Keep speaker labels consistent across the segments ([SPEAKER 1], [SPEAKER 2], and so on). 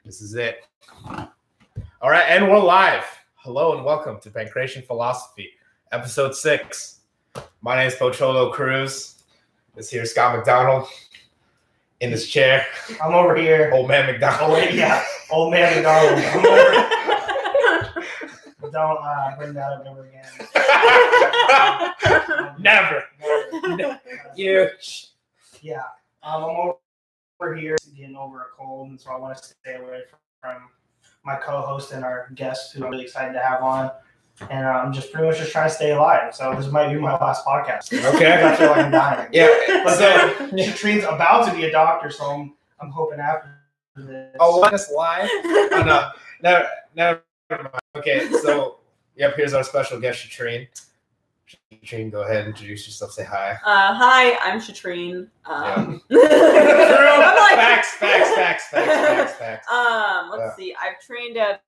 [SPEAKER 1] This is it. All right, and we're live. Hello and welcome to Pankration Philosophy, episode 6. My name is Pocholo Cruz. This here is Scott McDonald in this chair.
[SPEAKER 2] I'm over here.
[SPEAKER 1] Old man McDonald.
[SPEAKER 2] Oh, yeah, old man McDonald. I'm over. Don't bring that up ever again.
[SPEAKER 1] Never. Huge.
[SPEAKER 2] Yeah, I'm over here getting over a cold, and so I want to stay away from my co-host and our guest, who I'm really excited to have on. And I'm just pretty much just trying to stay alive. So this might be my last podcast.
[SPEAKER 1] Okay.
[SPEAKER 2] I feel like I'm dying.
[SPEAKER 1] Yeah.
[SPEAKER 2] But Shatreen's about to be a doctor, so I'm hoping after this.
[SPEAKER 1] Oh, let us live? Oh, no. Never mind. Okay, so, yep, here's our special guest, Shatreen. Shatreen, go ahead and introduce yourself. Say hi.
[SPEAKER 3] Hi, I'm Shatreen.
[SPEAKER 1] Facts.
[SPEAKER 3] Let's see. I've trained at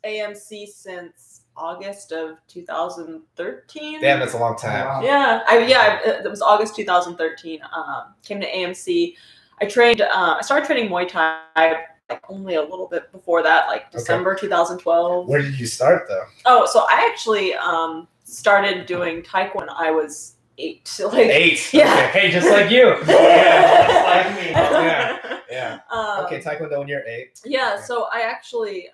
[SPEAKER 3] AMC since August of 2013.
[SPEAKER 1] Damn, that's a long time.
[SPEAKER 2] Wow.
[SPEAKER 3] It was August 2013. Came to AMC. I started training Muay Thai only a little bit before that, like December 2012.
[SPEAKER 1] Where did you start, though?
[SPEAKER 3] Oh, so I actually started doing Taekwondo when I was 8. So,
[SPEAKER 1] 8?
[SPEAKER 3] Yeah.
[SPEAKER 1] Okay. Hey, just like you.
[SPEAKER 2] Yeah, just like me.
[SPEAKER 1] Yeah. Okay, Taekwondo when you're 8.
[SPEAKER 3] Yeah, so I actually,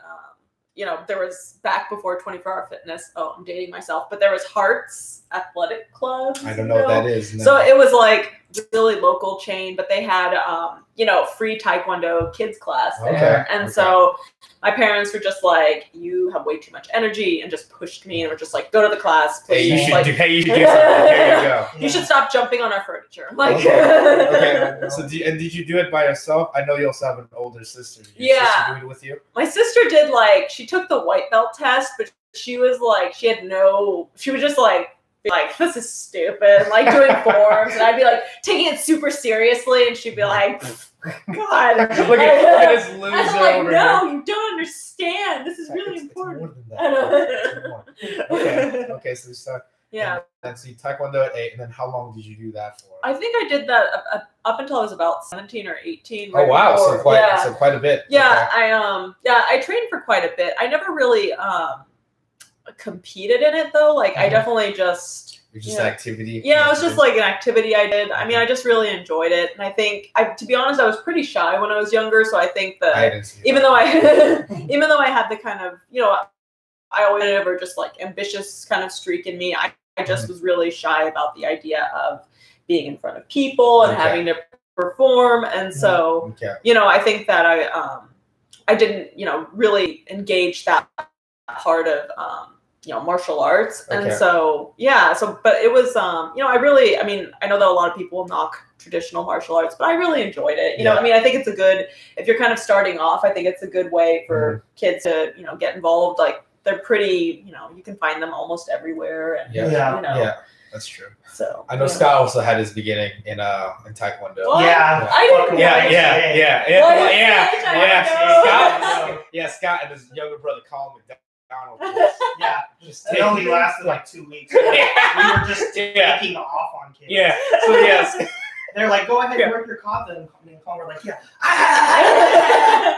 [SPEAKER 3] there was back before 24-hour fitness. Oh, I'm dating myself, but there was Hearts Athletic Club.
[SPEAKER 1] I don't know what that is. No.
[SPEAKER 3] So it was like really local chain, but they had, free Taekwondo kids class there. So my parents were just like, you have way too much energy, and just pushed me and were just like, go to the class. Please.
[SPEAKER 1] You should do something. There you go.
[SPEAKER 3] You should stop jumping on our furniture.
[SPEAKER 1] Okay. So did you do it by yourself? I know you also have an older sister. Did your sister do it with you?
[SPEAKER 3] My sister did, she took the white belt test, but she was just like, this is stupid, like doing forms, and I'd be like taking it super seriously, and she'd be like, God,
[SPEAKER 1] look at this loser
[SPEAKER 3] I'm like,
[SPEAKER 1] over
[SPEAKER 3] no,
[SPEAKER 1] here.
[SPEAKER 3] you don't understand. This is really important.
[SPEAKER 1] It's more than that. Okay, so you start.
[SPEAKER 3] Yeah.
[SPEAKER 1] And so you Taekwondo at 8, and then how long did you do that for?
[SPEAKER 3] I think I did that up until I was about 17 or 18.
[SPEAKER 1] Oh wow, so quite a bit.
[SPEAKER 3] Yeah, okay. I trained for quite a bit. I never really competed in it though. I definitely just.
[SPEAKER 1] You're just an activity.
[SPEAKER 3] Yeah, it was just like an activity I did. I mean, I just really enjoyed it, and I think, to be honest, I was pretty shy when I was younger. So I think that even though I had the kind of, I always never just ambitious kind of streak in me, I just was really shy about the idea of being in front of people and having to perform, and so I think that I didn't really engage that part of martial arts. And so but it was I know that a lot of people knock traditional martial arts, but I really enjoyed it. I think it's a good, if you're kind of starting off, I think it's a good way for kids to get involved. They're pretty, you can find them almost everywhere, and
[SPEAKER 1] that's true.
[SPEAKER 3] So
[SPEAKER 1] I know Scott also had his beginning in Taekwondo.
[SPEAKER 3] What?
[SPEAKER 2] Yeah.
[SPEAKER 3] I didn't.
[SPEAKER 1] Scott and his younger brother Colin McDonald.
[SPEAKER 2] Yeah, it only lasted 2 weeks. We were just taking off on kids.
[SPEAKER 1] Yeah. So yes.
[SPEAKER 2] They're like, go ahead and work your kata, and we're like,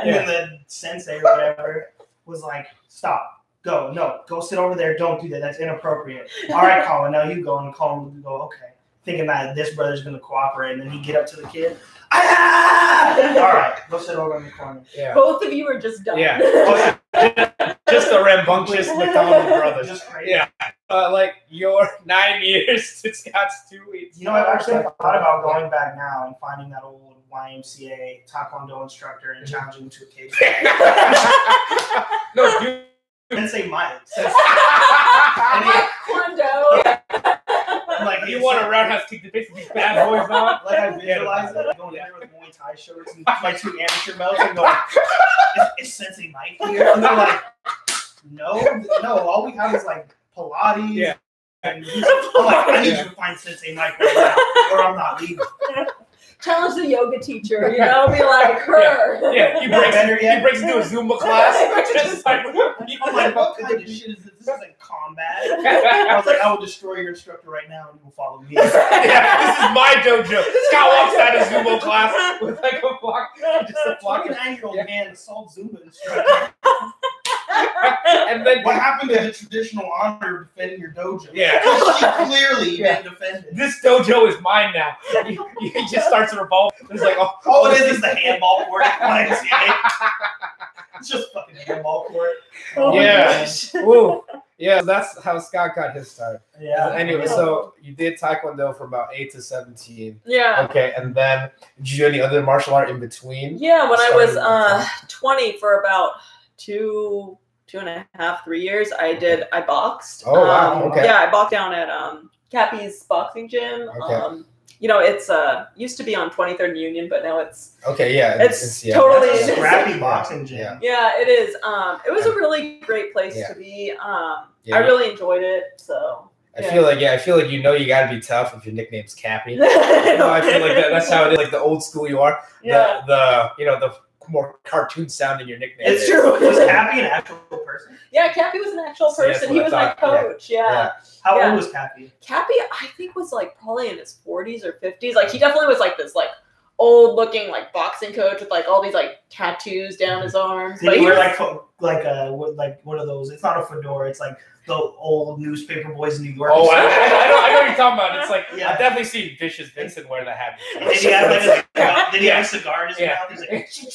[SPEAKER 2] and then the sensei or whatever was like, stop. Go sit over there. Don't do that. That's inappropriate. All right, Colin, now you go. And Colin would go, okay, thinking that this brother's going to cooperate, and then he'd get up to the kid. All right, go sit over in the corner.
[SPEAKER 3] Yeah. Both of you are just done.
[SPEAKER 1] Yeah. Just a rambunctious McDonald brother.
[SPEAKER 2] Just crazy.
[SPEAKER 1] Yeah. Your 9 years to Scott's 2 weeks.
[SPEAKER 2] I've actually thought about going back now and finding that old YMCA Taekwondo instructor and challenging him to a cage fight.
[SPEAKER 1] No, dude.
[SPEAKER 2] Sensei Mike.
[SPEAKER 3] Taekwondo.
[SPEAKER 1] You want to run how to kick the face of these bad boys on?
[SPEAKER 2] I visualize it going there with Muay Thai shirts and my 2 amateur belts and going, is Sensei Mike here? And they're like, no, all we have is Pilates. Yeah. And I'm like, I need you to find Sensei Mike right now, or I'm not leaving.
[SPEAKER 3] Challenge the yoga teacher, be like her.
[SPEAKER 1] Yeah, he breaks into a Zumba class.
[SPEAKER 2] I'm like, what kind of shit is this? This is combat. I was like, I will destroy your instructor right now, and you will follow me.
[SPEAKER 1] Yeah, this is my dojo. Scott walks out of Zumba class with like a block, just a block.
[SPEAKER 2] 29-year-old man assault Zumba instructor.
[SPEAKER 1] And then
[SPEAKER 2] what happened to the traditional honor of defending your dojo?
[SPEAKER 1] Yeah,
[SPEAKER 2] she clearly been defended.
[SPEAKER 1] This dojo is mine now. He just starts a revolt. It's like,
[SPEAKER 2] all it is the handball court. It's just fucking handball court.
[SPEAKER 3] Oh
[SPEAKER 1] yeah. Woo. Yeah, that's how Scott got his start.
[SPEAKER 2] Yeah.
[SPEAKER 1] Anyway, so you did Taekwondo from about 8 to 17.
[SPEAKER 3] Yeah.
[SPEAKER 1] Okay, and then did you do any other martial art in between?
[SPEAKER 3] Yeah, when I was 20 for about 2.5, 3 years, I boxed.
[SPEAKER 1] Oh wow. Okay.
[SPEAKER 3] Yeah, I boxed down at Cappy's boxing gym.
[SPEAKER 1] Okay.
[SPEAKER 3] You know, it's used to be on 23rd and Union, but now it's
[SPEAKER 1] it's
[SPEAKER 3] totally
[SPEAKER 2] a scrappy boxing gym.
[SPEAKER 3] Yeah, it is. It was a really great place to be. I really enjoyed it. So
[SPEAKER 1] I feel like you got to be tough if your nickname's Cappy. I feel like that's how it is. Like the old school you are.
[SPEAKER 3] Yeah.
[SPEAKER 1] The more cartoon sounding your nickname.
[SPEAKER 3] It's true.
[SPEAKER 2] Was Cappy an actual person?
[SPEAKER 3] Yeah, Cappy was an actual person. He was my coach. Yeah.
[SPEAKER 2] How old was Cappy?
[SPEAKER 3] Cappy, I think, was like probably in his 40s or 50s. Like he definitely was like this like old looking like boxing coach with like all these like tattoos down his arms.
[SPEAKER 2] Did he wear like what are those? It's not a fedora. It's like the old newspaper boys in New York.
[SPEAKER 1] Oh, I know what you're talking about. It's like I've definitely seen Vicious Vincent wear the hat.
[SPEAKER 2] Did he have did he have a cigar in his mouth? He's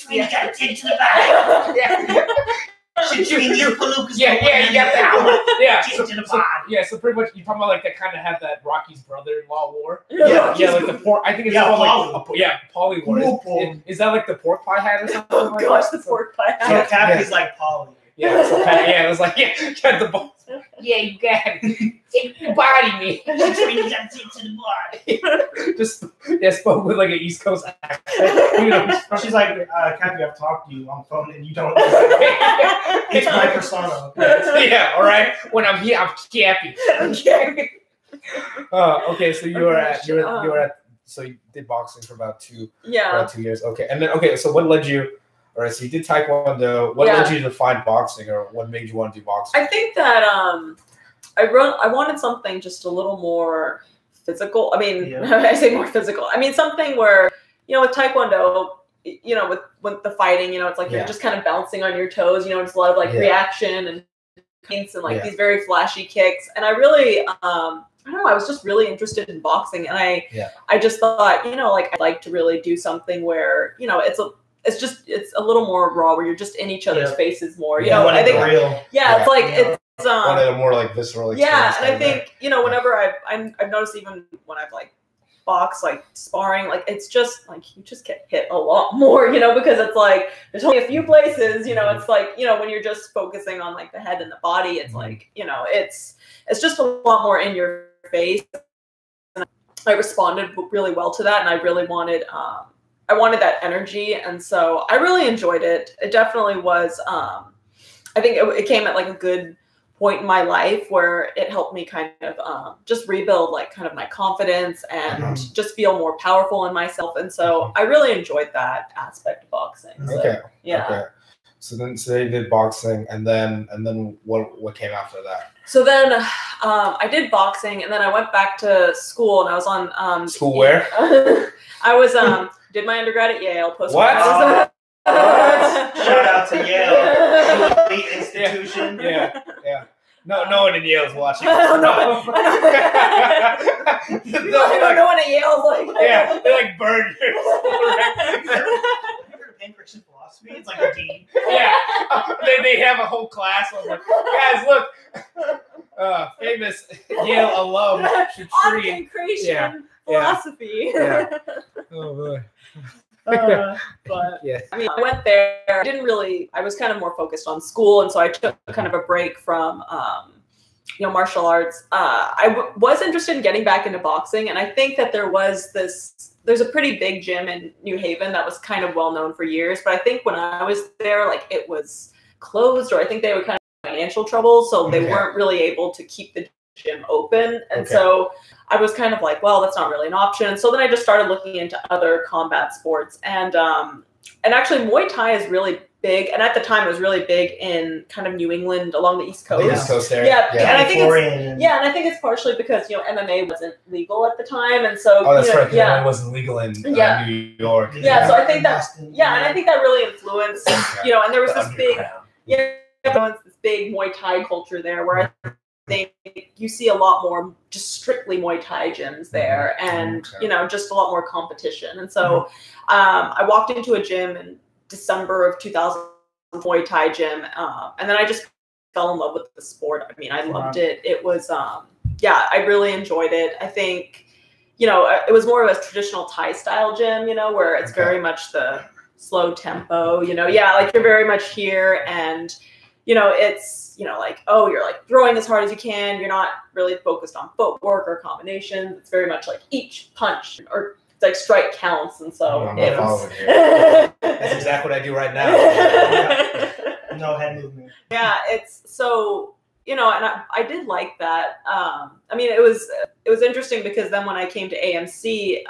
[SPEAKER 2] like, you gotta take to the back. You got that. So pretty much you're talking about like that kind of had that Rocky's brother-in-law war. Yeah, like the pork. I think it's called Polly war. Is that like the pork pie hat or something?
[SPEAKER 3] Oh gosh, the pork pie hat.
[SPEAKER 2] So Cappy's like Polly.
[SPEAKER 1] Yeah, so it was like got the balls. Yeah, you got it. Take the body, me. Just spoke with like an East Coast accent.
[SPEAKER 2] She's like, Cappy, I've talked to you on the phone and you don't. It's my persona.
[SPEAKER 1] Yeah, all right. When I'm here, I'm Cappy. Okay, so you were at so you did boxing for about 2 years. Okay, and then so what led you? All right, so you did Taekwondo. What led you to find boxing, or what made you want to do boxing?
[SPEAKER 3] I think that I wanted something just a little more physical. I mean, I say more physical. I mean, something where, with Taekwondo, with the fighting, it's like you're just kind of bouncing on your toes. It's a lot of like reaction and feints and like these very flashy kicks. And I really, I don't know, I was just really interested in boxing, and I just thought, like I'd like to really do something where, it's a little more raw, where you're just in each other's faces more. I think real. It's like it's
[SPEAKER 1] one of the more like visceral experience.
[SPEAKER 3] And I think whenever I've noticed, even when I've like boxed, like sparring, like it's just like you just get hit a lot more, because it's like there's only a few places, it's like when you're just focusing on like the head and the body, it's like it's just a lot more in your face. And I responded really well to that, and I really wanted I wanted that energy, and so I really enjoyed it. It definitely was, I think it came at like a good point in my life where it helped me kind of just rebuild like kind of my confidence and just feel more powerful in myself. And so I really enjoyed that aspect of boxing. So,
[SPEAKER 1] okay. So you did boxing, and then what came after that?
[SPEAKER 3] So then I did boxing, and then I went back to school, and I was on
[SPEAKER 1] school where?
[SPEAKER 3] I was did my undergrad at Yale.
[SPEAKER 1] What?
[SPEAKER 2] Shout out to Yale, elite institution.
[SPEAKER 1] Yeah. No one in Yale's watching.
[SPEAKER 3] No one at Yale's like.
[SPEAKER 1] Yeah, they like burned you.
[SPEAKER 2] Pankration philosophy. It's like a dean.
[SPEAKER 1] Yeah, they have a whole class. I was like, guys, look, famous Yale alum Shatreen.
[SPEAKER 3] Pankration philosophy.
[SPEAKER 1] Yeah. Oh boy.
[SPEAKER 3] But I mean, I went there. I was kind of more focused on school, and so I took kind of a break from martial arts. I was interested in getting back into boxing, and I think that there's a pretty big gym in New Haven that was kind of well known for years, but I think when I was there, like it was closed, or I think they were kind of financial trouble, so they weren't really able to keep the gym open. And so I was kind of like, well, that's not really an option. So then I just started looking into other combat sports, and actually Muay Thai is really big, and at the time it was really big in kind of New England along the East Coast.
[SPEAKER 1] East Coast area.
[SPEAKER 3] Yeah, and I think it's partially because MMA wasn't legal at the time, and so
[SPEAKER 1] that's right. MMA wasn't legal in New York.
[SPEAKER 3] Yeah, so I think that and I think that really influenced and there was this big Muay Thai culture there where I think you see a lot more just strictly Muay Thai gyms there, and just a lot more competition. And so I walked into a gym in December of 2000, Muay Thai gym, and then I just fell in love with the sport. I mean, I loved it. It was I really enjoyed it. I think it was more of a traditional Thai style gym, where it's very much the slow tempo, like you're very much here, and it's like, oh, you're like throwing as hard as you can. You're not really focused on footwork or combinations. It's very much like each punch or it's like strike counts, and so
[SPEAKER 1] that's exactly what I do right now.
[SPEAKER 2] No head movement.
[SPEAKER 3] Yeah, it's so and I did like that. I mean, it was interesting because then when I came to AMC,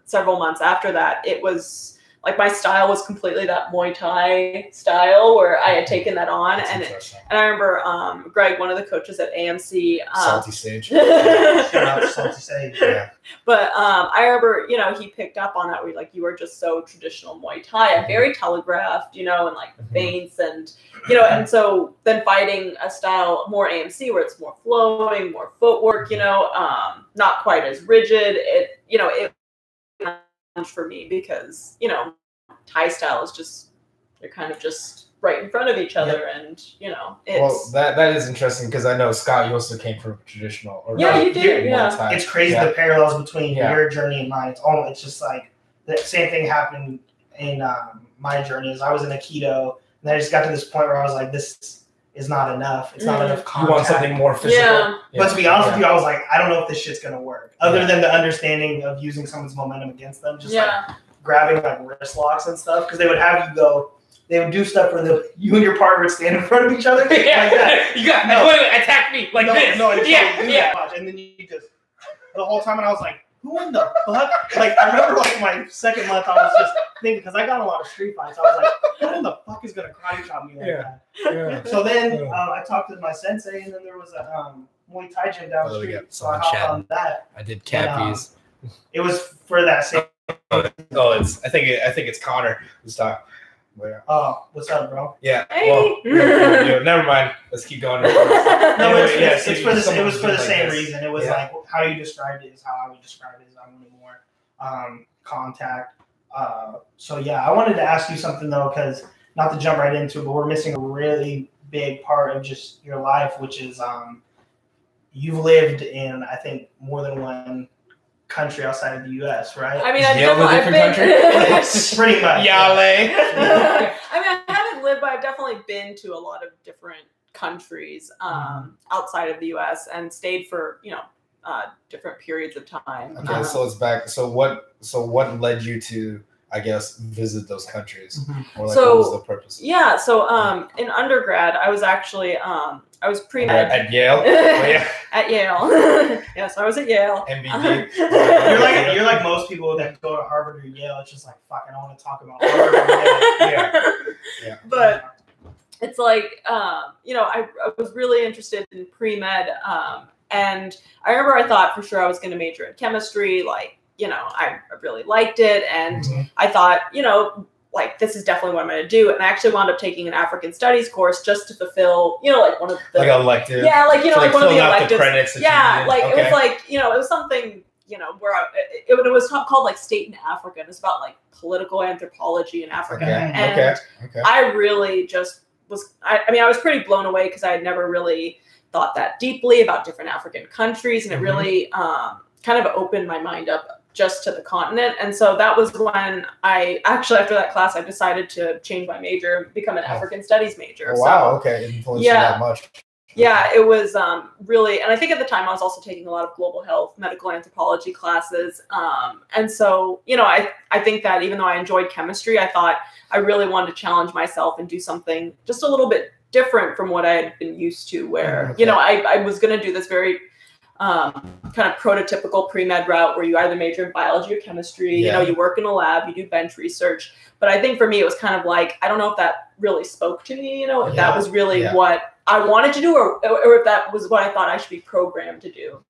[SPEAKER 3] several months after that, it was like my style was completely that Muay Thai style where I had taken that on. That's and I remember Greg, one of the coaches at AMC.
[SPEAKER 1] Salty Sage.
[SPEAKER 2] Shout out to Salty Sage.
[SPEAKER 1] Yeah.
[SPEAKER 3] But I remember, he picked up on that where like you were just so traditional Muay Thai and very telegraphed, and like the feints and, and so then fighting a style more AMC where it's more flowing, more footwork, not quite as rigid. It for me because Thai style is just they're kind of just right in front of each other, and it's
[SPEAKER 1] that is interesting because I know Scott, you also came from traditional
[SPEAKER 3] you did.
[SPEAKER 2] It's crazy the parallels between your journey and mine. It's just like the same thing happened in my journey as I was in Aikido, and then I just got to this point where I was like, this is not enough. It's not enough contact.
[SPEAKER 1] You want something more physical.
[SPEAKER 2] But to be honest with you, I was like, I don't know if this shit's gonna work. Other than the understanding of using someone's momentum against them, just like grabbing like wrist locks and stuff, because they would have you go. They would do stuff where you and your partner would stand in front of each other like that.
[SPEAKER 1] You got attack me like this.
[SPEAKER 2] And then you just the whole time, and I was like, who in the fuck? Like I remember like my second month, I was just thinking because I got a lot of street fights. I was like, who in the fuck is gonna karate chop me like that? Yeah. So then I talked to my sensei, and then there was a Muay Thai gym down the street. So I hopped on that.
[SPEAKER 1] I did cappies.
[SPEAKER 2] It was for that same.
[SPEAKER 1] I think it's Connor who's talking.
[SPEAKER 2] Oh, what's up, bro?
[SPEAKER 3] Yeah.
[SPEAKER 1] Hey. Well, never mind. Let's keep going.
[SPEAKER 2] It was for the same reason. It was like how you described it is how I would describe it. Is I wanted more contact. So yeah, I wanted to ask you something though, because not to jump right into it, but we're missing a really big part of just your life, which is you've lived in I think more than one country outside of the U.S., right?
[SPEAKER 3] I mean, I've been
[SPEAKER 2] pretty much.
[SPEAKER 1] Yale.
[SPEAKER 3] I mean, I haven't lived, but I've definitely been to a lot of different countries outside of the U.S. and stayed for different periods of time.
[SPEAKER 1] Okay, so it's back. So what led you to, I guess, visit those countries? Or like, what was the purpose?
[SPEAKER 3] Yeah, so in undergrad, I was actually I was pre-med.
[SPEAKER 1] At Yale?
[SPEAKER 3] At Yale. Yes, I was at Yale.
[SPEAKER 1] MBD.
[SPEAKER 2] You're like most people that go to Harvard or Yale. It's just like, fuck, I don't want to talk about Harvard or Yale.
[SPEAKER 1] Yeah.
[SPEAKER 3] But it's like, I was really interested in pre-med. And I remember I thought for sure I was going to major in chemistry. Like, I really liked it. And I thought, like, this is definitely what I'm going to do. And I actually wound up taking an African studies course just to fulfill, like one of the...
[SPEAKER 1] Like elective.
[SPEAKER 3] Yeah, like, like one of the electives.
[SPEAKER 1] The credits
[SPEAKER 3] it was like, it was something, where it was called like State in Africa. And it's about like political anthropology in Africa.
[SPEAKER 1] Okay.
[SPEAKER 3] And I really just was, I was pretty blown away because I had never really thought that deeply about different African countries. And it really kind of opened my mind up just to the continent. And so that was when I actually, after that class, I decided to change my major, become an African studies major.
[SPEAKER 1] Oh, wow. Okay. It influenced you that much.
[SPEAKER 3] Yeah, it was really, and I think at the time I was also taking a lot of global health, medical anthropology classes. And so, I think that even though I enjoyed chemistry, I thought I really wanted to challenge myself and do something just a little bit different from what I had been used to, where, I was going to do this very kind of prototypical pre-med route where you either major in biology or chemistry, you know, you work in a lab, you do bench research. But I think for me, it was kind of like, I don't know if that really spoke to me, you know, if that was really what I wanted to do or if that was what I thought I should be programmed to do.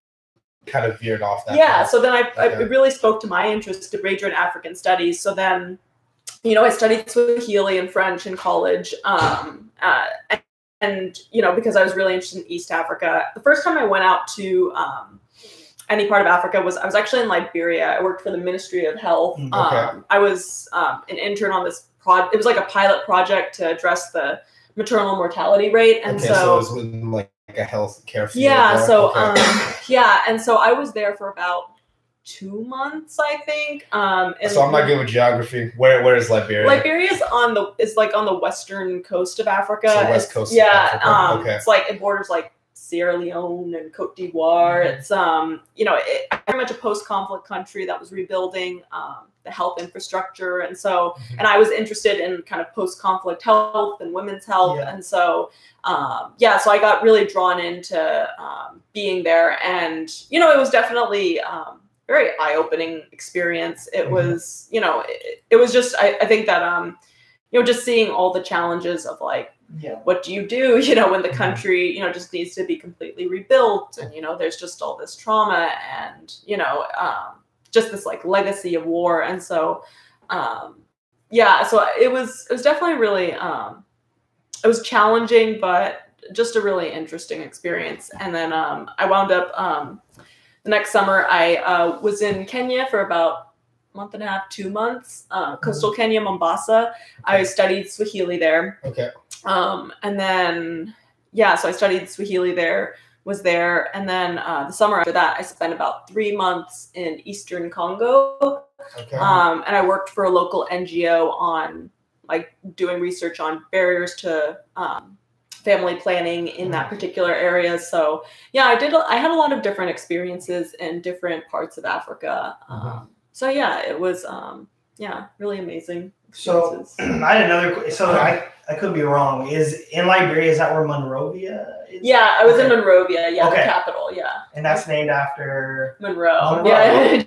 [SPEAKER 1] Kind of veered off that.
[SPEAKER 3] Yeah, so then it really spoke to my interest to major in African studies. So then, you know, I studied Swahili and French in college. And, you know, because I was really interested in East Africa. The first time I went out to any part of Africa I was actually in Liberia. I worked for the Ministry of Health. I was an intern on this it was like a pilot project to address the maternal mortality rate. And so it was
[SPEAKER 1] within like a health care field.
[SPEAKER 3] Yeah, so and so I was there for about 2 months, I think.
[SPEAKER 1] So I'm not good with geography. Where is Liberia?
[SPEAKER 3] Liberia is on the western coast of Africa.
[SPEAKER 1] So west coast. Of Africa.
[SPEAKER 3] It's like it borders like Sierra Leone and Cote d'Ivoire. It's you know, very much a post-conflict country that was rebuilding the health infrastructure, and so and I was interested in kind of post-conflict health and women's health, and so so I got really drawn into being there, and you know, it was definitely very eye-opening experience. It was, you know, it was just, I think that, you know, just seeing all the challenges of like, what do, you know, when the country, you know, just needs to be completely rebuilt and, you know, there's just all this trauma and, you know, just this like legacy of war. And so, so it was definitely really, it was challenging, but just a really interesting experience. And then I wound up, the next summer, I was in Kenya for about a month and a half, 2 months, coastal Kenya, Mombasa. I studied Swahili there. And then, so I studied Swahili there, was there. And then the summer after that, I spent about 3 months in Eastern Congo. And I worked for a local NGO on like doing research on barriers to family planning in that particular area. So I had a lot of different experiences in different parts of Africa. So it was really amazing experiences.
[SPEAKER 2] So I had another, so I could be wrong. Is in Liberia, is that where Monrovia is?
[SPEAKER 3] Yeah, I was in Monrovia, the capital,
[SPEAKER 2] And that's named after
[SPEAKER 3] Monroe. Yeah.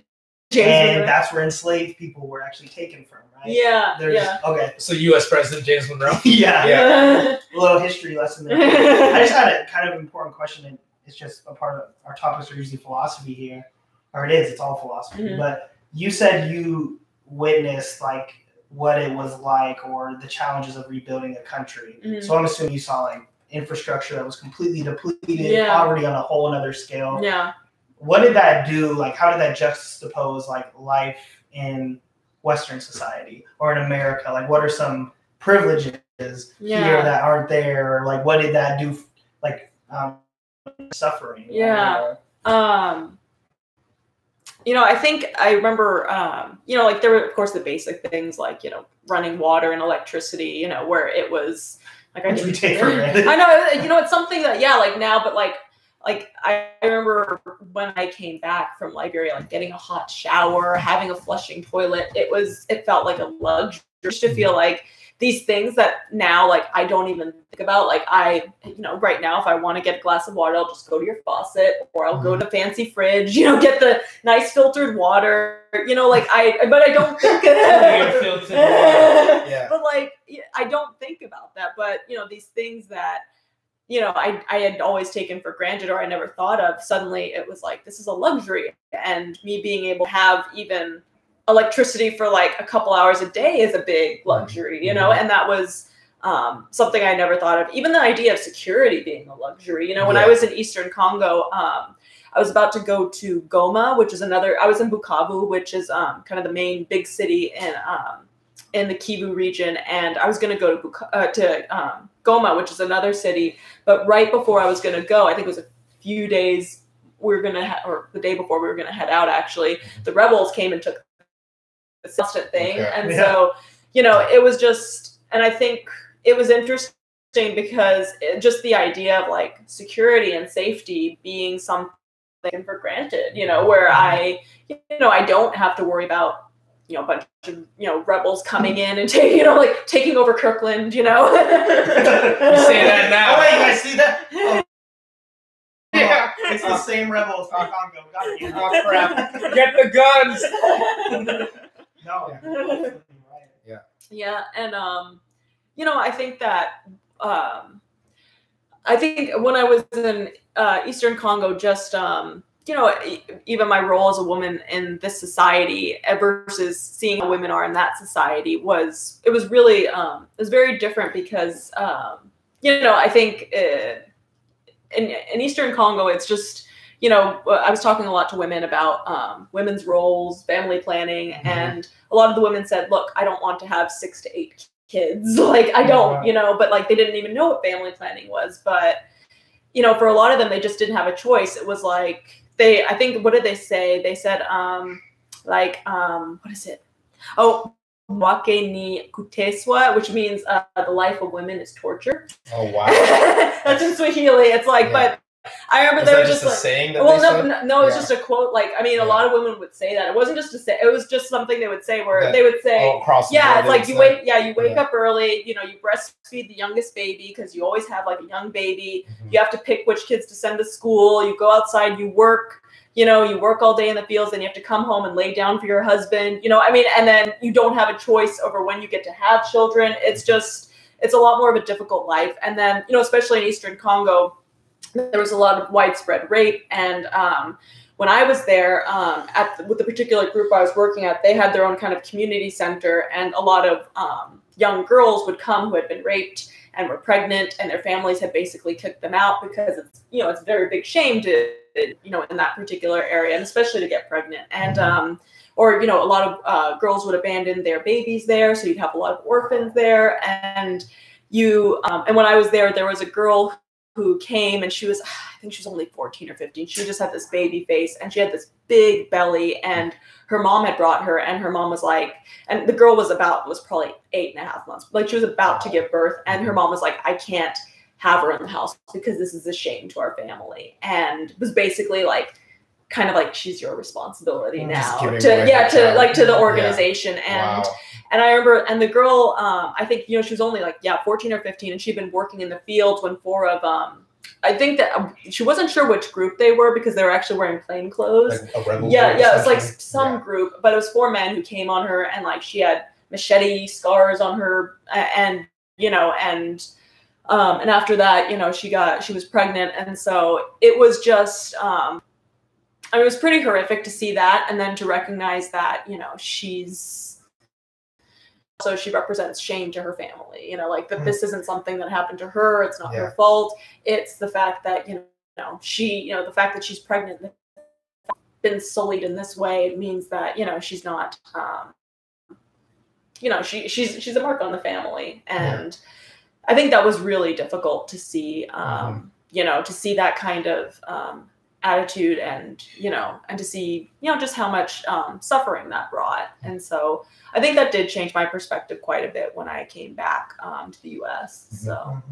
[SPEAKER 2] And that's where enslaved people were actually taken from, right?
[SPEAKER 3] Yeah.
[SPEAKER 2] Okay.
[SPEAKER 1] So U.S. President James Monroe.
[SPEAKER 2] A little history lesson there. I just had a kind of important question, and it's just a part of our topics are usually philosophy here, or it's all philosophy. But you said you witnessed like what it was like, or the challenges of rebuilding a country. So I'm assuming you saw like infrastructure that was completely depleted, poverty on a whole another scale.
[SPEAKER 3] Yeah.
[SPEAKER 2] What did that do? Like, how did that juxtapose like life in Western society or in America? Like, what are some privileges here that aren't there? Or, like, what did that do? Like, suffering.
[SPEAKER 3] Yeah. You know, I think I remember, you know, like there were, of course, the basic things like, you know, running water and electricity, you know, where it was like, I
[SPEAKER 2] take for granted.
[SPEAKER 3] I know, you know, it's something that, like now, but like I remember when I came back from Liberia, like getting a hot shower, having a flushing toilet, it felt like a luxury to feel like these things that now, like, I don't even think about. Like, you know, right now, if I want to get a glass of water, I'll just go to your faucet, or I'll go to fancy fridge, you know, get the nice filtered water, you know, like but I don't think but like, I don't think about that. But, you know, these things that, you know, I had always taken for granted or I never thought of, suddenly it was like, this is a luxury. And me being able to have even electricity for like a couple hours a day is a big luxury, you know, and that was something I never thought of. Even the idea of security being a luxury, you know, when I was in Eastern Congo, I was about to go to Goma, which is I was in Bukavu, which is kind of the main big city in the Kivu region, and I was going to go to Goma, which is another city. But right before I was going to go, I think it was a few days or the day before we were going to head out, actually, the rebels came and took the constant thing. And so, you know, it was just, and I think it was interesting because just the idea of like security and safety being something for granted, you know, where I don't have to worry about, you know, a bunch of, you know, rebels coming in and taking over Kirkland, you know.
[SPEAKER 1] You say that now.
[SPEAKER 2] Oh, wait, you guys see that? Oh. It's the same rebels in Congo. God damn it.
[SPEAKER 1] Oh crap! Get the guns.
[SPEAKER 2] No, absolutely right.
[SPEAKER 1] Yeah.
[SPEAKER 3] Yeah, and I think that I think when I was in Eastern Congo, just even my role as a woman in this society versus seeing how women are in that society was really it was very different because I think in Eastern Congo it's just I was talking a lot to women about women's roles, family planning, and a lot of the women said, look, I don't want to have 6 to 8 kids. Like, I don't, but like they didn't even know what family planning was. But, for a lot of them, they just didn't have a choice. It was like, I think, what did they say? They said, what is it? Oh, wake ni kuteswa, which means the life of women is torture.
[SPEAKER 1] Oh, wow.
[SPEAKER 3] That's in Swahili. It's like, but I remember they were just like,
[SPEAKER 1] saying that
[SPEAKER 3] no, it's just a quote. Like, I mean, a lot of women would say that. It wasn't just it was just something they would say where they would say, it's like you wake up early, you breastfeed the youngest baby because you always have like a young baby. You have to pick which kids to send to school. You go outside, you work, you work all day in the fields, then you have to come home and lay down for your husband, and then you don't have a choice over when you get to have children. It's a lot more of a difficult life. And then, especially in Eastern Congo, there was a lot of widespread rape. And when I was there, with the particular group I was working at, they had their own kind of community center, and a lot of young girls would come who had been raped and were pregnant, and their families had basically kicked them out because it's a very big shame to, in that particular area, and especially to get pregnant. And or a lot of girls would abandon their babies there, so you'd have a lot of orphans there. And and when I was there, there was a girl who came, and she was, I think she was only 14 or 15. She just had this baby face, and she had this big belly, and her mom had brought her, and her mom was like, and the girl was probably 8.5 months. Like, she was about to give birth, and her mom was like, I can't have her in the house because this is a shame to our family. And was basically like, kind of like, she's your responsibility now to the organization. And and I remember, and the girl, I think, she was only like, 14 or 15, and she'd been working in the fields when 4 of, I think that she wasn't sure which group they were because they were actually wearing plain clothes. Like a rebel group, it was like some group, but it was 4 men who came on her, and like she had machete scars on her, and after that, she was pregnant, and so it was just, it was pretty horrific to see that, and then to recognize that, she represents shame to her family, that this isn't something that happened to her. It's not her fault. It's the fact that, the fact that she's pregnant, been sullied in this way means that, she's not, she's a mark on the family. And I think that was really difficult to see, to see that kind of, attitude, and to see just how much suffering that brought. And so I think that did change my perspective quite a bit when I came back to the US. So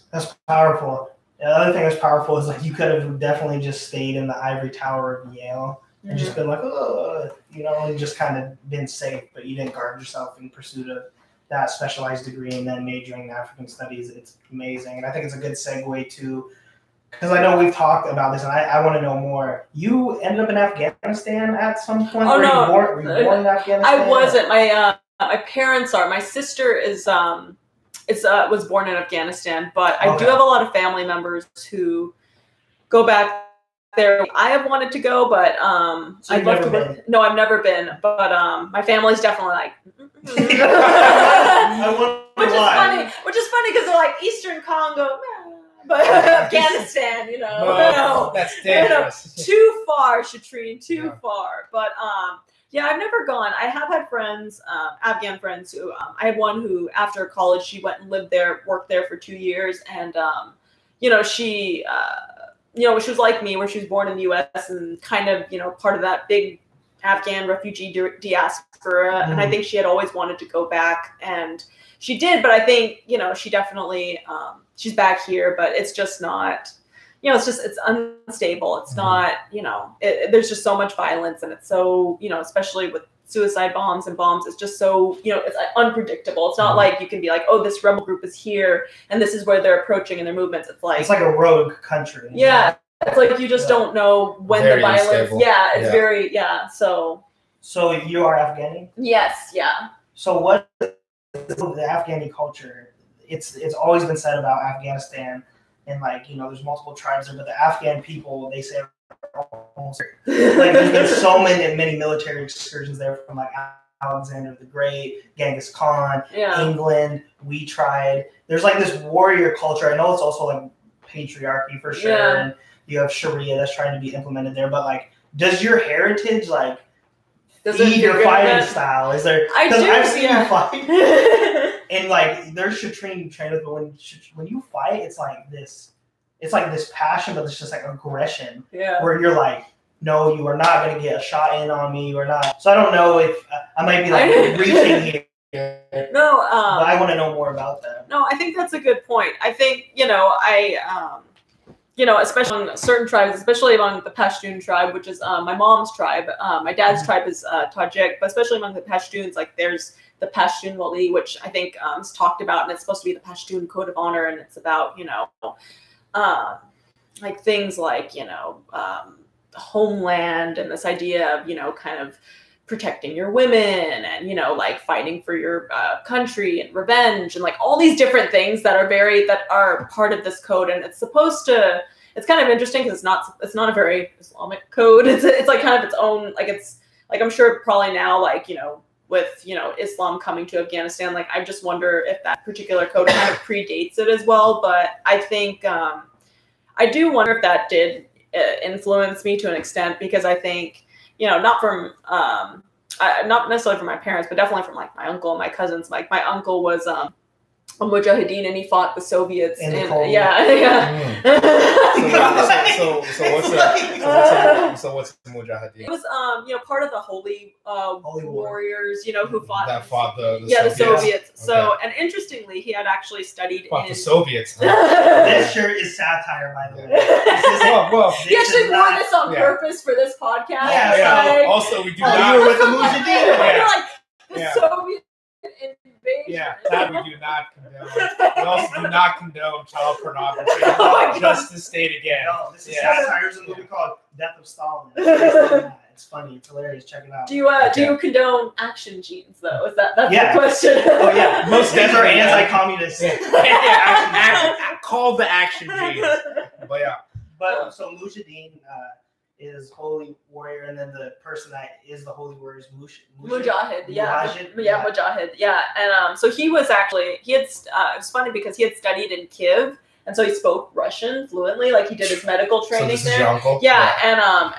[SPEAKER 2] that's powerful. The other thing that's powerful is like you could have definitely just stayed in the ivory tower of Yale and just been like, and just kind of been safe, but you didn't guard yourself in pursuit of that specialized degree and then majoring in African studies. It's amazing. And I think it's a good segue to, because I know we've talked about this, and I want to know more. You ended up in Afghanistan at some point?
[SPEAKER 3] Oh, no.
[SPEAKER 2] Were you born in Afghanistan?
[SPEAKER 3] I wasn't. My parents are. My sister was born in Afghanistan, but I do have a lot of family members who go back there. I have wanted to go, but
[SPEAKER 2] I'd love to been?
[SPEAKER 3] No, I've never been, but my family's definitely like
[SPEAKER 2] I wonder
[SPEAKER 3] which is funny because they're like Eastern Congo, but Afghanistan,
[SPEAKER 1] no, that's dangerous.
[SPEAKER 3] Too far, Shatreen, too far. But I've never gone. I have had friends, Afghan friends who I had one who after college she went and lived there, worked there for 2 years, and she she was like me, where she was born in the U.S. and kind of part of that big Afghan refugee diaspora, and I think she had always wanted to go back, and she did. But I think she definitely she's back here, but it's just not, it's unstable. It's not, there's just so much violence, and it's so, especially with suicide bombs and bombs is just so, it's unpredictable. It's not like you can be like, oh, this rebel group is here and this is where they're approaching in their movements. It's like
[SPEAKER 2] a rogue country.
[SPEAKER 3] Yeah. It's like you just don't know when
[SPEAKER 1] very
[SPEAKER 3] the violence.
[SPEAKER 1] unstable.
[SPEAKER 3] Yeah, it's very
[SPEAKER 2] So you are Afghani?
[SPEAKER 3] Yes, yeah.
[SPEAKER 2] So what the Afghani culture? It's always been said about Afghanistan, and there's multiple tribes there, but the Afghan people, they say, almost there's been so many military excursions there from Alexander the Great, Genghis Khan, England. We tried. There's this warrior culture. I know it's also patriarchy for sure, and you have Sharia that's trying to be implemented there. But does your heritage feed your fighting style? Is there? Because I've seen you fight, and there's Shatreen trainers, but when you fight, it's like this. It's this passion, but it's just aggression. Yeah. Where you're no, you are not going to get a shot in on me. You are not. So I don't know if I might be reaching here.
[SPEAKER 3] No.
[SPEAKER 2] But I want to know more about that.
[SPEAKER 3] No, I think that's a good point. I think especially on certain tribes, especially among the Pashtun tribe, which is my mom's tribe. My dad's tribe is Tajik, but especially among the Pashtuns, there's the Pashtun Wali, which I think is talked about, and it's supposed to be the Pashtun code of honor, and it's about things homeland and this idea of kind of protecting your women and fighting for your country and revenge and all these different things that are part of this code. And it's kind of interesting because it's not a very Islamic code. It's kind of its own, I'm sure probably now with Islam coming to Afghanistan, I just wonder if that particular code kind of predates it as well. But I think I do wonder if that did influence me to an extent, because I think not necessarily from my parents, but definitely from my uncle and my cousins. My uncle was a mujahideen, and he fought the Soviets. So
[SPEAKER 1] what's the mujahideen?
[SPEAKER 3] It was part of the holy warriors, who fought
[SPEAKER 1] the
[SPEAKER 3] Soviets. So, and interestingly, he had actually studied
[SPEAKER 1] the Soviets.
[SPEAKER 2] This shirt is satire, by the way.
[SPEAKER 3] He actually wore this on purpose for this podcast.
[SPEAKER 1] Yeah. Also, we do not.
[SPEAKER 2] You were with the mujahideen.
[SPEAKER 3] The Soviet invasion.
[SPEAKER 1] Yeah, that we do not condone. We also do not condone child pornography. Just to state again.
[SPEAKER 2] No, this is satire. There's a movie called Death of Stalin. It's funny. It's hilarious. Check it out.
[SPEAKER 3] Do you condone action genes though? Is that's the question?
[SPEAKER 2] Oh yeah, most things are anti-communist.
[SPEAKER 1] Call the action genes. But yeah.
[SPEAKER 2] But so Mujahideen is holy warrior, and then the person that is the holy warrior is
[SPEAKER 3] Mujahid. Mujahid. Yeah, and so he was actually it was funny because he had studied in Kiev. And so he spoke Russian fluently, he did his medical training
[SPEAKER 1] this
[SPEAKER 3] there.
[SPEAKER 1] Is your uncle?
[SPEAKER 3] Yeah,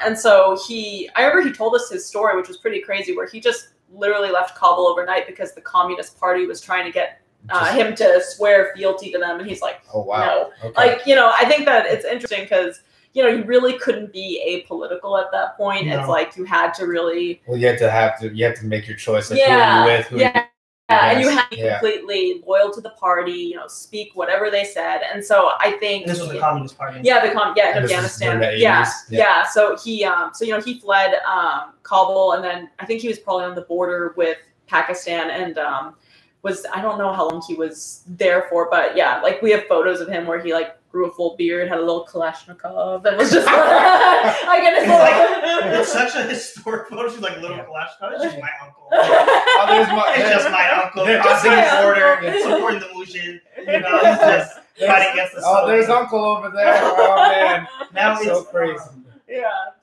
[SPEAKER 3] and so I remember he told us his story, which was pretty crazy, where he just literally left Kabul overnight because the Communist Party was trying to get him to swear fealty to them, and he's like,
[SPEAKER 1] oh wow,
[SPEAKER 3] no.
[SPEAKER 1] Okay.
[SPEAKER 3] I think that it's interesting because you really couldn't be apolitical at that point. No. It's you had to really.
[SPEAKER 1] Well, you had to make your choice. Who are you with?
[SPEAKER 3] And you had to be completely loyal to the party, speak whatever they said. And so I think
[SPEAKER 2] and this was the Communist Party.
[SPEAKER 3] Yeah, in Afghanistan. Yeah. So he he fled Kabul, and then I think he was probably on the border with Pakistan, and I don't know how long he was there for, but yeah, we have photos of him where he grew a full beard, had a little Kalashnikov, and was just
[SPEAKER 2] it's such a historic photo. She's little Kalashnikov. It's just my uncle. It's just my uncle. Crossing the border, supporting the Mujahid. It's just fighting against the Soviets.
[SPEAKER 1] There's uncle over there. Oh man,
[SPEAKER 2] now
[SPEAKER 1] so crazy.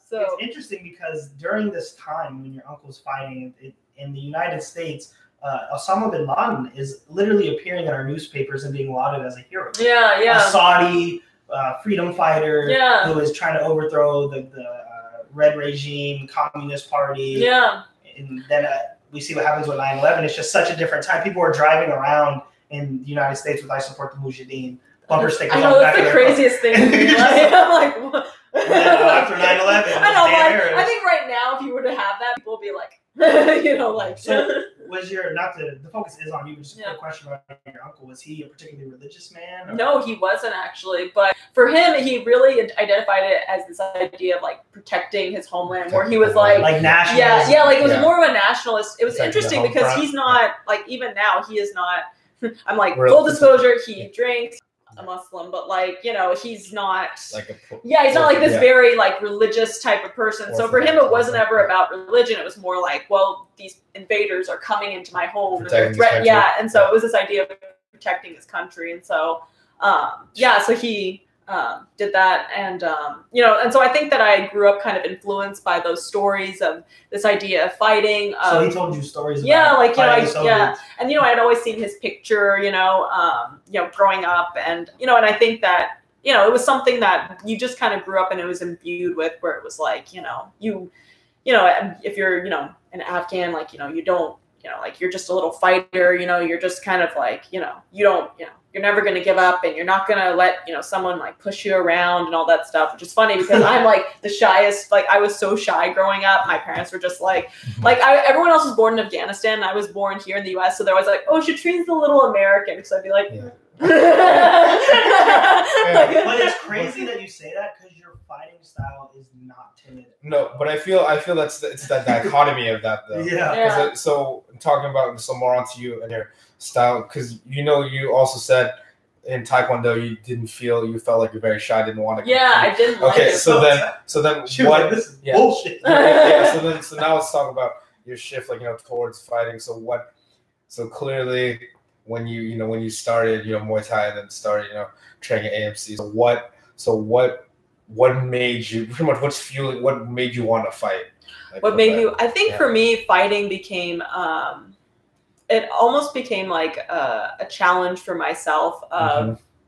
[SPEAKER 3] So
[SPEAKER 2] it's interesting because during this time when your uncle's fighting in the United States, Osama bin Laden is literally appearing in our newspapers and being lauded as a hero.
[SPEAKER 3] Yeah.
[SPEAKER 2] A Saudi freedom fighter who is trying to overthrow the Red regime, Communist Party.
[SPEAKER 3] Yeah.
[SPEAKER 2] And then we see what happens with 9/11. It's just such a different time. People are driving around in the United States with "I support the Mujahideen" bumper stickers.
[SPEAKER 3] I know, that's the craziest thing. I'm what?
[SPEAKER 2] After 9/11,
[SPEAKER 3] I know. I think right now, if you were to have that, people would be like,
[SPEAKER 2] So was your not the focus is on you, but just a quick question about your uncle. Was he a particularly religious man? Or?
[SPEAKER 3] No, he wasn't actually. But for him, he really identified it as this idea of like protecting his homeland, where he was like
[SPEAKER 2] nationalist.
[SPEAKER 3] Yeah, like it was more of a nationalist. It was interesting because he's not like even now he is not. I'm like full disclosure, he drinks. A Muslim, but like he's not like he's not like this very like religious type of person. So for him it wasn't ever about religion. It was more like, well, these invaders are coming into my home and they're and so it was this idea of protecting his country. And so so he did that, and and so I think that I grew up kind of influenced by those stories of this idea of fighting.
[SPEAKER 2] So he told you stories about
[SPEAKER 3] and I'd always seen his picture, growing up, and and I think that it was something that you just kind of grew up and it was imbued with, where it was like if you're an Afghan, like you don't like you're just a little fighter, you're just kind of like you don't you're never going to give up, and you're not going to let, someone like push you around and all that stuff, which is funny because I'm like the shyest. Like I was so shy growing up. My parents were just like everyone else was born in Afghanistan. And I was born here in the US. So they're always like, oh, Shatreen's the little American. So I'd be like,
[SPEAKER 2] But it's crazy that you say that because your fighting style is not timid.
[SPEAKER 1] No, but I feel it's that dichotomy of that though.
[SPEAKER 2] Yeah.
[SPEAKER 1] So talking about more onto you and your style, because you also said in Taekwondo you felt like you're very shy, didn't want to.
[SPEAKER 3] Yeah, I didn't.
[SPEAKER 1] Okay,
[SPEAKER 3] like
[SPEAKER 1] so then what?
[SPEAKER 2] This is bullshit.
[SPEAKER 1] So now let's talk about your shift, like towards fighting. So clearly when you started Muay Thai and then started training at AMC. So what made you pretty much what made you want to fight? Like,
[SPEAKER 3] what made me? I think for me, fighting became. It almost became like a challenge for myself.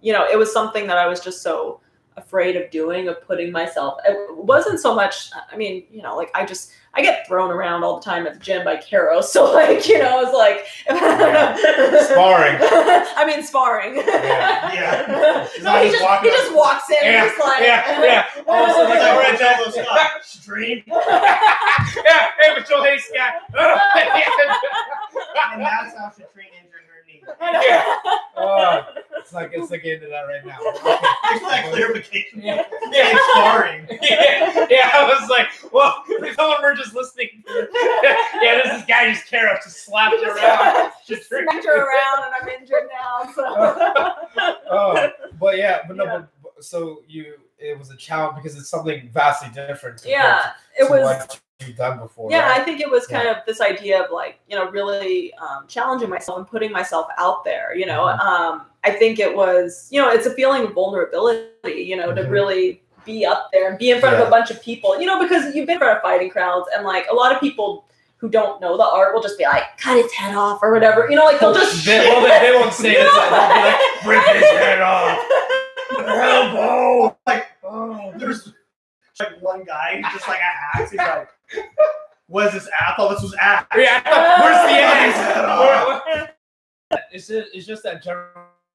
[SPEAKER 3] It was something that I was just so afraid of doing, of putting myself. It wasn't so much. I mean, like I get thrown around all the time at the gym by Caro. So like, it's like
[SPEAKER 1] sparring.
[SPEAKER 3] I mean, sparring.
[SPEAKER 2] Yeah.
[SPEAKER 3] No, he just walks in and just like
[SPEAKER 1] Also, like
[SPEAKER 2] alright, Shatreen.
[SPEAKER 1] Hey, Patrol, hey, Scott.
[SPEAKER 2] And that's how Shatreen injured her knee.
[SPEAKER 1] It's like into that right now.
[SPEAKER 2] There's that clarification.
[SPEAKER 1] Yeah.
[SPEAKER 2] Sparring.
[SPEAKER 1] Yeah, I was like, well, we're just listening. This is guy just Caro just slapped her around.
[SPEAKER 3] Just smacked her around, and I'm injured now. So.
[SPEAKER 1] So it was a challenge because it's something vastly different.
[SPEAKER 3] It was.
[SPEAKER 1] What you've done before.
[SPEAKER 3] Yeah,
[SPEAKER 1] right?
[SPEAKER 3] I think it was kind of this idea of like, really challenging myself and putting myself out there. I think it was, it's a feeling of vulnerability, to really be up there and be in front of a bunch of people, because you've been in front of fighting crowds, and like a lot of people who don't know the art will just be like, cut his head off or whatever, like they'll just
[SPEAKER 1] they won't say this. They'll be like, rip his head off. Elbow.
[SPEAKER 2] Like, there's like one guy who's just like an axe. He's like, what is this? I thought this was axe.
[SPEAKER 1] Yeah. Where's the axe? It's just that general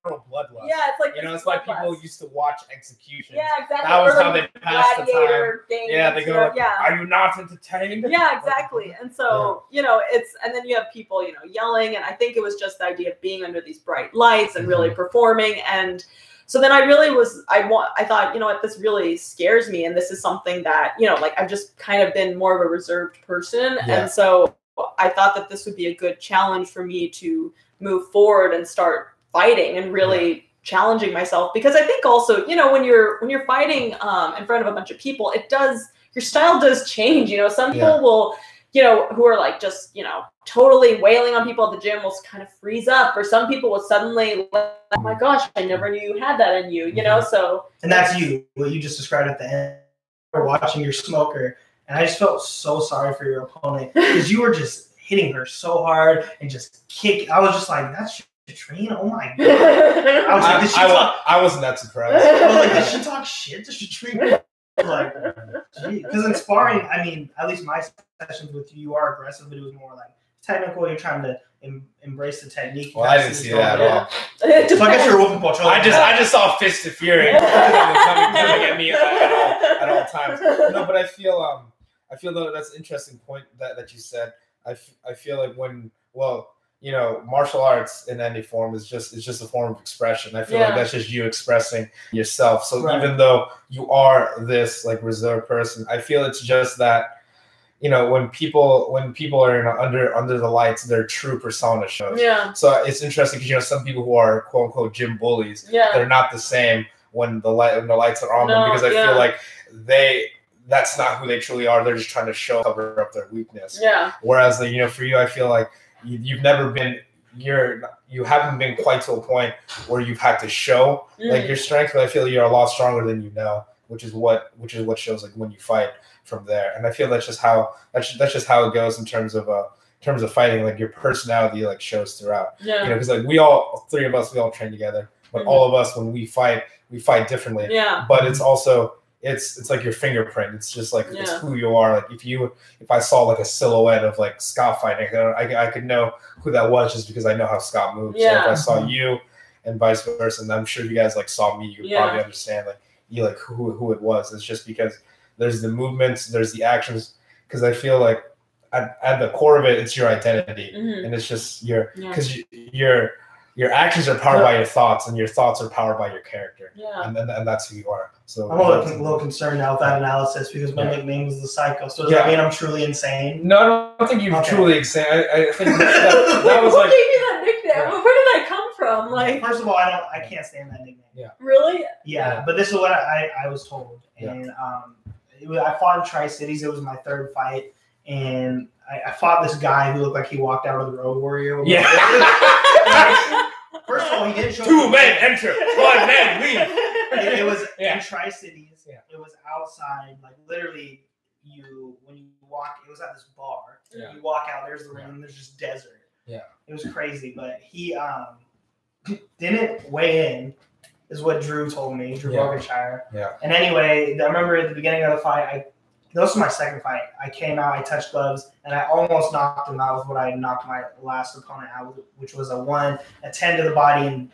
[SPEAKER 1] bloodlust.
[SPEAKER 3] Yeah, it's like
[SPEAKER 1] it's why people used to watch execution.
[SPEAKER 3] Yeah, exactly.
[SPEAKER 1] That was how they passed the time.
[SPEAKER 3] Games,
[SPEAKER 1] they go, are you not entertained?
[SPEAKER 3] Yeah, exactly. And so, it's, and then you have people, yelling, and I think it was just the idea of being under these bright lights and really performing. And so then I thought, what, this really scares me. And this is something that, like I've just kind of been more of a reserved person. Yeah. And so I thought that this would be a good challenge for me to move forward and start fighting and really challenging myself. Because I think also, when you're fighting in front of a bunch of people, your style does change. Some people will, who are like just, totally wailing on people at the gym will kind of freeze up, or some people will suddenly, oh my gosh, I never knew you had that in you, so.
[SPEAKER 2] And that's you, what you just described at the end. We're watching your smoker, and I just felt so sorry for your opponent because you were just hitting her so hard and just kicking. I was just like, that's Shatreen? Oh my God.
[SPEAKER 1] I wasn't that surprised.
[SPEAKER 2] I was like, did she talk shit to Shatreen? Like, gee. Because in sparring, I mean, at least my sessions with you are aggressive, but it was more like technical. You're trying to embrace the technique.
[SPEAKER 1] Well, I didn't see that at all.
[SPEAKER 2] So I guess you're whooping Porkpie.
[SPEAKER 1] I just saw Fist of Fury coming at me at all times. No, but I feel though that's an interesting point that you said. I feel like when well, martial arts in any form is just a form of expression. I feel like that's just you expressing yourself. So even though you are this like reserved person, I feel it's just that, when people are under the lights, their true persona shows. Yeah. So it's interesting because some people who are quote unquote gym bullies, they're not the same when the lights are on them, because I feel like that's not who they truly are. They're just trying to cover up their weakness. Yeah. Whereas for you, I feel like you haven't been quite to a point where you've had to show like your strength, but I feel you're a lot stronger than which is what shows like when you fight from there. And I feel that's just how it goes in terms of fighting. Like your personality like shows throughout. Yeah. Because like three of us we train together, but all of us when we fight differently. Yeah. But it's also it's like your fingerprint. It's just like it's who you are. Like if I saw like a silhouette of like Scott fighting, I could know who that was just because I know how Scott moves. Yeah. So if I saw you and vice versa, and I'm sure you guys like saw me, you would probably understand like who it was. It's just because there's the movements, there's the actions. Because I feel like at the core of it, it's your identity, and it's just because your actions are powered by your thoughts, and your thoughts are powered by your character. Yeah. And that's who you are. So
[SPEAKER 2] I'm a little concerned now with that analysis because my nickname was the Psycho. So does that mean I'm truly insane?
[SPEAKER 1] No, I don't think you're truly insane. I think that was
[SPEAKER 3] like. Who gave you that nickname? Yeah. Where did that come from? Like,
[SPEAKER 2] first of all, I can't stand that nickname.
[SPEAKER 1] Yeah.
[SPEAKER 3] Really?
[SPEAKER 2] Yeah, but this is what I was told, and I fought in Tri-Cities. It was my third fight, and I fought this guy who looked like he walked out of the Road Warrior.
[SPEAKER 1] Yeah.
[SPEAKER 2] First of all, he didn't show.
[SPEAKER 1] 2 men enter, 1 man leave.
[SPEAKER 2] It was in Tri-Cities. Yeah. It was outside, like literally. When you walk, it was at this bar. Yeah. You walk out, there's the ring, and there's just desert.
[SPEAKER 1] Yeah.
[SPEAKER 2] It was crazy, but he didn't weigh in. Is what Drew told me, Drew Bogenshire. Yeah. And anyway, I remember at the beginning of the fight, this was my second fight. I came out, I touched gloves, and I almost knocked him out with what I knocked my last opponent out with, which was a 10 to the body, and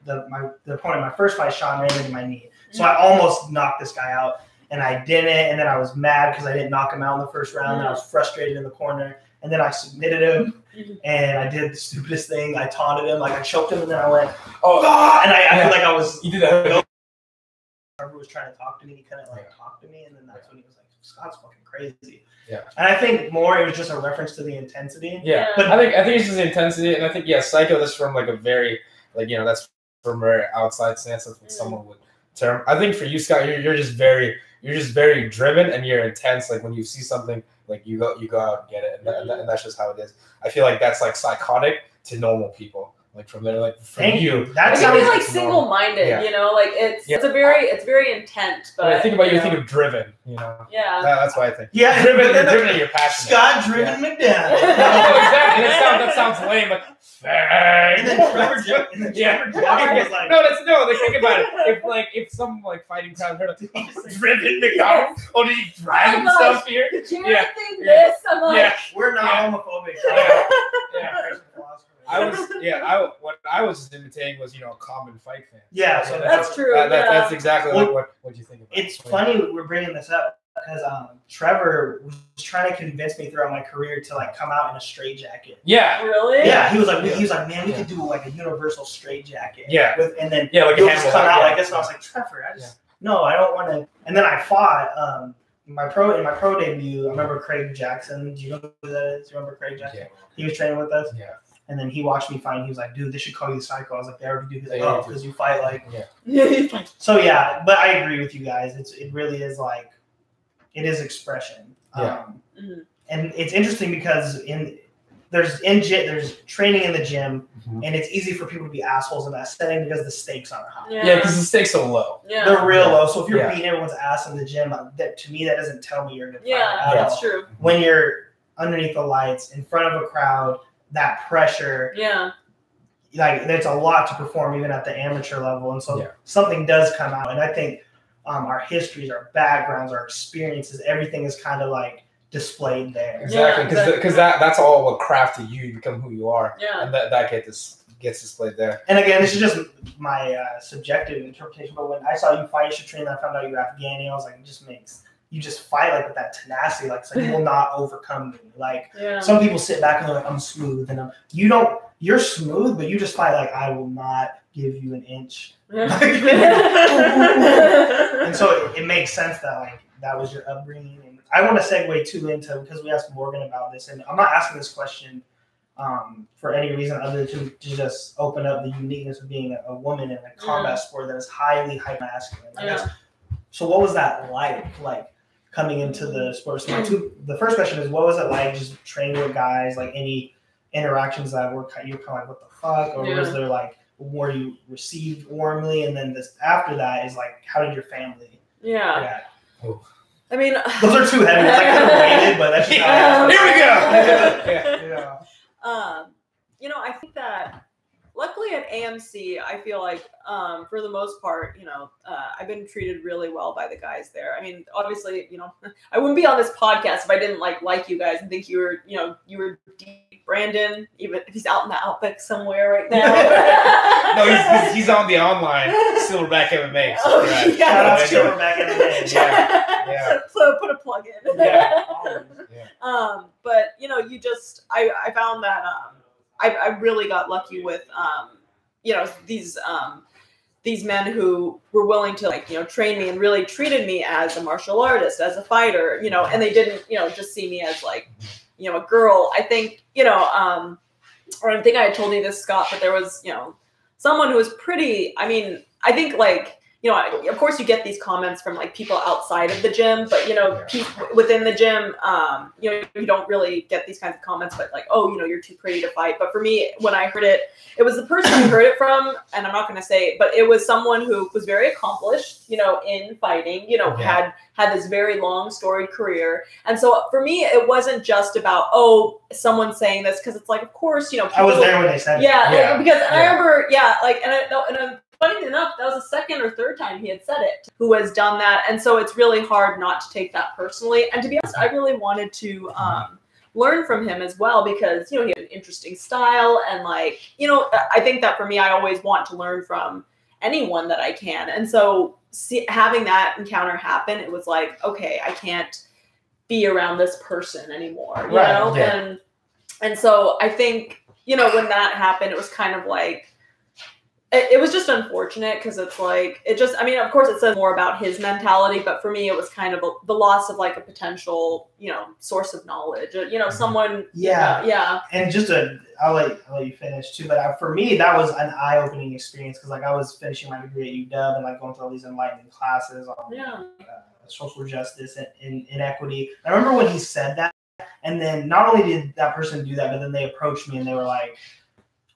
[SPEAKER 2] the opponent in my first fight, Sean, ran into my knee. So I almost knocked this guy out, and I didn't, and then I was mad because I didn't knock him out in the first round, and I was frustrated in the corner, and then I submitted him, and I did the stupidest thing. I taunted him, like I choked him, and then I went, oh, God! And I feel like I was...
[SPEAKER 1] You did that.
[SPEAKER 2] Whoever was trying to talk to me, he couldn't talk to me, and then that's when he was like, Scott's fucking crazy. Yeah. And I think more it was just a reference to the intensity.
[SPEAKER 1] Yeah. But I think it's just the intensity, and I think Psycho, that's from like a very that's from a very outside stance. That's what someone would term. I think for you, Scott, you're just very driven, and you're intense. Like when you see something, like you go out and get it, and that's just how it is. I feel like that's like psychotic to normal people. Like from there, like from you.
[SPEAKER 3] That sounds like single-minded, like it's very intense. But
[SPEAKER 1] when I think about you, think of driven, Yeah. That's what I think.
[SPEAKER 2] Yeah,
[SPEAKER 1] driven and you're passionate.
[SPEAKER 2] Scott Driven McDowell.
[SPEAKER 1] Exactly. And that sounds lame, but
[SPEAKER 2] and then Trevor Jackson was like,
[SPEAKER 1] they think about it. If some fighting crowd heard of Driven McDowell, did he drive himself here?
[SPEAKER 3] Did you think this? I'm like,
[SPEAKER 2] we're not homophobic.
[SPEAKER 1] What I was imitating was a common fight fan.
[SPEAKER 2] Yeah, so
[SPEAKER 3] that's true.
[SPEAKER 1] That's exactly what you think about.
[SPEAKER 2] It's funny we're bringing this up because Trevor was trying to convince me throughout my career to come out in a straitjacket.
[SPEAKER 1] Yeah,
[SPEAKER 3] really?
[SPEAKER 2] Yeah, he was like, man, we could do like a universal straitjacket.
[SPEAKER 1] Yeah,
[SPEAKER 2] and then
[SPEAKER 1] like
[SPEAKER 2] you'll just come out like this. And I was like, Trevor, no, I don't want to. And then I fought. In my pro debut, I remember Craig Jackson. Do you know who that is? Do you remember Craig Jackson? Yeah. He was training with us. Yeah. And then he watched me fight. And he was like, "Dude, they should call you the Psycho." I was like, "They already do." He's like, "Oh, because you fight like." Yeah. So yeah, but I agree with you guys. It really is it is expression.
[SPEAKER 1] Yeah.
[SPEAKER 2] And it's interesting because there's training in the gym, and it's easy for people to be assholes in that setting because the stakes aren't high.
[SPEAKER 1] Yeah, because the stakes are low.
[SPEAKER 2] Yeah. They're real low. So if you're beating everyone's ass in the gym, to me that doesn't tell me you're a good fighter.
[SPEAKER 3] Yeah, that's true.
[SPEAKER 2] When you're underneath the lights in front of a crowd. That pressure, there's a lot to perform even at the amateur level, and so something does come out. And I think our histories, our backgrounds, our experiences, everything is kind of displayed there.
[SPEAKER 1] Exactly, because that's all what crafted you become who you are. Yeah, and that gets displayed there.
[SPEAKER 2] And again, this is just my subjective interpretation. But when I saw you fight Shatreen, I found out you were Afghani. I was like, it just makes you just fight like with that tenacity. Like, it's like you will not overcome me. Like some people sit back and they're like, I'm smooth, and you're smooth, but you just fight like, I will not give you an inch. And so it makes sense that like that was your upbringing. And I want to segue too into, because we asked Morgan about this, and I'm not asking this question for any reason other than to just open up the uniqueness of being a woman in a combat sport that is highly masculine. So what was that like coming into the sport? So the first question is, what was it like just training with guys? Like any interactions that were you're kind of like, what the fuck? Or was there like, were you received warmly? And then this after that is like, how did your family react?
[SPEAKER 3] I mean,
[SPEAKER 2] those are too heavy. I could have waited, but that's just
[SPEAKER 1] here we go.
[SPEAKER 3] You know, I think that luckily at AMC, I feel like for the most part, you know, I've been treated really well by the guys there. I mean, obviously, you know, I wouldn't be on this podcast if I didn't like you guys and think you were, you know, you were deep. Brandon, even if he's out in the Outback somewhere right now.
[SPEAKER 1] No, he's on the online Silverback MMA. So
[SPEAKER 2] shout out Silverback MMA.
[SPEAKER 1] Yeah.
[SPEAKER 3] So put a plug in. But you know, I found that I really got lucky with you know, these men who were willing to, like, you know, train me and really treated me as a martial artist, as a fighter, you know, and they didn't, you know, just see me as like, you know, a girl. I think, you know, or I think I had told you this, Scott, but there was, you know, someone who was pretty, I mean, I think like, you know, of course you get these comments from like people outside of the gym, but you know, within the gym, you know, you don't really get these kinds of comments, but like, oh, you know, you're too pretty to fight. But for me, when I heard it, it was the person who heard it from, and I'm not going to say it, but it was someone who was very accomplished, you know, in fighting, you know, had this very long storied career. And so for me, it wasn't just about, oh, someone saying this, because it's like, of course, you know, people,
[SPEAKER 2] I was there when they said it.
[SPEAKER 3] Because I remember, like, and funny enough, that was the second or third time he had said it, who has done that. And so it's really hard not to take that personally. And to be honest, I really wanted to learn from him as well, because, you know, he had an interesting style. And like, you know, I think that for me, I always want to learn from anyone that I can. And so having that encounter happen, it was like, okay, I can't be around this person anymore, you know? Yeah. And so I think, you know, when that happened, it was kind of like, it was just unfortunate, because it's like, it just, I mean, of course it says more about his mentality, but for me, it was kind of the loss of like a potential, you know, source of knowledge, you know, someone. Yeah. And just
[SPEAKER 2] I'll let you finish too, but for me, that was an eye-opening experience, because like I was finishing my degree at UW and like going through all these enlightening classes on social justice and inequity. I remember when he said that, and then not only did that person do that, but then they approached me and they were like,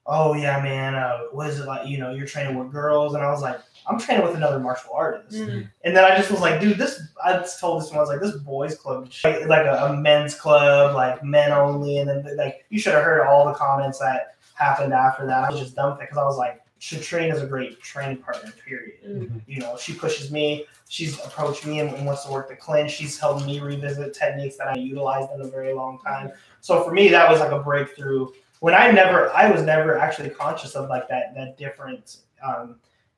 [SPEAKER 2] oh yeah, man, what is it like, you know, you're training with girls? And I was like, I'm training with another martial artist. And then I just was like, dude, I just told this one, I was like, this boys club, like a men's club, like men only. And then like, you should have heard all the comments that happened after that. I was just done with it, because I was like, Shatreen is a great training partner, period. You know, she pushes me, she's approached me and wants to work the clinch. She's helped me revisit techniques that I utilized in a very long time. So for me, that was like a breakthrough. When I was never actually conscious of like that difference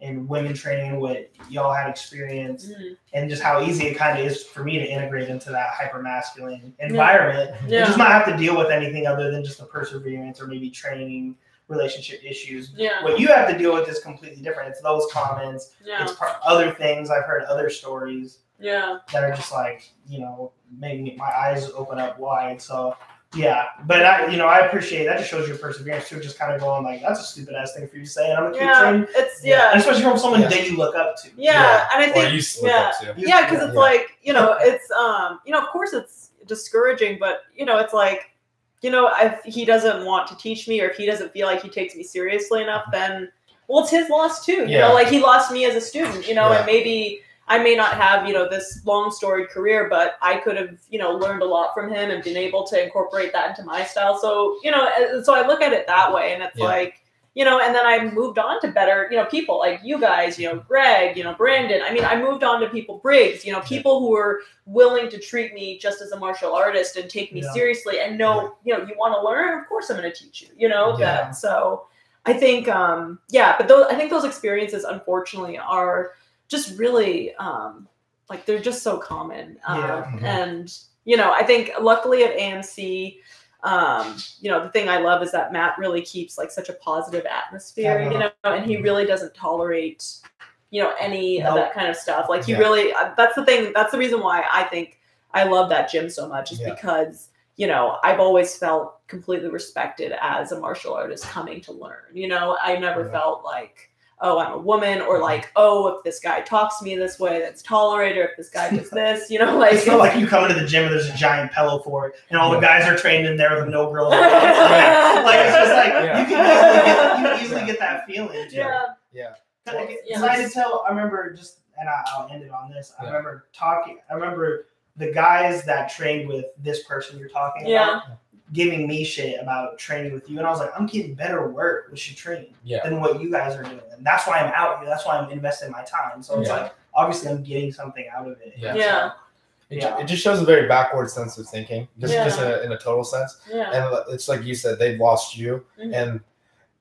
[SPEAKER 2] in women training, what y'all had experienced, and just how easy it kind of is for me to integrate into that hyper masculine environment and just not have to deal with anything other than just the perseverance or maybe training, relationship issues. What you have to deal with is completely different. It's those comments. It's other things. I've heard other stories that are just like, you know, making my eyes open up wide. So. Yeah, but I appreciate that. Just shows your perseverance too. Just kind of going like, that's a stupid ass thing for you to say, and I'm gonna keep training. And especially from someone that you look up to.
[SPEAKER 3] And I think
[SPEAKER 1] or you look up to.
[SPEAKER 3] Because it's like, you know, it's you know, of course it's discouraging, but you know, it's like, you know, if he doesn't want to teach me, or if he doesn't feel like he takes me seriously enough, then well, it's his loss too. You know, like he lost me as a student. You know, and maybe I may not have, you know, this long storied career, but I could have, you know, learned a lot from him and been able to incorporate that into my style. So, you know, so I look at it that way, and it's like, you know, and then I moved on to better, you know, people like you guys, you know, Greg, you know, Brandon. I mean, I moved on to people, Briggs, you know, people who were willing to treat me just as a martial artist and take me seriously and know, you know, you want to learn, of course I'm going to teach you, you know, that. So I think, but I think those experiences, unfortunately, are just really, like they're just so common.
[SPEAKER 2] Yeah.
[SPEAKER 3] And I think luckily at AMC, the thing I love is that Matt really keeps like such a positive atmosphere, and he really doesn't tolerate, any of that kind of stuff. Like he really, that's the thing. That's the reason why I think I love that gym so much is because, I've always felt completely respected as a martial artist coming to learn. I never felt like, oh, I'm a woman, or like, oh, if this guy talks to me this way, that's tolerated, or if this guy does this, like.
[SPEAKER 2] It's not like you come into the gym and there's a giant pillow fort, and all the guys are trained in there with no girls. Like, it's just like, you can easily get that feeling. Too.
[SPEAKER 1] Yeah.
[SPEAKER 2] I could tell, I remember just, and I'll end it on this, I remember the guys that trained with this person you're talking about giving me shit about training with you, and I was like, I'm getting better work with Shatreen than what you guys are doing, and that's why I'm out here. That's why I'm investing my time. So it's like, obviously, I'm getting something out of it.
[SPEAKER 1] It just shows a very backward sense of thinking, just in a total sense. And it's like you said, they've lost you, and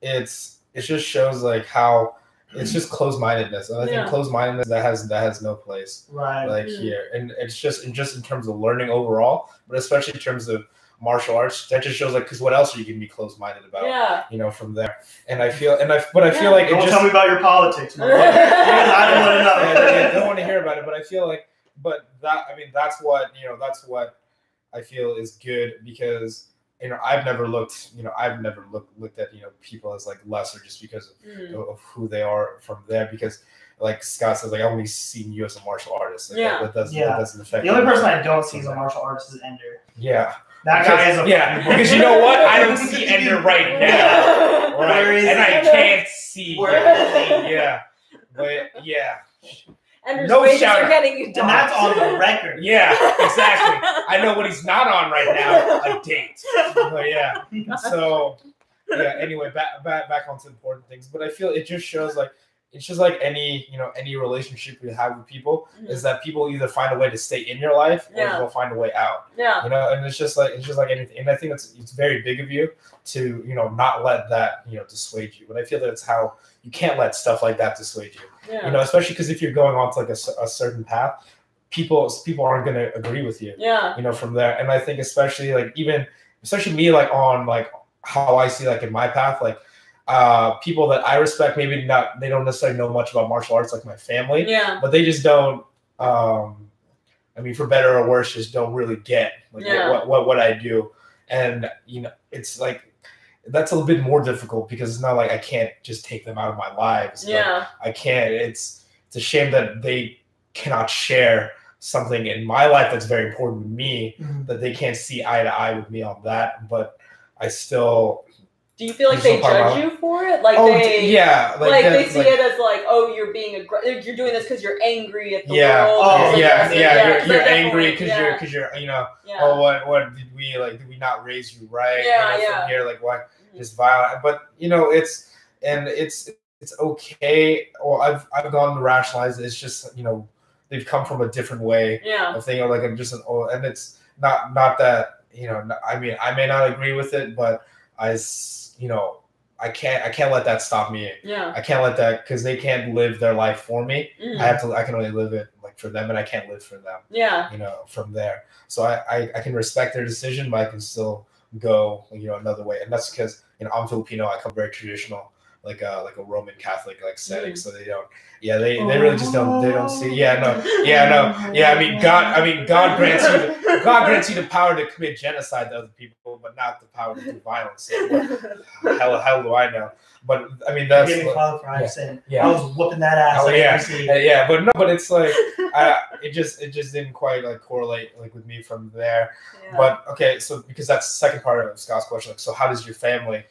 [SPEAKER 1] it just shows like how. It's just closed-mindedness, and I think closed-mindedness that has no place, like here. And it's just in terms of learning overall, but especially in terms of martial arts, that just shows like because what else are you going to be closed-minded about? From there. And I feel like
[SPEAKER 2] don't tell me about your politics, man. I don't want to know.
[SPEAKER 1] I don't want to hear about it, but I feel like, that's what I feel is good because. I've never looked at people as like lesser just because of who they are from there, because like Scott says, like I only seen you as a martial artist. Like, that doesn't affect
[SPEAKER 2] the only person I don't see as a martial artist is Ender. That guy is
[SPEAKER 1] because you know what? I don't see Ender right now. Right? And I can't see
[SPEAKER 3] And no shout are getting you
[SPEAKER 2] and that's on the record.
[SPEAKER 1] Yeah, exactly. I know what he's not on right now, a date. But so anyway, back onto important things. But I feel it just shows like it's just like any relationship you have with people is that people either find a way to stay in your life or they'll find a way out. And it's just like anything. And I think it's very big of you to not let that dissuade you. But I feel that's how you can't let stuff like that dissuade you. Especially because if you're going on to like a certain path, people aren't going to agree with you. From there. And I think especially me like on like how I see like in my path like. People that I respect, maybe not, they don't necessarily know much about martial arts like my family, but they just don't, for better or worse, just don't really get like what I do. And, it's like, that's a little bit more difficult because it's not like I can't just take them out of my lives. I can't, it's a shame that they cannot share something in my life that's very important to me, that they can't see eye to eye with me on that, but I still...
[SPEAKER 3] Do you feel like they judge you for it? Like they see it as like, oh, you're being you're doing this because you're angry at the world.
[SPEAKER 1] You're angry because you're oh, what did we not raise you right? From here, like why just violent? But it's okay. Or I've gone to rationalize it. It's just they've come from a different way of thinking. Like I'm just and it's not that I may not agree with it, but I can't let that stop me. I can't let that because they can't live their life for me. I can only live it like for them, and I can't live for them. From there. So I can respect their decision, but I can still go another way, and that's because I'm Filipino. I come very traditional, like a Roman Catholic setting. So they don't. They really just don't. They don't see. God grants you the power to commit genocide to other people, but not the power to do violence. So hell do I know? But that's.
[SPEAKER 2] Give me qualified saying I was whooping that ass.
[SPEAKER 1] But it's like it just didn't quite correlate with me from there. But okay, so because that's the second part of Scott's question. So how does your family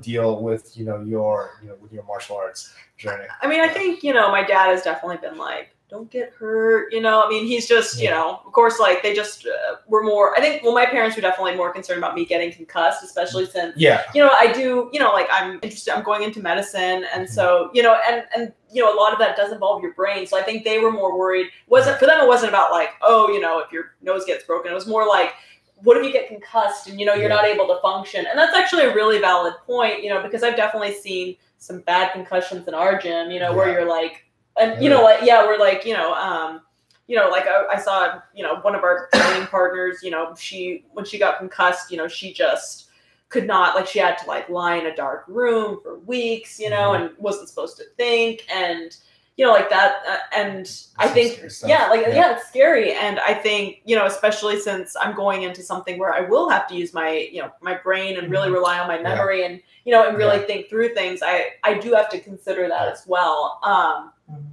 [SPEAKER 1] deal with with your martial arts journey?
[SPEAKER 3] I think my dad has definitely been like, don't get hurt. He's just of course they just were more. I think my parents were definitely more concerned about me getting concussed, especially since I do I'm interested. I'm going into medicine, and so and a lot of that does involve your brain. So I think they were more worried. For them, it wasn't about if your nose gets broken. It was more like, what if you get concussed and you're not able to function? And that's actually a really valid point, because I've definitely seen some bad concussions in our gym, where you're like, and we're like, you know, like I saw, you know, one of our training partners, you know, when she got concussed, you know, she just could not, like, she had to like lie in a dark room for weeks, you know, and wasn't supposed to think, and you know, like that, and I think, yeah, it's scary, and I think, you know, especially since I'm going into something where I will have to use my, you know, my brain and really rely on my memory, and you know, and really think through things. I do have to consider that as well.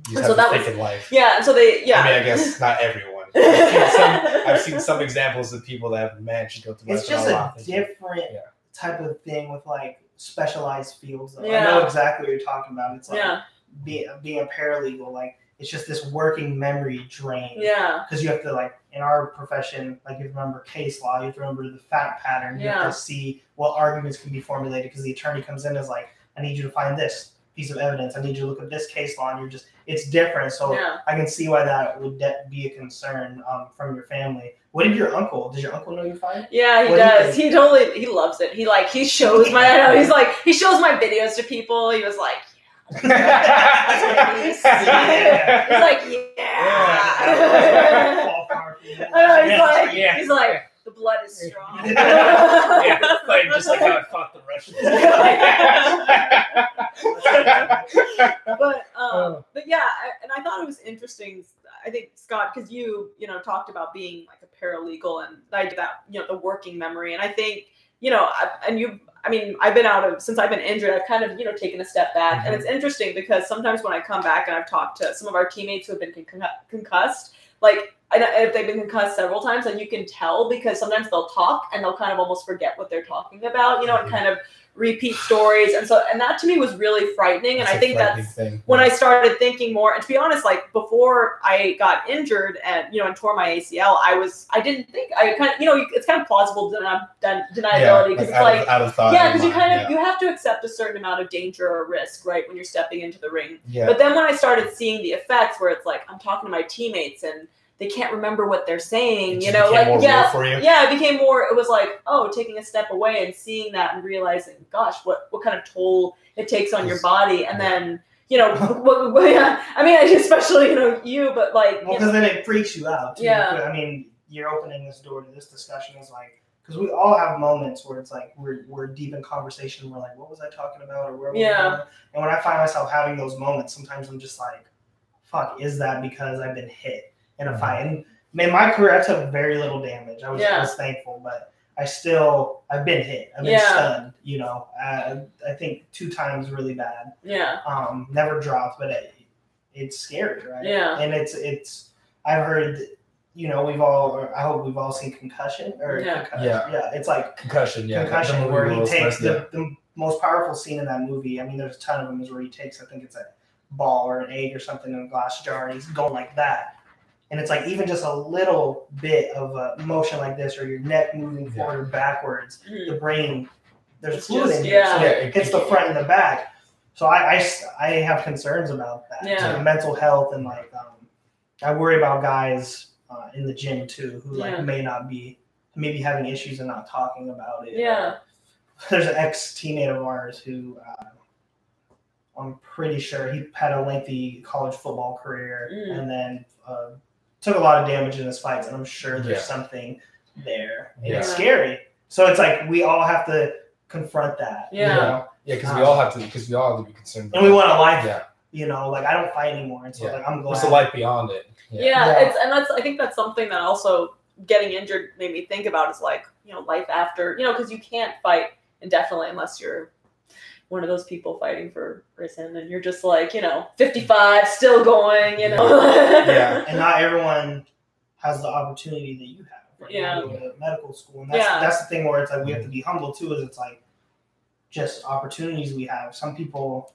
[SPEAKER 1] You have to think in life.
[SPEAKER 3] Yeah, and so they,
[SPEAKER 1] I mean, I guess not everyone. I've seen some examples of people that have managed to go through.
[SPEAKER 2] It's just a different type of thing with like specialized fields. Though. I know exactly what you're talking about. It's like being a paralegal, like it's just this working memory drain. Yeah. Because you have to, like, in our profession, like, you have to remember case law, you have to remember the fact pattern, you have to see what arguments can be formulated, because the attorney comes in as like, I need you to find this piece of evidence, I need you to look at this case law, and you're just, it's different. So I can see why that would be a concern from your family. What did your uncle? Does your uncle know you fight?
[SPEAKER 3] Yeah, he does. He loves it. He shows my, I know, he shows my videos to people. He was like, he's like, he's like, the blood is strong.
[SPEAKER 1] Like, just like how I fought the Russians.
[SPEAKER 3] But yeah, and I thought it was interesting. I think, Scott, because you know, talked about being like a paralegal, and I did that, you know, the working memory, and I think, you know, I've been since I've been injured, I've kind of, you know, taken a step back. And it's interesting because sometimes when I come back and I've talked to some of our teammates who have been concussed, like, if they've been concussed several times, and you can tell because sometimes they'll talk and they'll kind of almost forget what they're talking about, you know, and kind of repeat stories. And that to me was really frightening. And I think that's when I started thinking more, and to be honest, like, before I got injured and, you know, and tore my ACL, I didn't think, I kind of, you know, it's kind of plausible deniability, because it's like, because you kind of, you have to accept a certain amount of danger or risk, right, when you're stepping into the ring. But then when I started seeing the effects where it's like, I'm talking to my teammates and they can't remember what they're saying, you know, like, it became more, it was like, oh, taking a step away and seeing that and realizing, gosh, what kind of toll it takes on your body. And then, you know, I mean, especially, you know, but like,
[SPEAKER 2] well, because then it freaks you out too. I mean, you're opening this door to this discussion is like, because we all have moments where it's like, we're deep in conversation, and we're like, what was I talking about, or where was I going? And when I find myself having those moments, sometimes I'm just like, fuck, is that because I've been hit in a fight? And man, my career, I took very little damage. I was thankful, but I've been hit. I've been stunned, you know. I think 2 times really bad. Never dropped, but it's scary, right? And it's I've heard, you know, I hope we've all seen Concussion, or it's like Concussion, where he takes the most powerful scene in that movie. I mean, there's a ton of them, is where he takes, I think it's a ball or an egg or something in a glass jar, and he's going like that. And it's like, even just a little bit of a motion like this, or your neck moving forward or backwards, the brain, there's fluid in here, so it hits the front and the back. So I have concerns about that, so mental health, and like, I worry about guys in the gym too, who like maybe having issues and not talking about it. There's an ex-teammate of ours who, I'm pretty sure he had a lengthy college football career, and then took a lot of damage in his fights, and I'm sure there's something there. And it's scary. So it's like, we all have to confront that. You know?
[SPEAKER 1] Because we all have to be concerned.
[SPEAKER 2] And we want a life. You know, like, I don't fight anymore, and so like, I'm glad.
[SPEAKER 1] There's a life beyond it.
[SPEAKER 3] I think that's something that also getting injured made me think about, is like, you know, life after, you know, because you can't fight indefinitely unless you're one of those people fighting for prison, and you're just like, you know, 55, still going, you know.
[SPEAKER 2] And not everyone has the opportunity that you have. Right? You go to medical school, and that's the thing where it's like, we have to be humble too. Is it's like, just opportunities we have. Some people,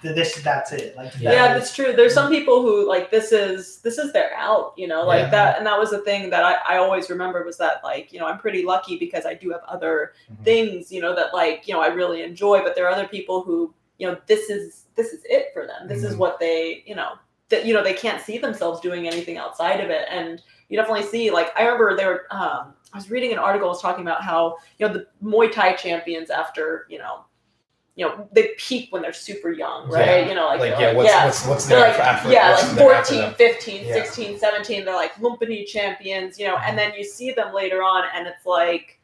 [SPEAKER 2] that's it. Like,
[SPEAKER 3] that's true. There's some people who, like, this is their out, you know, like that. And that was the thing that I always remember, was that, like, you know, I'm pretty lucky because I do have other things, you know, that, like, you know, I really enjoy. But there are other people who, you know, this is it for them. This is what they, you know, that, you know, they can't see themselves doing anything outside of it. And you definitely see, like, I remember I was reading an article, was talking about how, you know, the Muay Thai champions, after, you know, they peak when they're super young, right?
[SPEAKER 1] What's their after?
[SPEAKER 3] Like 14, 15, 16, 17, they're like Lumpini champions, and then you see them later on and it's like,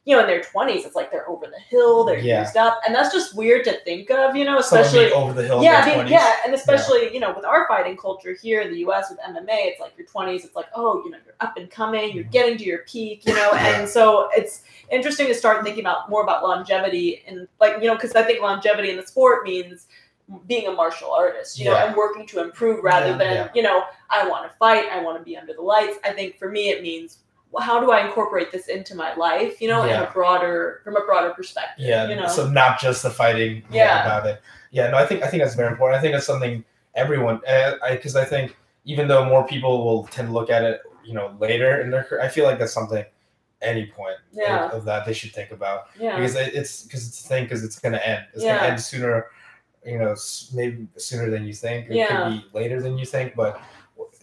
[SPEAKER 3] in their 20s, it's like they're over the hill, they're used up, and that's just weird to think of, especially
[SPEAKER 1] over the hill. In their 20s.
[SPEAKER 3] And especially with our fighting culture here in the U.S. with MMA, it's like your 20s, it's like you're up and coming, you're getting to your peak, and so it's interesting to start thinking more about longevity and because I think longevity in the sport means being a martial artist, and working to improve rather than I want to fight, I want to be under the lights. I think for me it means, how do I incorporate this into my life, from a broader perspective.
[SPEAKER 1] So not just the fighting about it. I think that's very important. I think that's something everyone, because I think even though more people will tend to look at it later in their career, I feel like that's something any point of that they should think about, because it's going to end. It's going to end sooner, maybe sooner than you think. It could be later than you think, but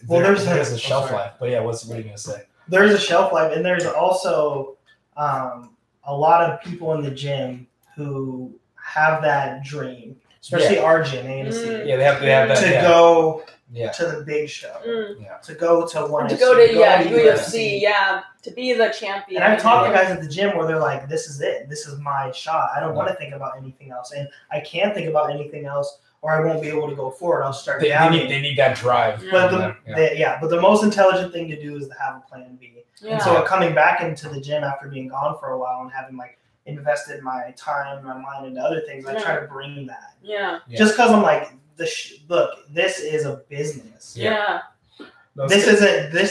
[SPEAKER 1] there's a shelf life. But what are you going to say?
[SPEAKER 2] There's a shelf life, and there's also a lot of people in the gym who have that dream, especially our gym, AMC.
[SPEAKER 1] They have that
[SPEAKER 2] to go to the big show, to go to one,
[SPEAKER 3] to go to UFC, to be the champion.
[SPEAKER 2] And I've talked to guys at the gym where they're like, "This is it. This is my shot. I don't want to think about anything else, and I can't think about anything else, or I won't be able to go forward. I'll start doubting."
[SPEAKER 1] They need that drive.
[SPEAKER 2] But the most intelligent thing to do is to have a plan B. And so coming back into the gym after being gone for a while and having invested my time, my mind into other things, I try to bring that. Just because I'm like, look, this is a business. This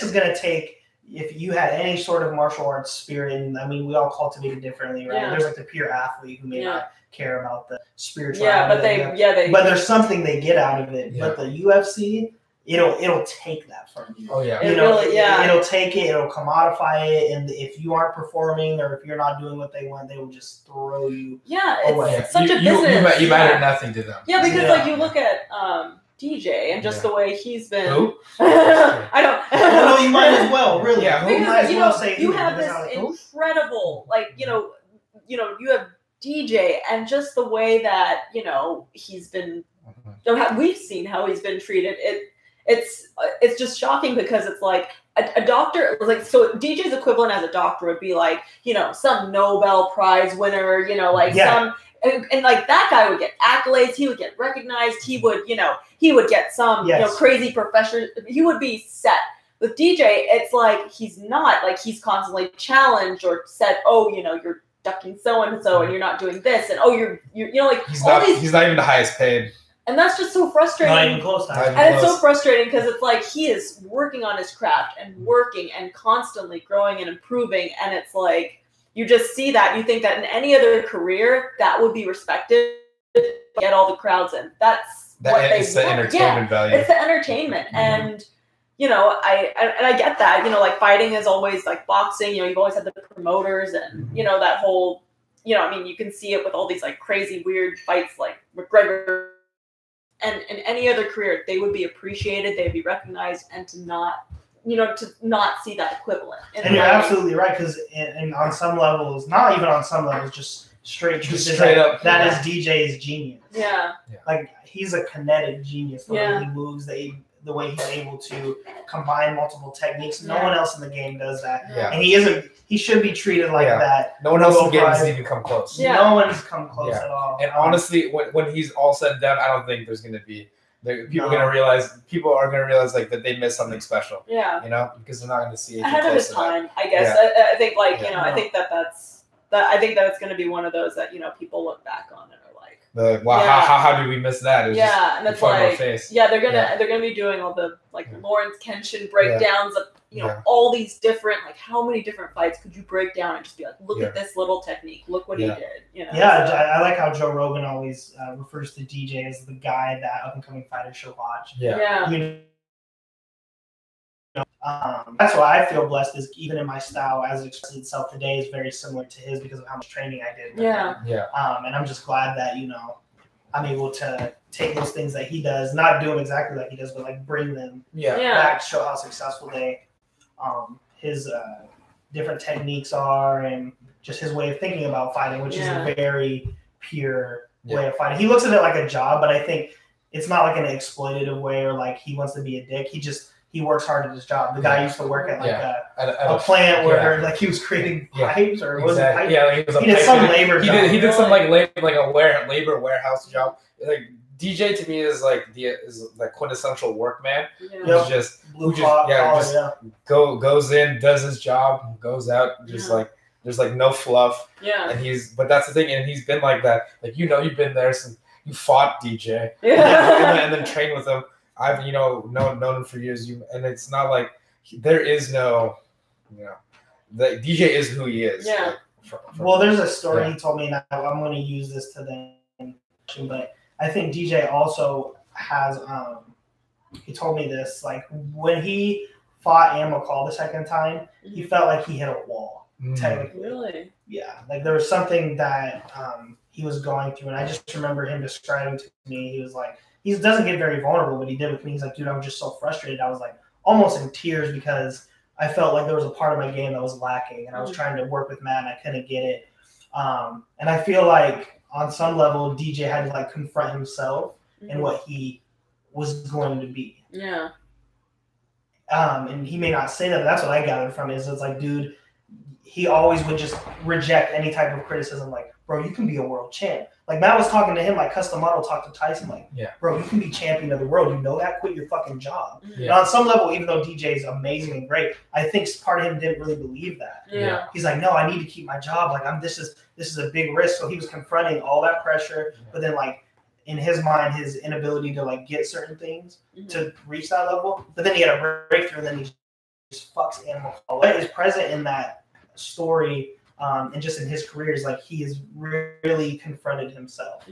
[SPEAKER 2] is going to take, if you had any sort of martial arts spirit, and I mean, we all cultivate it differently, right? There's the pure athlete who may not care about the spirituality. But there's something they get out of it. But the UFC, it'll take that from you. It'll take it, it'll commodify it, and if you aren't performing or if you're not doing what they want, they will just throw you away.
[SPEAKER 3] It's such a business.
[SPEAKER 1] You matter nothing to them.
[SPEAKER 3] Because you look at DJ and just the way he's been.
[SPEAKER 1] Who?
[SPEAKER 3] I don't.
[SPEAKER 2] No, you might as well, really.
[SPEAKER 3] Because you have this incredible, you have DJ, and just the way that he's been. We've seen how he's been treated. It's just shocking because it's like a doctor, so DJ's equivalent as a doctor would be like, some Nobel Prize winner, some, and like that guy would get accolades, he would get recognized, he would get some, crazy professor, he would be set. With DJ, it's like, he's not, like, he's constantly challenged or said, you're ducking so-and-so and you're not doing this, and
[SPEAKER 1] he's not even the highest paid.
[SPEAKER 3] And that's just so frustrating.
[SPEAKER 2] Not even close.
[SPEAKER 3] It's so frustrating because it's like he is working on his craft and working and constantly growing and improving. And it's like, you just see that. You think that in any other career, that would be respected. Get all the crowds in. That's what they want.
[SPEAKER 1] It's the entertainment value.
[SPEAKER 3] It's the entertainment. And, I get that. Like fighting is always like boxing. You've always had the promoters and, that whole, you can see it with all these like crazy, weird fights like McGregor. And in any other career, they would be appreciated, they'd be recognized, and to not see that equivalent.
[SPEAKER 2] And you're absolutely right, because on some levels, not even on some levels, just straight up, that is DJ's genius. Like, he's a kinetic genius. The way he moves, the way he's able to combine multiple techniques. No one else in the game does that. And he should be treated like that.
[SPEAKER 1] No one else in the game has even come close.
[SPEAKER 2] No one's come close at all.
[SPEAKER 1] And honestly, when he's all said and done, I don't think there's going to be people are going to realize like that they missed something special. Because they're not going to see it
[SPEAKER 3] ahead of his time. I guess I think I think I think that it's going to be one of those that people look back on and are like,
[SPEAKER 1] they're like, wow, how did we miss that? It was
[SPEAKER 3] and that's like, they're gonna be doing all the like Lawrence Kenshin breakdowns of all these different, like, how many different fights could you break down and just be like, look at this little technique, look what he did.
[SPEAKER 2] I like how Joe Rogan always refers to DJ as the guy that up and coming fighters should watch. That's why I feel blessed, is even in my style as it expresses itself today is very similar to his because of how much training I did. And I'm just glad that, I'm able to take those things that he does, not do them exactly like he does, but like bring them back to show how successful his different techniques are, and just his way of thinking about fighting, which is a very pure way of fighting. He looks at it like a job, but I think it's not like an exploitative way or like he wants to be a dick. He works hard at his job. The guy used to work at like a plant where like he was creating pipes or was it pipes?
[SPEAKER 1] Yeah, like he
[SPEAKER 2] did some labor job.
[SPEAKER 1] He did some like a labor warehouse job. Like DJ to me is like the quintessential workman.
[SPEAKER 2] Yeah.
[SPEAKER 1] Who's just goes in, does his job, goes out, just like there's like no fluff.
[SPEAKER 3] Yeah.
[SPEAKER 1] And but that's the thing, and he's been like that. Like you've been there since you fought DJ. Yeah. and then trained with him. I've known him for years. And it's not like there is no, the DJ is who he is.
[SPEAKER 3] Yeah.
[SPEAKER 2] Well, there's a story he told me, and I'm going to use this to them, but I think DJ also has. He told me this, like when he fought Ann McCall the second time, he felt like he hit a wall. Technically,
[SPEAKER 3] really,
[SPEAKER 2] yeah. Like there was something that he was going through, and I just remember him describing to me. He was like, he doesn't get very vulnerable, but he did with me. He's like, dude, I was just so frustrated. I was like almost in tears because I felt like there was a part of my game that was lacking, and I was trying to work with Matt, and I couldn't get it. And I feel like on some level, DJ had to like confront himself and what he was going to be.
[SPEAKER 3] Yeah.
[SPEAKER 2] And he may not say that, but that's what I gathered from it. Is it's like, dude, he always would just reject any type of criticism. Like, bro, you can be a world champ. Like Matt was talking to him, like Custom Model talked to Tyson, like, bro, you can be champion of the world. You know that? Quit your fucking job. Yeah. And on some level, even though DJ is amazing and great, I think part of him didn't really believe that.
[SPEAKER 3] Yeah.
[SPEAKER 2] He's like, no, I need to keep my job. Like this is a big risk. So he was confronting all that pressure, but then like in his mind, his inability to like get certain things to reach that level. But then he had a breakthrough, and then he just fucks Animal. What is present in that story? And just in his career is like he has really confronted himself.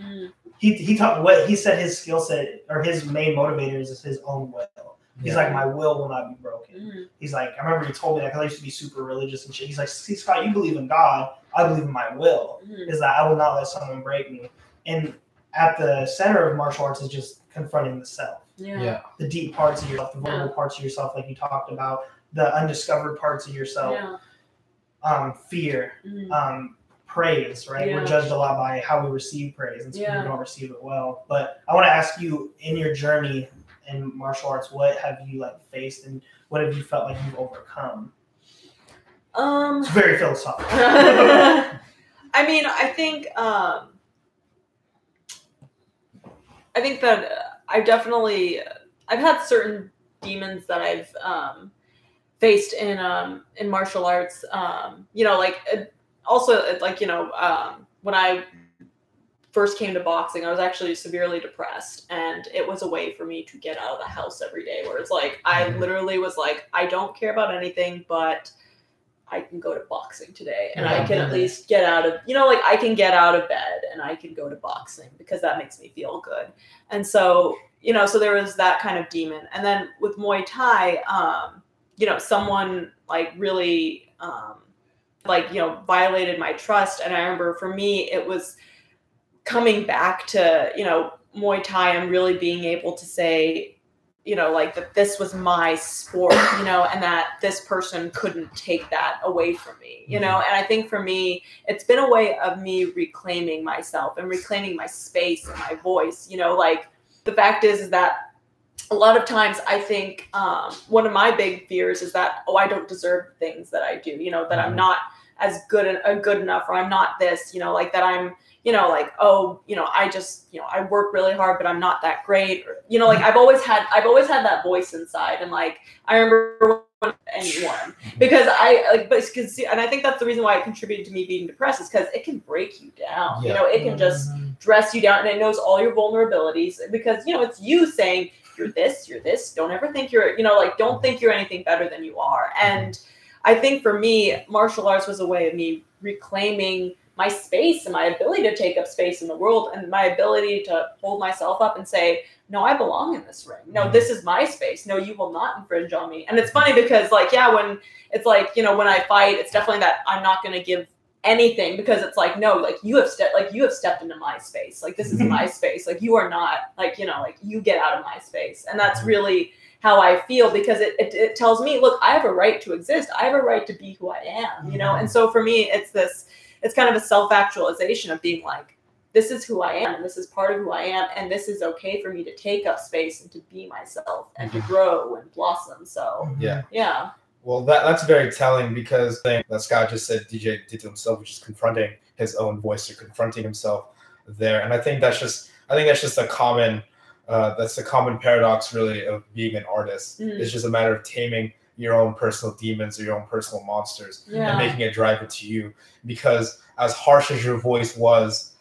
[SPEAKER 2] He talked what he said his skill set or his main motivators is his own will. He's like, my will not be broken. He's like, I remember he told me that because I used to be super religious and shit. He's like, see, Scott, you believe in God, I believe in my will. Is that I will not let someone break me. And at the center of martial arts is just confronting the self.
[SPEAKER 3] Yeah.
[SPEAKER 2] The deep parts of yourself, the vulnerable parts of yourself, like you talked about, the undiscovered parts of yourself. Fear, praise, right? We're judged a lot by how we receive praise, and some people don't receive it well. But I want to ask you, in your journey in martial arts, what have you like faced, and what have you felt like you've overcome? It's very philosophical.
[SPEAKER 3] I mean, I think that I've had certain demons that I've faced in martial arts, when I first came to boxing, I was actually severely depressed, and it was a way for me to get out of the house every day, where it's like, I literally was like, I don't care about anything, but I can go to boxing today, and I can at least get out of, I can get out of bed and I can go to boxing because that makes me feel good. And so, so there was that kind of demon. And then with Muay Thai, someone like really, violated my trust. And I remember for me, it was coming back to, Muay Thai and really being able to say, that this was my sport, and that this person couldn't take that away from me, and I think for me, it's been a way of me reclaiming myself and reclaiming my space and my voice, the fact is that a lot of times I think one of my big fears is that, I don't deserve things that I do, that I'm not as good enough, or I'm not this, that I'm, I work really hard, but I'm not that great. Or, I've always had that voice inside. And like, I remember anyone, because and I think that's the reason why it contributed to me being depressed, is because it can break you down. It can just dress you down, and it knows all your vulnerabilities, because, it's you saying, you're this, don't ever think you're, don't think you're anything better than you are. And I think for me, martial arts was a way of me reclaiming my space and my ability to take up space in the world, and my ability to hold myself up and say, no, I belong in this ring. No, this is my space. No, you will not infringe on me. And it's funny because when it's like, when I fight, it's definitely that I'm not going to give anything, because it's like, no, you have stepped into my space. Like, this is my space. Like, you are not, you get out of my space. And that's really how I feel, because it tells me, look, I have a right to exist. I have a right to be who I am, And so for me, it's kind of a self-actualization of being like, this is who I am, and this is part of who I am, and this is okay for me to take up space and to be myself and to grow and blossom. So yeah.
[SPEAKER 1] Well, that's very telling, because the thing that Scott just said DJ did to himself, which is confronting his own voice or confronting himself there. And I think that's just a common paradox, really, of being an artist. It's just a matter of taming your own personal demons or your own personal monsters and making it drive it to you. Because as harsh as your voice was,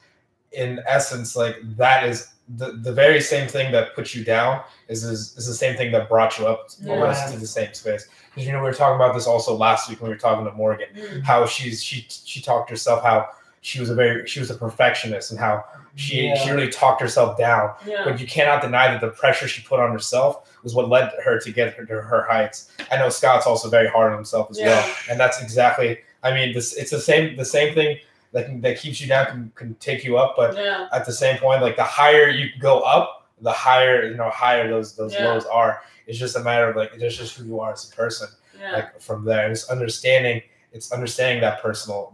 [SPEAKER 1] in essence, like, that is the very same thing that put you down is the same thing that brought you up almost to the same space. Because, you know, we were talking about this also last week when we were talking to Morgan, how she talked herself, how she was a perfectionist, and how she really talked herself down. But you cannot deny that the pressure she put on herself was what led her to get her to her heights. I know Scott's also very hard on himself as well, and that's exactly. I mean, it's the same thing that keeps you down can take you up, but at the same point, like, the higher you go up, the higher those lows are. It's just a matter of, like, it's just who you are as a person. Like, from there, and it's understanding that personal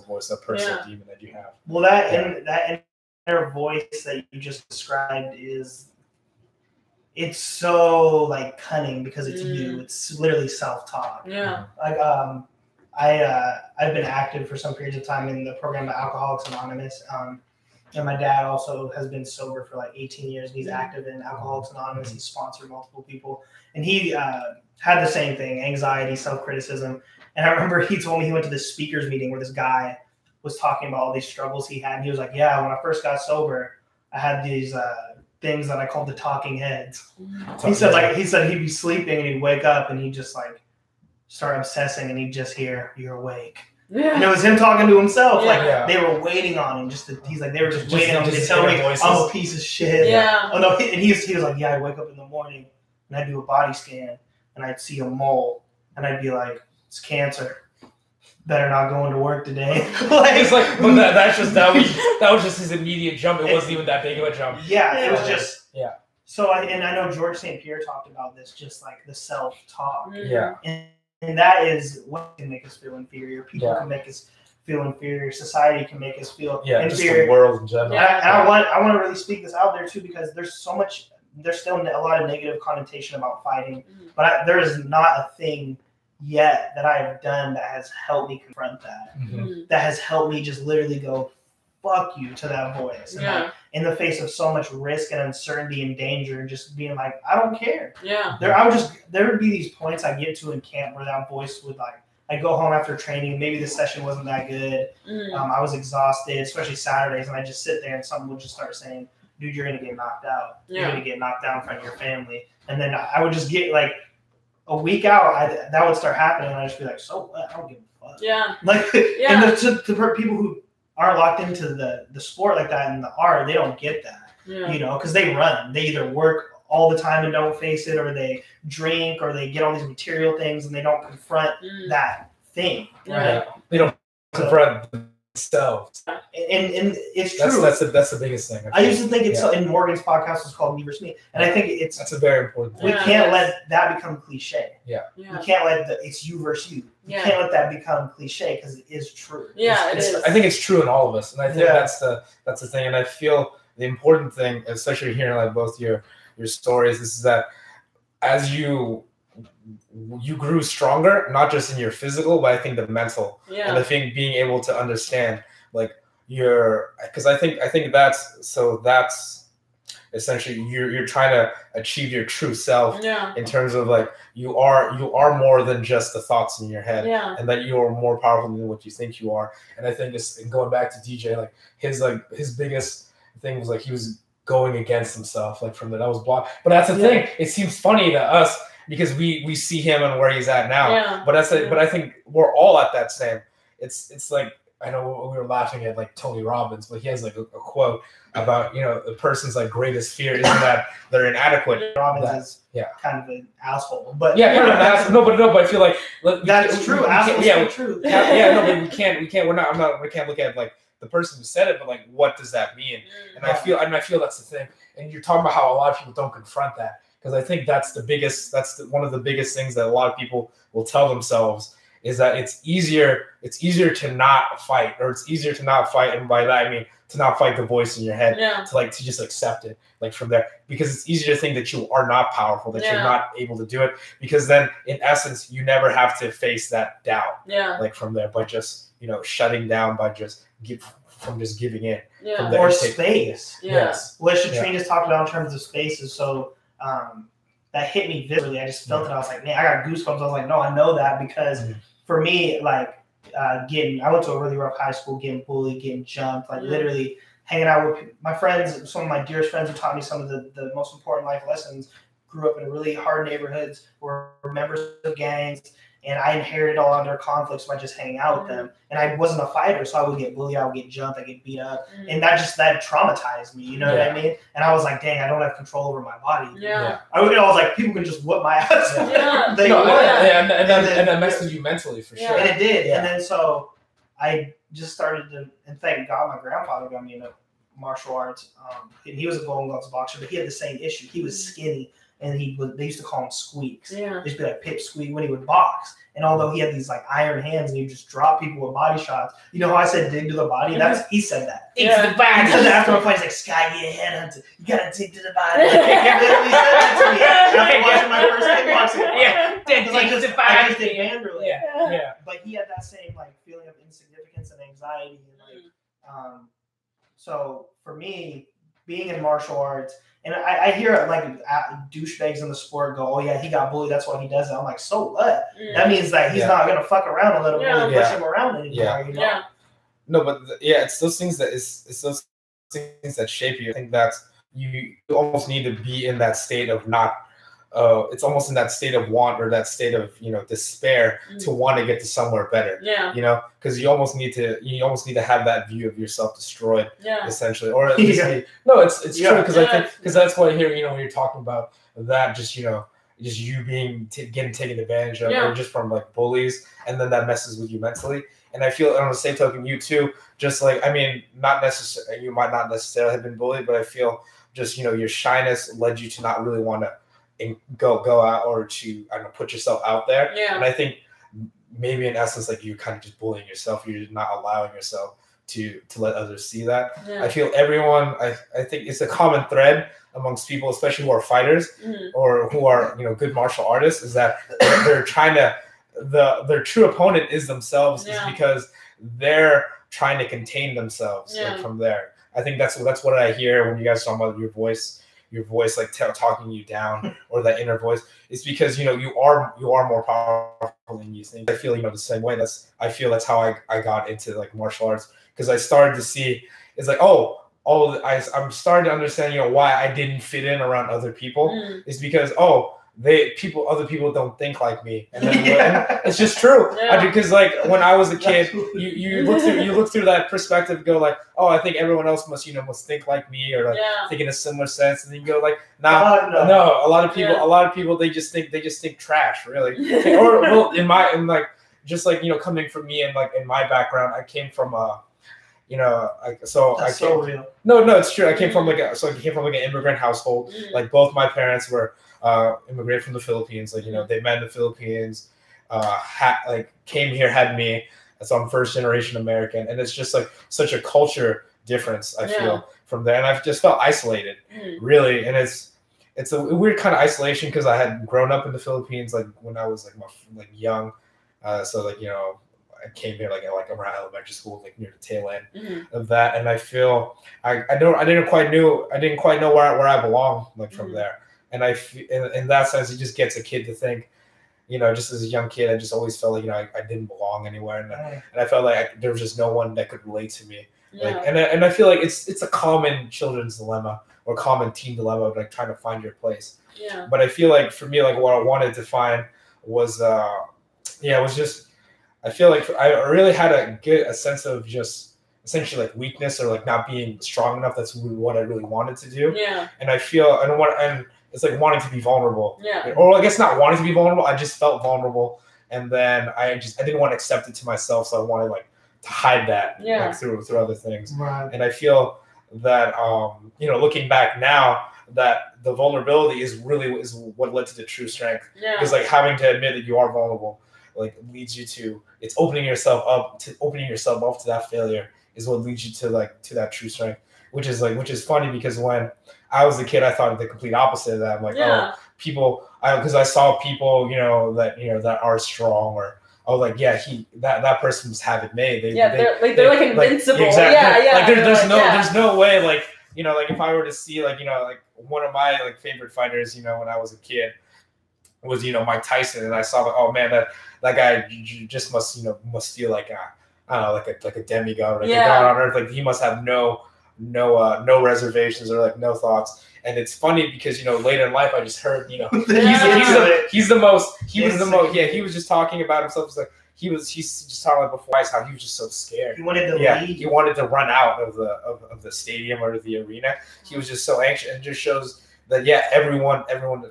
[SPEAKER 1] voice, that personal demon that you have.
[SPEAKER 2] Well, that inner voice that you just described it's so, like, cunning, because it's you. It's literally self-talk. Like, I've been active for some periods of time in the program of Alcoholics Anonymous. And my dad also has been sober for like 18 years. And he's active in Alcoholics Anonymous. He's sponsored multiple people. And he had the same thing, anxiety, self-criticism. And I remember he told me he went to this speakers meeting where this guy was talking about all these struggles he had. And he was like, yeah, when I first got sober, I had these things that I called the talking heads. He said he'd be sleeping and he'd wake up and he'd just, like, start obsessing and he'd just hear, "You're awake." And it was him talking to himself. They were waiting on him. He's like, they were just waiting on him to tell me I'm a piece of shit. Oh no, and he was like, yeah, I wake up in the morning and I do a body scan and I'd see a mole and I'd be like, it's cancer. Better not going to work today.
[SPEAKER 1] It's like, but that was just his immediate jump. It wasn't even that big of a jump.
[SPEAKER 2] It was just So I know George St. Pierre talked about this, just like the self-talk. And that is what can make us feel inferior. People can make us feel inferior. Society can make us feel inferior.
[SPEAKER 1] Just the world in general.
[SPEAKER 2] And I want to really speak this out there too, because there's still a lot of negative connotation about fighting, but there is not a thing yet that I have done that has helped me confront that. That has helped me just literally go, fuck you to that voice. And like, in the face of so much risk and uncertainty and danger, and just being like, I don't care. There would be these points I get to in camp where that voice would, like, I'd go home after training, maybe the session wasn't that good. I was exhausted, especially Saturdays, and I just sit there and someone would just start saying, dude, you're going to get knocked out. You're going to get knocked out in front of your family. And then I would just get, like, a week out, that would start happening, and I'd just be like, so what? I don't give a fuck. Like, and to people who aren't locked into the sport like that and the art, they don't get that, you know, because they run. They either work all the time and don't face it, or they drink, or they get all these material things and they don't confront that thing. Right?
[SPEAKER 1] They don't confront themselves.
[SPEAKER 2] And it's true.
[SPEAKER 1] That's the biggest thing.
[SPEAKER 2] I used to think it's in Morgan's podcast was called Me vs. Me, and I think that's
[SPEAKER 1] a very important thing.
[SPEAKER 2] We can't let that become cliche. We can't let it's you versus you. You can't let that become cliche, because it is true.
[SPEAKER 3] It is.
[SPEAKER 1] I think it's true in all of us, and I think that's the thing. And I feel the important thing, especially hearing like both your stories, is that as you grew stronger, not just in your physical, but I think the mental, and I think being able to understand, like, because I think that's essentially you're trying to achieve your true self, in terms of, like, you are more than just the thoughts in your head, and that you are more powerful than what you think you are. And I think this, going back to DJ, like his biggest thing was, like, he was going against himself, like, from that was blocked. But that's the thing. It seems funny to us because we see him and where he's at now. But but I think we're all at that same. It's like, I know we were laughing at, like, Tony Robbins, but he has, like, a quote about, you know, the person's, like, greatest fear isn't that they're inadequate.
[SPEAKER 2] Robbins is kind of an asshole, but
[SPEAKER 1] kind of an asshole. But I feel like
[SPEAKER 2] that's true. Asshole's true.
[SPEAKER 1] No, but we can't. We can't look at, like, the person who said it, but, like, what does that mean? And I feel that's the thing. And you're talking about how a lot of people don't confront that, because I think that's one of the biggest things that a lot of people will tell themselves, is that it's easier to not fight, or it's easier to not fight. And by that, I mean not fight the voice in your head,
[SPEAKER 3] Yeah.
[SPEAKER 1] to just accept it, like from there, because it's easy to think that you are not powerful, that you're not able to do it, because then in essence you never have to face that doubt, like from there, but just shutting down by just giving in.
[SPEAKER 3] Yeah.
[SPEAKER 2] Or space.
[SPEAKER 1] Yes.
[SPEAKER 2] What Shatreen just talked about in terms of space is so that hit me viscerally. I just felt it. I was like, man, I got goosebumps. I was like, no, I know that because for me, like I went to a really rough high school, getting bullied, getting jumped, like literally hanging out with my friends. Some of my dearest friends who taught me some of the most important life lessons grew up in really hard neighborhoods, were members of gangs. And I inherited all of their conflicts by just hanging out with them. And I wasn't a fighter, so I would get bullied, I would get jumped, I get beat up. And that traumatized me, you know what I mean? And I was like, dang, I don't have control over my body. I was like, people can just whip my ass.
[SPEAKER 1] And that messes you mentally for sure.
[SPEAKER 2] And it did. And then so I just started to, and thank God my grandfather got me into martial arts. And he was a Golden Gloves boxer, but he had the same issue. He was skinny. And they used to call him Squeaks. They used to be like Pipsqueak when he would box. And although he had these like iron hands and he would just drop people with body shots, you know how I said dig to the body? He said that. Dig to the body. Because after my fight, he's like, Sky, get a headhunter. You gotta dig to the body. He literally said that to me after watching my first kickboxing. Dig to the body. I just did Vanderlei. But he had that same like feeling of insignificance and anxiety. And, so for me, being in martial arts, and I hear like douchebags in the sport go, oh yeah, he got bullied, that's why he does it. I'm like, so what? That means that he's not gonna fuck around and let him really push him around anymore. You know?
[SPEAKER 1] No, but it's those things that shape you. I think that you almost need to be in that state of not. It's almost in that state of want or that state of despair to want to get to somewhere better. Because you almost need to have that view of yourself destroyed, essentially, or at least it's true, because I think that's what I hear. When you're talking about that, just you being getting taken advantage of, or just from like bullies, and then that messes with you mentally. And I feel on the same token, you too, just like not necessarily, you might not necessarily have been bullied, but I feel just your shyness led you to not really want to. And go out or to put yourself out there. And I think maybe in essence, like you're kind of just bullying yourself. You're just not allowing yourself to let others see that. I feel everyone. I think it's a common thread amongst people, especially who are fighters or who are good martial artists, is that they're trying to their true opponent is themselves, is because they're trying to contain themselves from there. I think that's what I hear when you guys talk about your voice like talking you down, or that inner voice. It's because you are more powerful than you think. I feel the same way. I feel that's how I got into like martial arts, because I started to see it's like I'm starting to understand why I didn't fit in around other people. It's because other people don't think like me, and then it's just true. Because like when I was a kid, you look through that perspective and go like, oh, I think everyone else must think like me, or like think in a similar sense, and then you go like, no. A lot of people they just think trash, really. Or coming from me and like in my background, I came from real. No, it's true. I came from like an immigrant household. Like both my parents were immigrated from the Philippines. Like they met in the Philippines, came here, had me. So I'm first generation American, and it's just like such a culture difference. I feel from there, and I've just felt isolated, really. And it's a weird kind of isolation, because I had grown up in the Philippines like when I was like young, so like I came here like around elementary school, like near the tail end of that, and I feel I didn't quite know where I belong, like from there. And in that sense, it just gets a kid to think, just as a young kid, I just always felt like I didn't belong anywhere, and I felt like there was just no one that could relate to me. And I feel like it's a common children's dilemma or common teen dilemma of like trying to find your place. But I feel like for me, like what I wanted to find was it was just. I feel like I really had a sense of just essentially like weakness, or like not being strong enough. That's what I really wanted to do. And I feel and it's like wanting to be vulnerable. Or I guess not wanting to be vulnerable. I just felt vulnerable, and then I didn't want to accept it to myself. So I wanted like to hide that like, through other things. And I feel that looking back now, that the vulnerability is what led to the true strength. Because like having to admit that you are vulnerable like leads you to opening yourself up to that failure is what leads you to that true strength, which is funny because when I was a kid, I thought the complete opposite of that. I'm like, oh, people, because I saw people, that are strong, or that person was have it made.
[SPEAKER 3] They're like invincible.
[SPEAKER 1] Exactly.
[SPEAKER 3] Yeah.
[SPEAKER 1] There's no way, if I were to see one of my favorite fighters, when I was a kid was Mike Tyson, and I saw oh man, that guy just must feel like I don't know, like a demigod, or a god on earth. Like he must have no reservations or no thoughts. And it's funny because later in life I just heard he was just talking about himself. He's just talking about before how he was just so scared.
[SPEAKER 2] He wanted to leave.
[SPEAKER 1] He wanted to run out of the stadium or the arena. He was just so anxious, and it just shows that everyone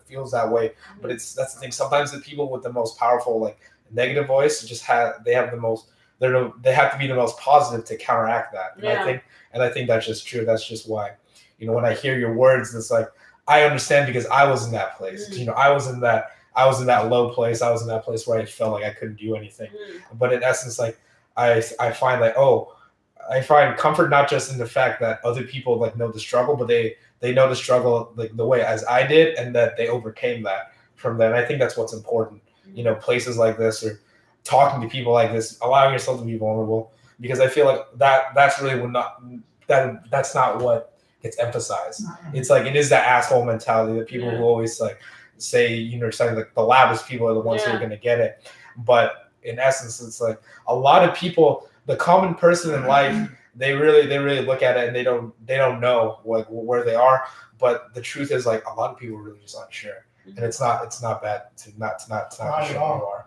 [SPEAKER 1] feels that way. But that's the thing. Sometimes the people with the most powerful negative voice they have to be the most positive to counteract that. And I think that's just true. That's just why when I hear your words, it's I understand because I was in that place. I was in that low place. I was in that place where I felt like I couldn't do anything. But in essence, I find I find comfort not just in the fact that other people know the struggle, but they know the struggle the way as I did, and that they overcame that from there. And I think that's what's important. Places like this, or talking to people like this, allowing yourself to be vulnerable, because I feel like that's really that's not what gets emphasized. It's it is that asshole mentality that people who always say something the loudest people are the ones who are going to get it. But in essence, it's a lot of people, the common person in life, they really look at it and they don't know where they are. But the truth is a lot of people are really just unsure, and it's not bad to not sure who you are.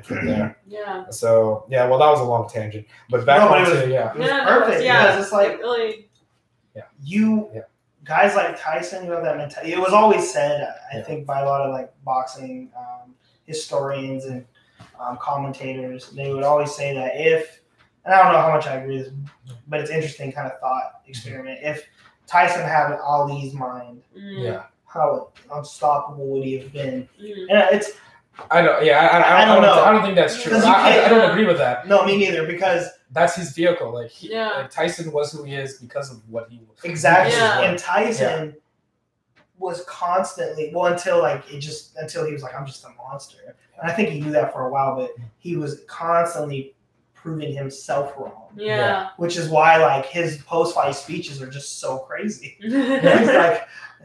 [SPEAKER 1] From there. Yeah. So well, that was a long tangent, but back on to
[SPEAKER 2] it was perfect. It's
[SPEAKER 3] really.
[SPEAKER 2] Guys like Tyson, that mentality. It was always said, I think, by a lot of boxing historians and commentators. They would always say that and I don't know how much I agree with this, but it's interesting kind of thought experiment. If Tyson had Ali's mind, how unstoppable would he have been? And
[SPEAKER 1] I don't. I don't know. I don't think that's true. I don't agree with that.
[SPEAKER 2] No, me neither. Because
[SPEAKER 1] that's his vehicle. Tyson was who he is because of what he was.
[SPEAKER 2] Exactly. Yeah. And Tyson was constantly until he was I'm just a monster. And I think he knew that for a while, but he was constantly proving himself wrong.
[SPEAKER 3] Yeah.
[SPEAKER 2] Which is why his post-fight speeches are just so crazy.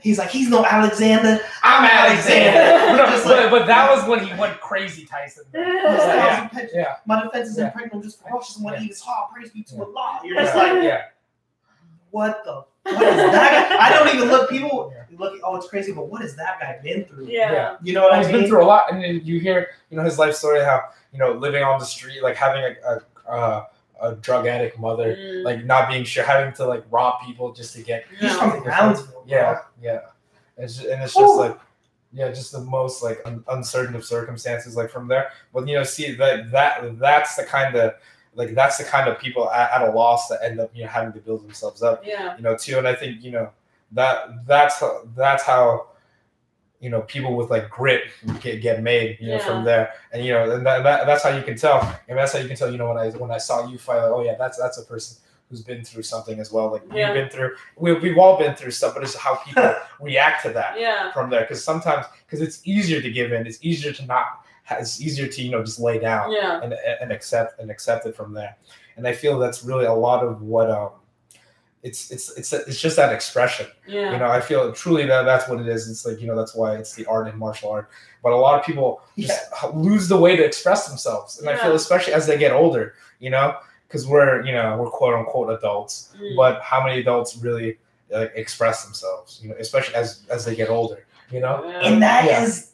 [SPEAKER 2] He's no Alexander. I'm Alexander.
[SPEAKER 1] But that was when he went crazy, Tyson.
[SPEAKER 2] My defense is impregnable, just ferocious, and when he is hard, praise be to Allah. You're just what is that guy? I don't even look. People look. Oh, it's crazy, but what has that guy been through?
[SPEAKER 3] Yeah.
[SPEAKER 2] You know what I mean?
[SPEAKER 1] He's been through a lot, and then you hear his life story, how living on the street, having a drug addict mother, not being sure, having to rob people just to get.
[SPEAKER 2] He's from Brownsville.
[SPEAKER 1] Yeah. It's just just the most uncertain of circumstances from there. But see that's the kind of people at a loss that end up having to build themselves up. Too, and I think that's how people with grit get made from there, and and that's how you can tell. And that's how you can tell when I saw you fight, that's a person who's been through something as well. We've all been through stuff, but it's how people react to that from there. Because it's easier to give in. It's easier to not. It's easier to just lay down and accept it from there. And I feel that's really a lot of what it's just that expression. I feel truly that's what it is. It's that's why it's the art in martial art. But a lot of people just lose the way to express themselves, and I feel especially as they get older, because we're quote unquote adults, but how many adults really express themselves, especially as they get older,
[SPEAKER 2] and that is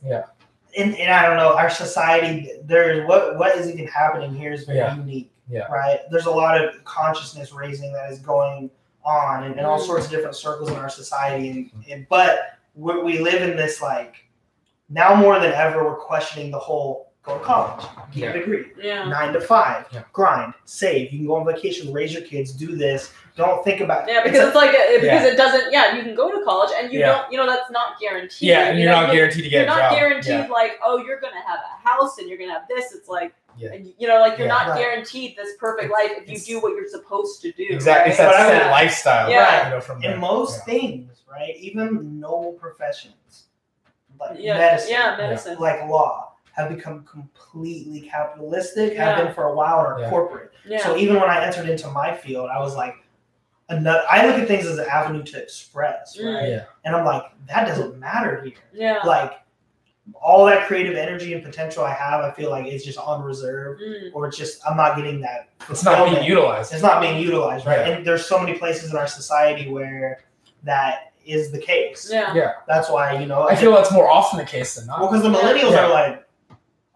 [SPEAKER 2] and I don't know, our society, there's what is even happening here is very unique, right? There's a lot of consciousness raising that is going on in all sorts of different circles in our society, but we live in this now more than ever, we're questioning the whole go to college, get a degree, 9 to 5, grind, save. You can go on vacation, raise your kids, do this. Don't think about
[SPEAKER 3] because it doesn't. You can go to college and you don't. That's not guaranteed.
[SPEAKER 1] Yeah, and you're not guaranteed to get a job.
[SPEAKER 3] You're not guaranteed you're gonna have a house and you're gonna have this. It's You know, like you're
[SPEAKER 1] Yeah.
[SPEAKER 3] not guaranteed this perfect life if you do what you're supposed to do.
[SPEAKER 1] Exactly.
[SPEAKER 3] Right?
[SPEAKER 1] It's that set lifestyle.
[SPEAKER 3] Yeah.
[SPEAKER 1] You know, from
[SPEAKER 2] in most things, right? Even noble professions, like medicine, like law, have become completely capitalistic. Have been for a while, or corporate. So even when I entered into my field, I was like, I look at things as an avenue to express, right?
[SPEAKER 1] Yeah.
[SPEAKER 2] And I'm like, that doesn't matter here.
[SPEAKER 3] Yeah.
[SPEAKER 2] Like, all that creative energy and potential I have, I feel like it's just on reserve, or it's just I'm not getting that.
[SPEAKER 1] It's not being utilized.
[SPEAKER 2] It's not being utilized, right?
[SPEAKER 1] Yeah.
[SPEAKER 2] And there's so many places in our society where that is the case.
[SPEAKER 3] Yeah.
[SPEAKER 2] That's why, you know,
[SPEAKER 1] I feel that's more often the case than not.
[SPEAKER 2] Well, because the millennials are like,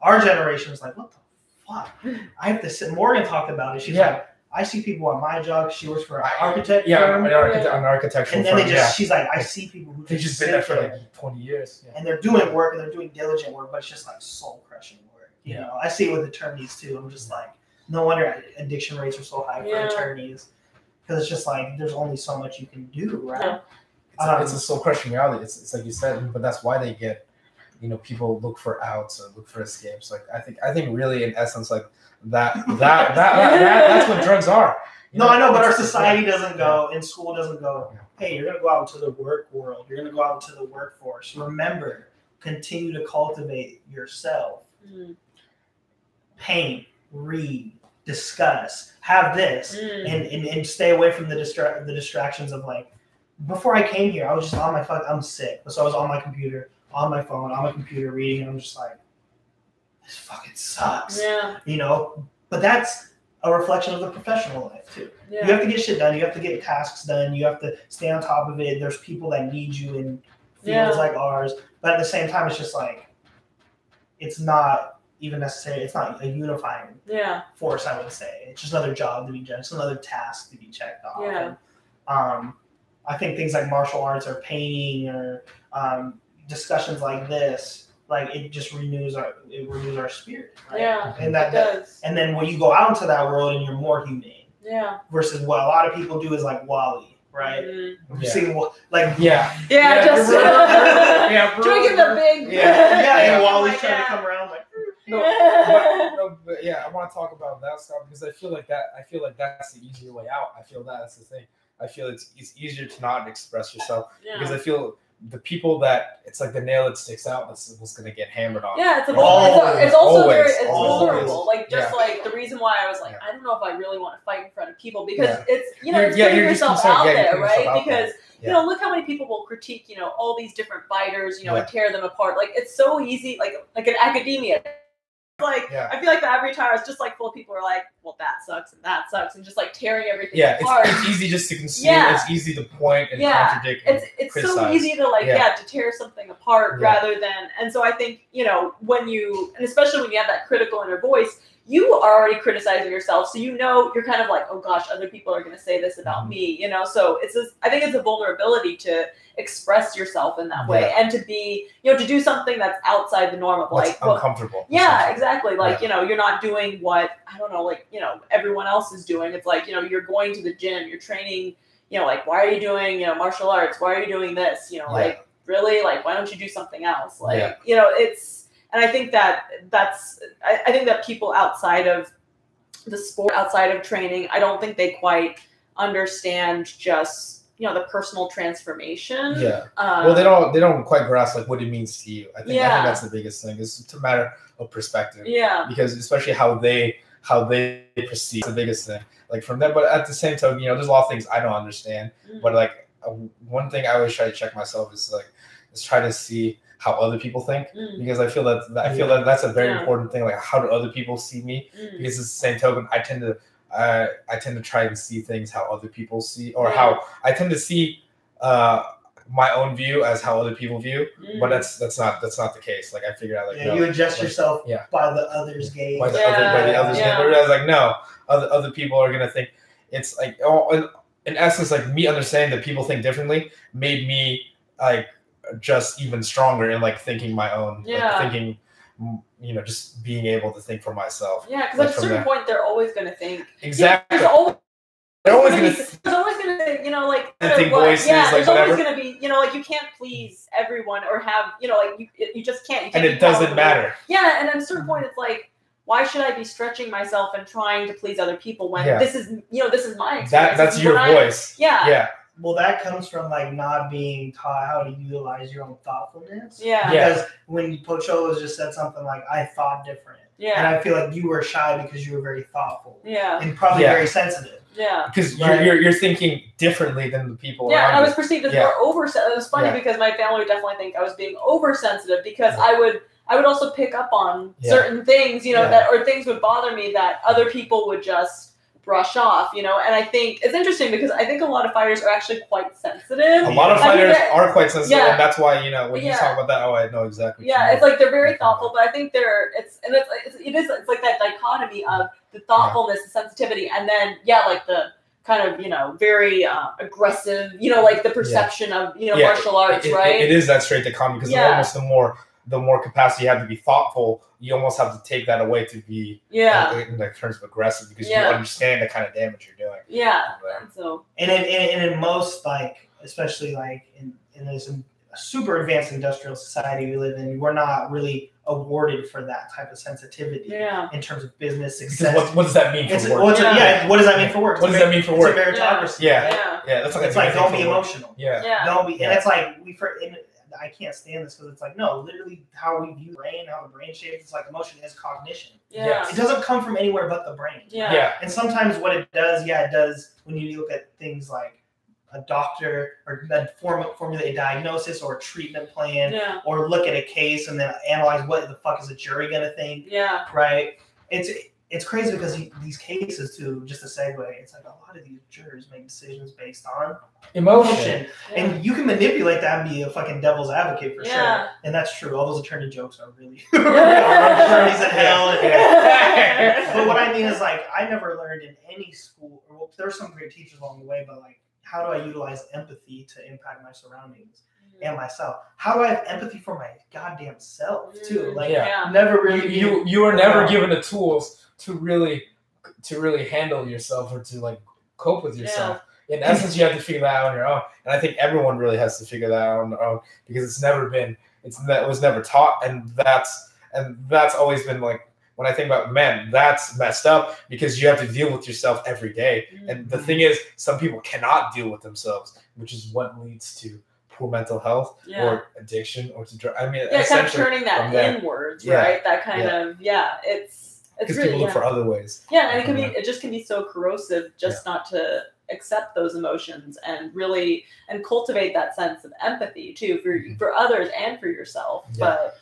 [SPEAKER 2] our generation is like, what the fuck? I have to sit. Morgan talked about it. She's like, I see people at my job. She works for an architect firm.
[SPEAKER 1] An architectural
[SPEAKER 2] and then
[SPEAKER 1] firm.
[SPEAKER 2] She's like, I see people who
[SPEAKER 1] they've just been there for like 20 years. Yeah.
[SPEAKER 2] And they're doing work and they're doing diligent work, but it's just like soul crushing work. You know, I see it with attorneys too. I'm just like, no wonder addiction rates are so high for attorneys, because it's just like there's only so much you can do, right?
[SPEAKER 1] It's a soul crushing reality. It's like you said, but that's why they get, you know, people look for outs or look for escapes. Like I think really in essence, like that's what drugs are.
[SPEAKER 2] No, I know, but our society doesn't go, and school doesn't go, hey, you're going to go out into the work world. You're going to go out into the workforce. Remember, continue to cultivate yourself. Paint, read, discuss, have this, and stay away from the distractions of like, before I came here, I was just on my phone. I'm sick. So I was on my computer, on my phone, on my computer reading, and I'm just like, this fucking sucks.
[SPEAKER 3] Yeah.
[SPEAKER 2] You know, but that's a reflection of the professional life too.
[SPEAKER 3] Yeah.
[SPEAKER 2] You have to get shit done. You have to get tasks done. You have to stay on top of it. There's people that need you in fields like ours. But at the same time, it's just like, it's not even necessary. It's not a unifying force, I would say. It's just another job to be done. It's another task to be checked off.
[SPEAKER 3] Yeah.
[SPEAKER 2] And, I think things like martial arts or painting or discussions like this, like it just renews our spirit. Right?
[SPEAKER 3] Yeah,
[SPEAKER 2] and
[SPEAKER 3] it does.
[SPEAKER 2] And then when you go out into that world and you're more humane.
[SPEAKER 3] Yeah.
[SPEAKER 2] Versus what a lot of people do is like Wally, right?
[SPEAKER 3] Mm-hmm.
[SPEAKER 2] You see, like
[SPEAKER 3] just drinking the big
[SPEAKER 2] and Wally's trying to come around like.
[SPEAKER 1] But I want to talk about that stuff because I feel like that's the easier way out. I feel that's the thing. I feel it's easier to not express yourself because I feel the people that it's like the nail that sticks out that's what's going to get hammered on.
[SPEAKER 3] Yeah, it's also very vulnerable. Like like the reason why I was like, I don't know if I really want to fight in front of people because it's it's putting yourself out there, right? Because you know, look how many people will critique, you know, all these different fighters, you know, and tear them apart. Like it's so easy, like in academia. Like I feel like the average tire is just like full of people are like, well, that sucks and just like tearing everything apart.
[SPEAKER 1] It's easy just to consume. It's easy to point and contradict.
[SPEAKER 3] It's so easy to like to tear something apart rather than. And so I think, you know, when you, and especially when you have that critical inner voice, you are already criticizing yourself, so you know you're kind of like, oh gosh, other people are going to say this about me, you know. So I think it's a vulnerability to express yourself in that way and to be, you know, to do something that's outside the norm of like
[SPEAKER 1] uncomfortable.
[SPEAKER 3] Yeah, exactly. Like you know, you're not doing what I don't know, like you know, everyone else is doing. It's like you know, you're going to the gym, you're training. You know, like why are you doing martial arts? Why are you doing this? You know, like really, like why don't you do something else? Like you know, it's. And I think I think that people outside of the sport, outside of training, I don't think they quite understand just, you know, the personal transformation. Yeah.
[SPEAKER 1] Well, they don't quite grasp like what it means to you. I think that's the biggest thing. It's a matter of perspective. Yeah. Because especially how they perceive the biggest thing. Like from that, but at the same time, you know, there's a lot of things I don't understand. But like one thing I always try to check myself is try to see how other people think, because I feel that that's a very important thing. Like, how do other people see me? Because it's the same token. I tend to try and see things how other people see, or how I tend to see my own view as how other people view. But that's not the case. Like I figured out, like
[SPEAKER 2] you adjust yourself by the others' gaze.
[SPEAKER 1] By the others' gaze. But I was like, no, other people are gonna think it's like in essence, like me understanding that people think differently made me like just even stronger in like thinking my own, like thinking, you know, just being able to think for myself.
[SPEAKER 3] Yeah, because at a certain point, they're always going to think.
[SPEAKER 1] Exactly.
[SPEAKER 3] They're always going to, you know, like,
[SPEAKER 1] think voices,
[SPEAKER 3] like
[SPEAKER 1] there's
[SPEAKER 3] always going to be, you know, like you can't please everyone or have, you know, like you just can't.
[SPEAKER 1] And it doesn't matter.
[SPEAKER 3] Yeah, and at a certain point, it's like, why should I be stretching myself and trying to please other people when this is my experience.
[SPEAKER 1] That's your voice.
[SPEAKER 3] Yeah.
[SPEAKER 2] Well, that comes from like not being taught how to utilize your own thoughtfulness.
[SPEAKER 3] Yeah.
[SPEAKER 2] Because when Pocholo just said something like, I thought different. Yeah. And I feel like you were shy because you were very thoughtful.
[SPEAKER 3] Yeah.
[SPEAKER 2] And probably very sensitive.
[SPEAKER 3] Yeah.
[SPEAKER 1] Because you're thinking differently than the people around
[SPEAKER 3] and I was perceived as more oversensitive. It was funny because my family would definitely think I was being oversensitive because I would also pick up on certain things, that or things would bother me that other people would just brush off, and I think it's interesting because I think a lot of fighters are actually quite sensitive.
[SPEAKER 1] A lot of fighters are quite sensitive, and that's why when you talk about that, I know exactly.
[SPEAKER 3] Yeah, it's like they're very thoughtful, but I think it's like that dichotomy of the thoughtfulness, the sensitivity, and then like the kind of very aggressive, like the perception of martial arts, right?
[SPEAKER 1] It is that straight dichotomy because almost the more capacity you have to be thoughtful, you almost have to take that away to be in terms of aggressive because you understand the kind of damage you're doing.
[SPEAKER 3] Yeah. So
[SPEAKER 2] and in most especially in this super advanced industrial society we live in, we're not really awarded for that type of sensitivity in terms of business success.
[SPEAKER 1] What does that mean for work?
[SPEAKER 2] What does that mean for work?
[SPEAKER 1] What does that mean for work?
[SPEAKER 2] It's a meritocracy.
[SPEAKER 1] Yeah. That's like
[SPEAKER 2] it's like don't be emotional.
[SPEAKER 1] Don't
[SPEAKER 2] be, and it's like I can't stand this because it's like, no, literally how we view the brain, how the brain shapes, it's like emotion is cognition.
[SPEAKER 3] Yeah.
[SPEAKER 2] It doesn't come from anywhere but the brain.
[SPEAKER 3] Yeah.
[SPEAKER 2] And sometimes what it does, it does when you look at things like a doctor or formulate a diagnosis or a treatment plan or look at a case and then analyze what the fuck is a jury going to think.
[SPEAKER 3] Yeah.
[SPEAKER 2] Right? It's crazy because these cases too, just a segue, it's like a lot of these jurors make decisions based on emotion. And you can manipulate that and be a fucking devil's advocate for sure. And that's true. All those attorney jokes are really attorneys in hell. But what I mean is I never learned in any school, well, there's some great teachers along the way, but how do I utilize empathy to impact my surroundings and myself? How do I have empathy for my goddamn self too? Never really.
[SPEAKER 1] You were never given the tools to really handle yourself or to cope with yourself. In essence, you have to figure that out on your own. And I think everyone really has to figure that out on their own because it was never taught, and that's always been when I think about men, that's messed up because you have to deal with yourself every day. And the thing is, some people cannot deal with themselves, which is what leads to poor mental health or addiction or to drug. I mean,
[SPEAKER 3] kind of turning that inwards, right? That kind of it's
[SPEAKER 1] because
[SPEAKER 3] really,
[SPEAKER 1] people look for other ways.
[SPEAKER 3] Yeah, and it just can be so corrosive just not to accept those emotions and really cultivate that sense of empathy too for others and for yourself. But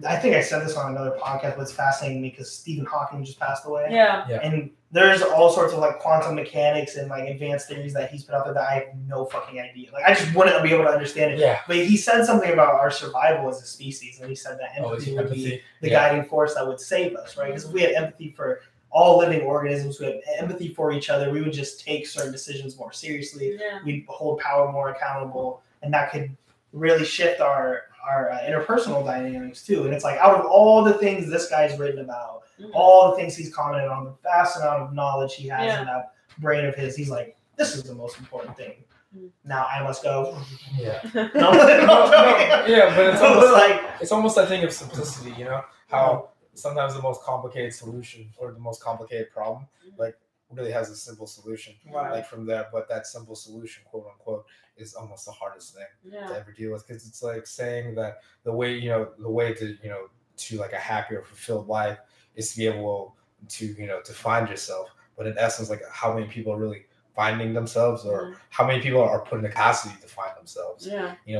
[SPEAKER 2] I think I said this on another podcast, but it's fascinating me because Stephen Hawking just passed away.
[SPEAKER 3] Yeah.
[SPEAKER 2] And there's all sorts of quantum mechanics and advanced theories that he's put out there that I have no fucking idea. I just wouldn't be able to understand it. Yeah. But he said something about our survival as a species, and he said that empathy would be the guiding force that would save us, right? Because if we had empathy for all living organisms, we have empathy for each other, we would just take certain decisions more seriously. Yeah. We'd hold power more accountable, and that could really shift our interpersonal dynamics too. And it's out of all the things this guy's written about, all the things he's commented on, the vast amount of knowledge he has in that brain of his, he's this is the most important thing. Now I must go.
[SPEAKER 1] Yeah.
[SPEAKER 2] But
[SPEAKER 1] it's almost that thing of simplicity, how sometimes the most complicated solution or the most complicated problem, really has a simple solution, from there. But that simple solution, quote unquote, is almost the hardest thing to ever deal with, because it's saying that the way to to a happier, fulfilled life is to be able to to find yourself. But in essence, how many people are really finding themselves, or how many people are put in the capacity to find themselves?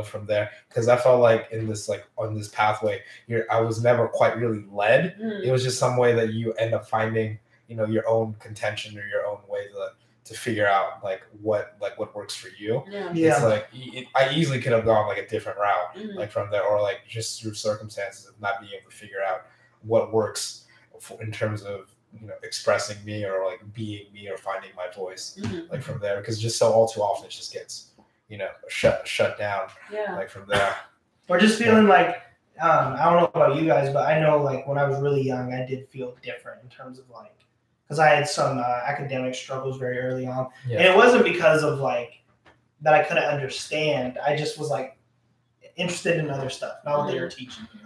[SPEAKER 1] From there, because I felt in this on this pathway, I was never quite really led. It was just some way that you end up finding your own contention or your own way to figure out what works for you. It's I easily could have gone a different route from there, or just through circumstances of not being able to figure out what works in terms of expressing me or being me or finding my voice from there, because just all too often it just gets shut down from there,
[SPEAKER 2] or just feeling I don't know about you guys, but I know when I was really young I did feel different in terms of because I had some academic struggles very early on. And it wasn't because of that I couldn't understand. I just was interested in other stuff, not what they were teaching me.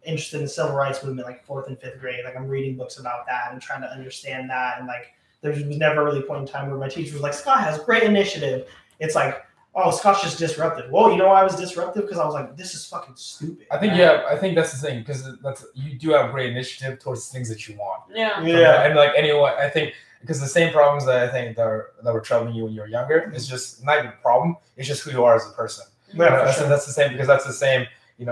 [SPEAKER 2] interested in the civil rights movement, like 4th and 5th grade. Like I'm reading books about that and trying to understand that. And like there was never really a point in time where my teacher was like, Scott has great initiative. It's like, oh, Scott's just disruptive. Well, you know why I was disruptive? Because I was like, this is fucking stupid.
[SPEAKER 1] I think that's the thing, because you do have great initiative towards things that you want.
[SPEAKER 3] Yeah.
[SPEAKER 1] And like anyone, I think, because the same problems that I think that were troubling you when you were younger is just not even a problem. It's just who you are as a person.
[SPEAKER 2] Yeah,
[SPEAKER 1] So that's the same, because that's the same,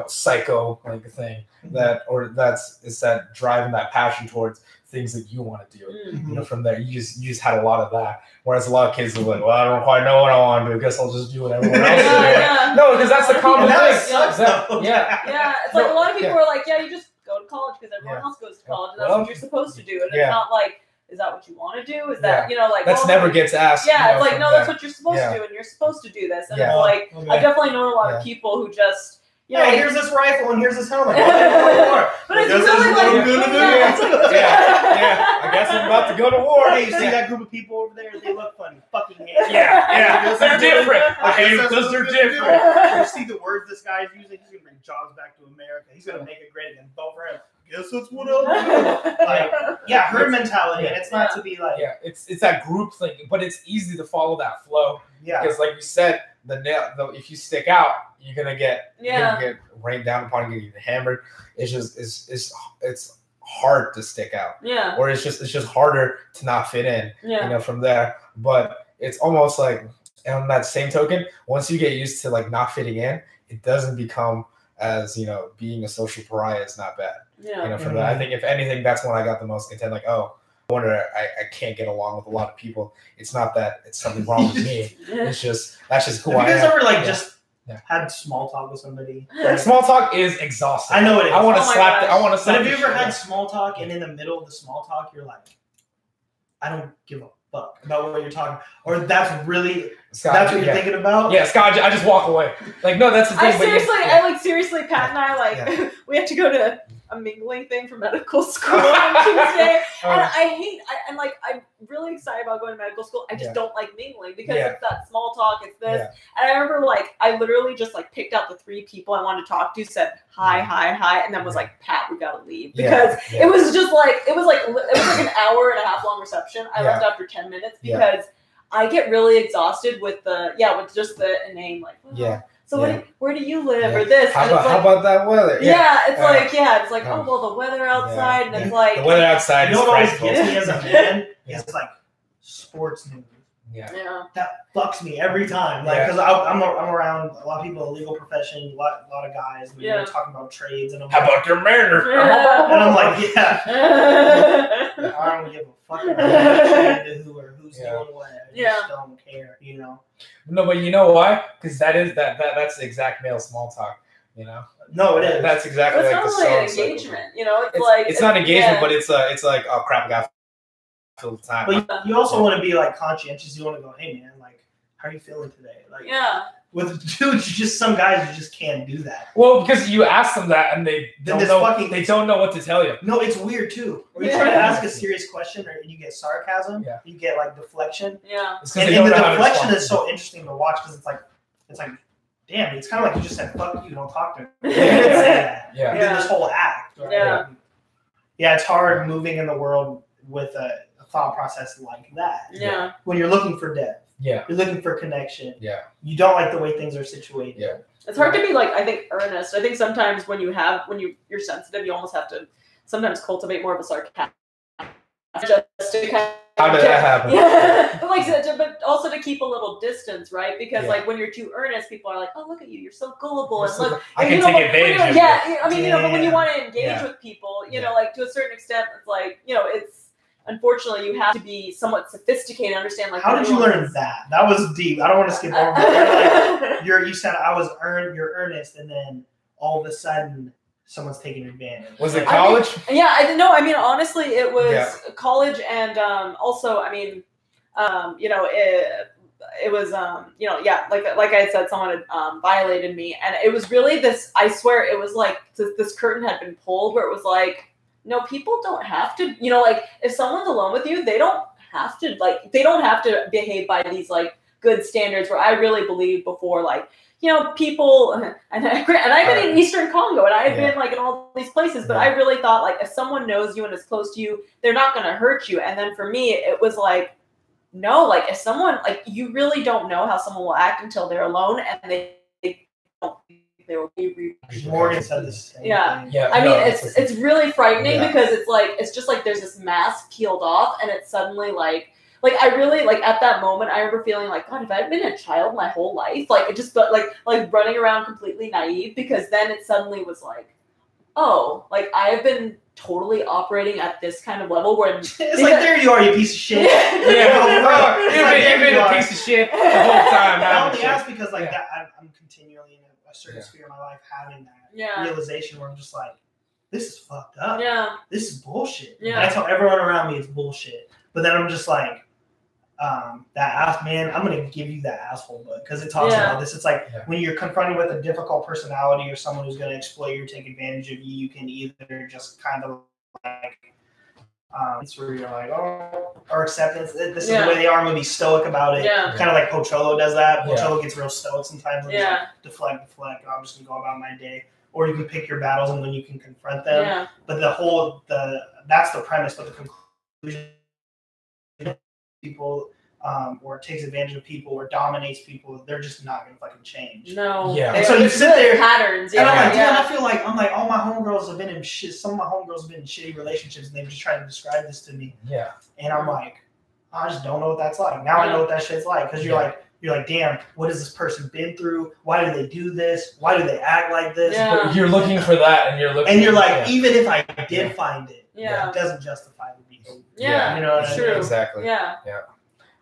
[SPEAKER 1] psycho like thing it's that drive and that passion towards things that you want to do.
[SPEAKER 3] Mm-hmm.
[SPEAKER 1] From there, you just had a lot of that. Whereas a lot of kids are like, well, I don't quite know what I want to do. I guess I'll just do what everyone else is doing.
[SPEAKER 3] Yeah.
[SPEAKER 1] No, because that's the common thing.
[SPEAKER 2] Sucks,
[SPEAKER 3] Yeah, it's like a lot of people are like, yeah, you just go to college because everyone else goes to college, and that's what you're supposed to do. And it's not like, is that what you want to do? Is that, like...
[SPEAKER 1] That's never gets asked.
[SPEAKER 3] Yeah, it's like, no, that's what you're supposed to do, and you're supposed to do this. And it's like, I definitely know a lot of people who just...
[SPEAKER 2] Hey, here's this rifle and here's this helmet.
[SPEAKER 3] But it's really like...
[SPEAKER 1] I guess I'm about to go to war.
[SPEAKER 2] Hey, you see that group of people over there? They look funny. Fucking hands.
[SPEAKER 1] Yeah. They're different. I hate them because they're different.
[SPEAKER 2] You see the words this guy's using? He's going to bring jobs back to America. He's going to make it great again. Vote for him. Guess that's what I'll do. Herd mentality. And it's not to be like...
[SPEAKER 1] Yeah, it's that group thing. But it's easy to follow that flow. Yeah. Because like you said, if you stick out, you're gonna get rained down upon, you're gonna get hammered. It's just it's hard to stick out.
[SPEAKER 3] Yeah.
[SPEAKER 1] Or it's just harder to not fit in. Yeah. From there. But it's almost like, on that same token, once you get used to like not fitting in, it doesn't become as being a social pariah is not bad.
[SPEAKER 3] Yeah.
[SPEAKER 1] From that, I think if anything, that's when I got the most content. Like, oh, I wonder I can't get along with a lot of people. It's not that it's something wrong with me. It's just that's just who I am.
[SPEAKER 2] Have you guys ever just had small talk with somebody?
[SPEAKER 1] Small talk is exhausting.
[SPEAKER 2] I know it is.
[SPEAKER 1] I want to slap.
[SPEAKER 2] But have you ever had small talk and in the middle of the small talk you're like, I don't give a fuck about what you're talking, or that's what you're thinking about?
[SPEAKER 1] Yeah, Scott, I just walk away. Like, no, that's the thing.
[SPEAKER 3] Seriously, Pat and I we have to go to a mingling thing for medical school on Tuesday, and I'm really excited about going to medical school. I just don't like mingling because it's that small talk. It's this, and I remember I literally just picked out the 3 people I wanted to talk to, said hi, and then was like, Pat, we gotta leave because it was just it was like an hour and a half long reception. I left after 10 minutes because I get really exhausted with with just the name So where do you live or this?
[SPEAKER 1] How about that weather?
[SPEAKER 3] It's like oh well, the weather outside and it's like
[SPEAKER 1] the weather outside.
[SPEAKER 2] You know what always gets me as a man? It's like sports news.
[SPEAKER 3] Yeah.
[SPEAKER 2] That fucks me every time. Because I'm around a lot of people in the legal profession, a lot of guys. We're talking about trades, and I'm
[SPEAKER 1] how about your Mariner?
[SPEAKER 2] And I'm like, I don't give a fuck about who's doing what. I just don't care,
[SPEAKER 1] No, but you know why? Because that's the exact male small talk.
[SPEAKER 2] No, it is.
[SPEAKER 1] That's exactly
[SPEAKER 3] it's
[SPEAKER 1] like
[SPEAKER 3] the
[SPEAKER 1] song.
[SPEAKER 3] It's not really engagement. It's
[SPEAKER 1] not engagement, but it's like, oh crap, I got feel the time.
[SPEAKER 2] But you also want to be conscientious. You want to go, hey man, how are you feeling today? With dudes, some guys you just can't do that.
[SPEAKER 1] Well, because you ask them that and they don't know what to tell you.
[SPEAKER 2] No, it's weird too. When you try to ask a serious question and you get sarcasm, you get deflection.
[SPEAKER 3] Yeah.
[SPEAKER 2] And the deflection is so interesting to watch because it's like, damn, it's kind of like you just said, fuck you, don't talk to me. You didn't say that. You did this whole act. Right? Yeah, it's hard moving in the world with a thought process like that.
[SPEAKER 3] Yeah.
[SPEAKER 2] When you're looking for depth.
[SPEAKER 1] Yeah.
[SPEAKER 2] You're looking for connection.
[SPEAKER 1] Yeah.
[SPEAKER 2] You don't like the way things are situated.
[SPEAKER 1] Yeah.
[SPEAKER 3] It's hard to be I think earnest. I think sometimes when you're sensitive, you almost have to sometimes cultivate more of a sarcasm. Just to kind of
[SPEAKER 1] how did that happen?
[SPEAKER 3] Yeah. But also to keep a little distance, right? Because when you're too earnest, people are like, "Oh, look at you, you're so gullible." And look,
[SPEAKER 1] I can take advantage of
[SPEAKER 3] it. I mean, but when you want to engage with people, to a certain extent, it's it's unfortunately you have to be somewhat sophisticated and understand
[SPEAKER 2] how did you learn that? That was deep. I don't want to skip over that. You said you're earnest, and then all of a sudden someone's taking advantage.
[SPEAKER 1] Was it college?
[SPEAKER 3] I didn't know. I mean, honestly, it was college, and also, I mean, it was like I had said, someone had violated me, and it was really this. I swear, it was like this curtain had been pulled, where it was like, no, people don't have to. If someone's alone with you, they don't have to behave by these good standards. Where I really believe before people, and I've been in Eastern Congo, and I've been like in all these places, but I really thought like if someone knows you and is close to you, they're not going to hurt you. And then for me, it was like, no, like if someone, like you really don't know how someone will act until they're alone, and they will be.
[SPEAKER 2] Morgan said the same thing.
[SPEAKER 3] I mean, it's really frightening because it's just like there's this mask peeled off, and it's suddenly like I really like at that moment I remember feeling like, God, if I'd been a child my whole life, like it just felt like running around completely naive, because then it suddenly was like, oh, like I have been totally operating at this kind of level where
[SPEAKER 2] it's like, there you are, you piece of shit.
[SPEAKER 1] You've been a piece of shit the whole time.
[SPEAKER 2] I only ask because like that I'm continually in a certain sphere of my life having that realization where I'm just like, this is fucked up. This is bullshit. And I tell everyone around me it's bullshit. But then I'm just like, man, I'm gonna give you that asshole book because it talks about this. It's like when you're confronted with a difficult personality or someone who's gonna exploit you or take advantage of you, you can either just kind of like it's where you're like, oh, or acceptance. This is the way they are. I'm gonna be stoic about it. Kind of like Pocholo does that. Pocholo gets real stoic sometimes and just like, deflect. I'm just gonna go about my day. Or you can pick your battles and when you can confront them. But that's the premise. But the conclusion. People or takes advantage of people or dominates people, they're just not gonna fucking change.
[SPEAKER 3] No.
[SPEAKER 2] And so you sit there
[SPEAKER 3] patterns.
[SPEAKER 2] And I'm like, damn, I feel like all my homegirls have been in shit. Some of my homegirls have been in shitty relationships, and they've just tried to describe this to me. And I'm like, I just don't know what that's like. Now I know what that shit's like because you're like, damn, what has this person been through? Why do they do this? Why do they act like this?
[SPEAKER 1] But you're looking for that, and you're
[SPEAKER 2] like, even if I did find it, it doesn't justify the behavior.
[SPEAKER 3] You know what I mean?
[SPEAKER 1] Exactly.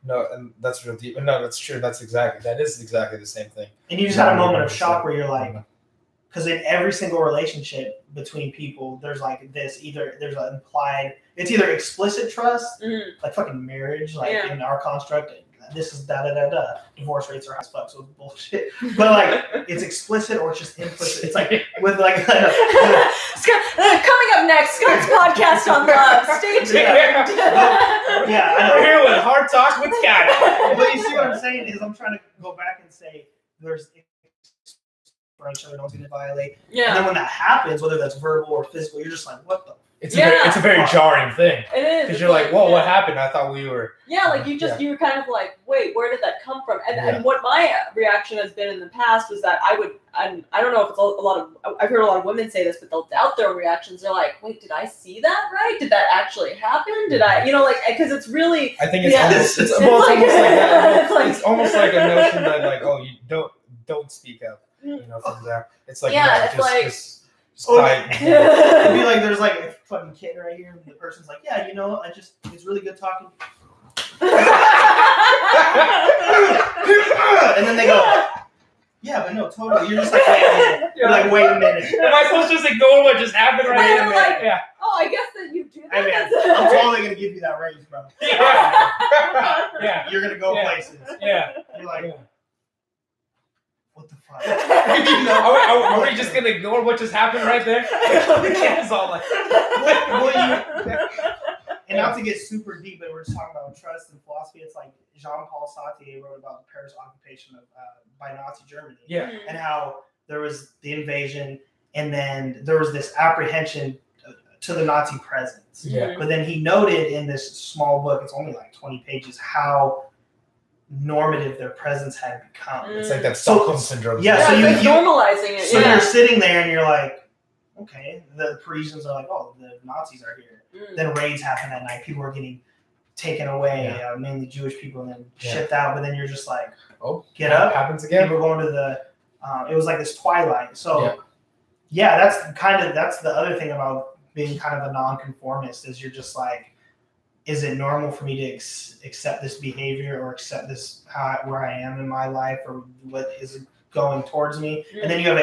[SPEAKER 1] No, and that's real deep. No, that's true. That is exactly the same thing.
[SPEAKER 2] And you just had a moment of shock where you're like, because in every single relationship between people, there's like this, there's an implied, it's either explicit trust, like fucking marriage, like in our construct, this is da-da-da-da. Divorce rates are high as fuck, so it's bullshit. But like, it's explicit or it's just implicit. It's like, with like... coming
[SPEAKER 3] up next, Scott's podcast on love. Stay tuned.
[SPEAKER 1] We're here with Hard Talk with Scott.
[SPEAKER 2] But you see what I'm saying is I'm trying to go back and say there's... for each other, no one's going to violate. And then when that happens, whether that's verbal or physical, you're just like, what the...
[SPEAKER 1] It's a very jarring thing.
[SPEAKER 3] It is.
[SPEAKER 1] Because you're like, whoa, what happened? I thought we were...
[SPEAKER 3] like you were kind of like, wait, where did that come from? And what my reaction has been in the past was that I don't know if it's a lot of... I've heard a lot of women say this, but they'll doubt their reactions. They're like, wait, did I see that right? Did that actually happen? Did I... because it's really...
[SPEAKER 1] I think it's almost like that. It's almost like a notion that like, oh, you don't speak up. From there. It's like,
[SPEAKER 2] it'd be like there's like a fucking kid right here, and the person's like, it's really good talking. And then they go, yeah, but no, totally. You're just like, wait a minute.
[SPEAKER 1] Am I supposed to just ignore what just happened right now?
[SPEAKER 3] Like, oh, I guess that you do that.
[SPEAKER 2] I'm totally gonna give you that raise, bro. You're gonna go places. You're like. What the fuck?
[SPEAKER 1] Are we just gonna ignore what just happened right there? The kid is all like,
[SPEAKER 2] and not to get super deep, but we're just talking about trust and philosophy. It's like Jean-Paul Sartre wrote about the Paris occupation by Nazi Germany, and how there was the invasion, and then there was this apprehension to the Nazi presence. But then he noted in this small book, it's only like 20 pages, how normative their presence had become.
[SPEAKER 1] It's like that Stockholm syndrome.
[SPEAKER 2] So you're
[SPEAKER 3] normalizing it.
[SPEAKER 2] So you're sitting there and you're like, okay, the Parisians are like, oh, the Nazis are here. Then raids happen that night. People are getting taken away, mainly Jewish people, and then shipped out. But then you're just like, oh, get up.
[SPEAKER 1] Happens again.
[SPEAKER 2] People are going to the. It was like this twilight. So that's the other thing about being kind of a nonconformist is you're just like, is it normal for me to accept this behavior or accept this where I am in my life or what is going towards me? And then you have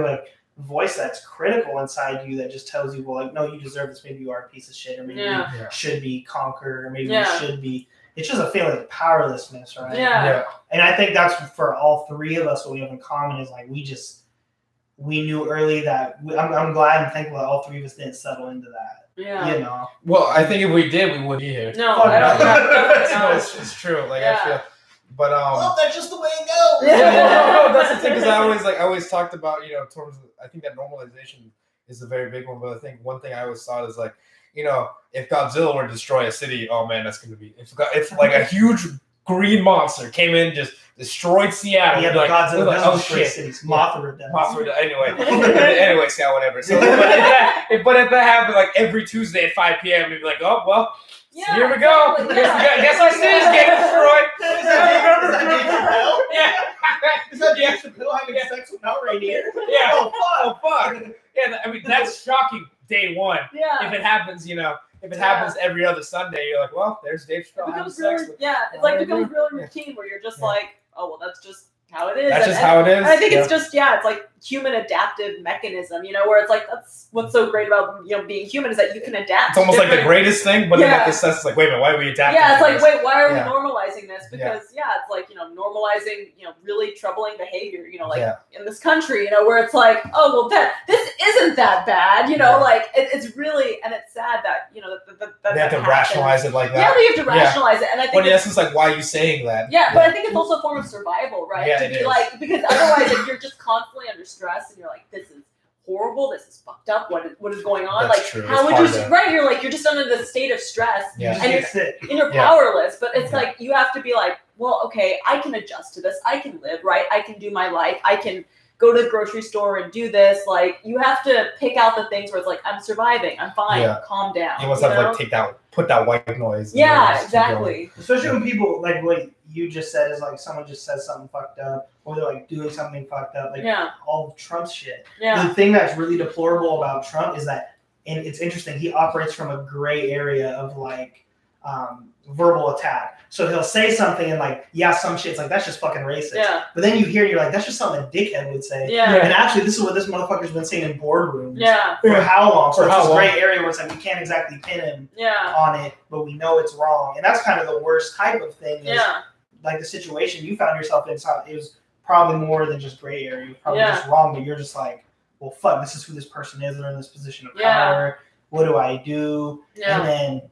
[SPEAKER 2] a voice that's critical inside you that just tells you, well, like, no, you deserve this. Maybe you are a piece of shit, or maybe you should be conquered, or maybe you should be. It's just a feeling of powerlessness, right? And I think that's for all three of us. What we have in common is like we knew early that I'm glad and thankful that all three of us didn't settle into that.
[SPEAKER 1] Well, I think if we did, we wouldn't be here.
[SPEAKER 3] No,
[SPEAKER 1] no, it's true. Like I feel But
[SPEAKER 2] that's just the way it goes.
[SPEAKER 1] no, that's the thing because I always talked about terms. I think that normalization is a very big one. But I think one thing I always thought is like if Godzilla were to destroy a city, oh man, that's gonna be if like a huge green monster came in just destroyed Seattle.
[SPEAKER 2] Yeah, but Godzilla
[SPEAKER 1] like,
[SPEAKER 2] doesn't destroy cities. Mothra does.
[SPEAKER 1] Anyway, so whatever. So, but if that happened like every Tuesday at 5 p.m., we'd be like, oh well.
[SPEAKER 3] Yeah,
[SPEAKER 1] here we go. Guess our city's getting destroyed.
[SPEAKER 2] Is that Dave Chappelle?
[SPEAKER 1] Yeah.
[SPEAKER 2] Is that Dave Chappelle having sex with Mount Rainier?
[SPEAKER 1] Yeah.
[SPEAKER 2] Oh
[SPEAKER 1] fuck. Yeah, I mean that's shocking. Day one.
[SPEAKER 3] Yeah.
[SPEAKER 1] If it happens, happens every other Sunday, you're like, well, there's Dave Chappelle having sex with.
[SPEAKER 3] Yeah, it's like becomes really routine where you're just like, oh well, that's just how it is.
[SPEAKER 1] That's just how it is.
[SPEAKER 3] And I think it's just it's like human adaptive mechanism, where it's like that's what's so great about being human is that you can adapt.
[SPEAKER 1] It's almost like the greatest thing, but in like this sense, it's like, wait a minute, why are we adapting?
[SPEAKER 3] Yeah, it's like, wait, why are we normalizing this? Because it's like normalizing really troubling behavior. In this country, where it's like, oh well, this isn't that bad. Like it's really and it's sad that that
[SPEAKER 1] they have to rationalize it like that.
[SPEAKER 3] Yeah, they have to rationalize it, and I think
[SPEAKER 1] in essence, like, why are you saying that?
[SPEAKER 3] Yeah, but I think it's also a form of survival, right?
[SPEAKER 1] Yeah,
[SPEAKER 3] to be like, because otherwise, if you're just constantly under stress and you're like, this is horrible, this is fucked up, what is going on?
[SPEAKER 1] That's
[SPEAKER 3] like,
[SPEAKER 1] true.
[SPEAKER 3] how would you? Right, you're just under the state of stress, and you're powerless. But it's like you have to be like, well, okay, I can adjust to this. I can live, right? I can do my life. I can go to the grocery store and do this. Like, you have to pick out the things where it's like, I'm surviving, I'm fine, calm down.
[SPEAKER 1] You must have to put that white noise.
[SPEAKER 3] Yeah, exactly.
[SPEAKER 2] Especially when people like what you just said is like someone just says something fucked up, or they're like doing something fucked up, like all Trump shit.
[SPEAKER 3] Yeah.
[SPEAKER 2] The thing that's really deplorable about Trump is that, and it's interesting, he operates from a gray area of like verbal attack. So he'll say something and like, some shit's like, that's just fucking racist.
[SPEAKER 3] Yeah.
[SPEAKER 2] But then you hear it, you're like, that's just something a dickhead would say.
[SPEAKER 3] Yeah.
[SPEAKER 2] And actually, this is what this motherfucker's been saying in boardrooms.
[SPEAKER 3] Yeah.
[SPEAKER 2] For how long? So
[SPEAKER 1] For
[SPEAKER 2] it's
[SPEAKER 1] how
[SPEAKER 2] this
[SPEAKER 1] long?
[SPEAKER 2] gray area where it's like, we can't exactly pin him on it, but we know it's wrong. And that's kind of the worst type of thing. Is, like the situation you found yourself in, it was probably more than just gray area. It was probably just wrong, but you're just like, well, fuck, this is who this person is. They're in this position of power. What do I do?
[SPEAKER 3] Yeah.
[SPEAKER 2] And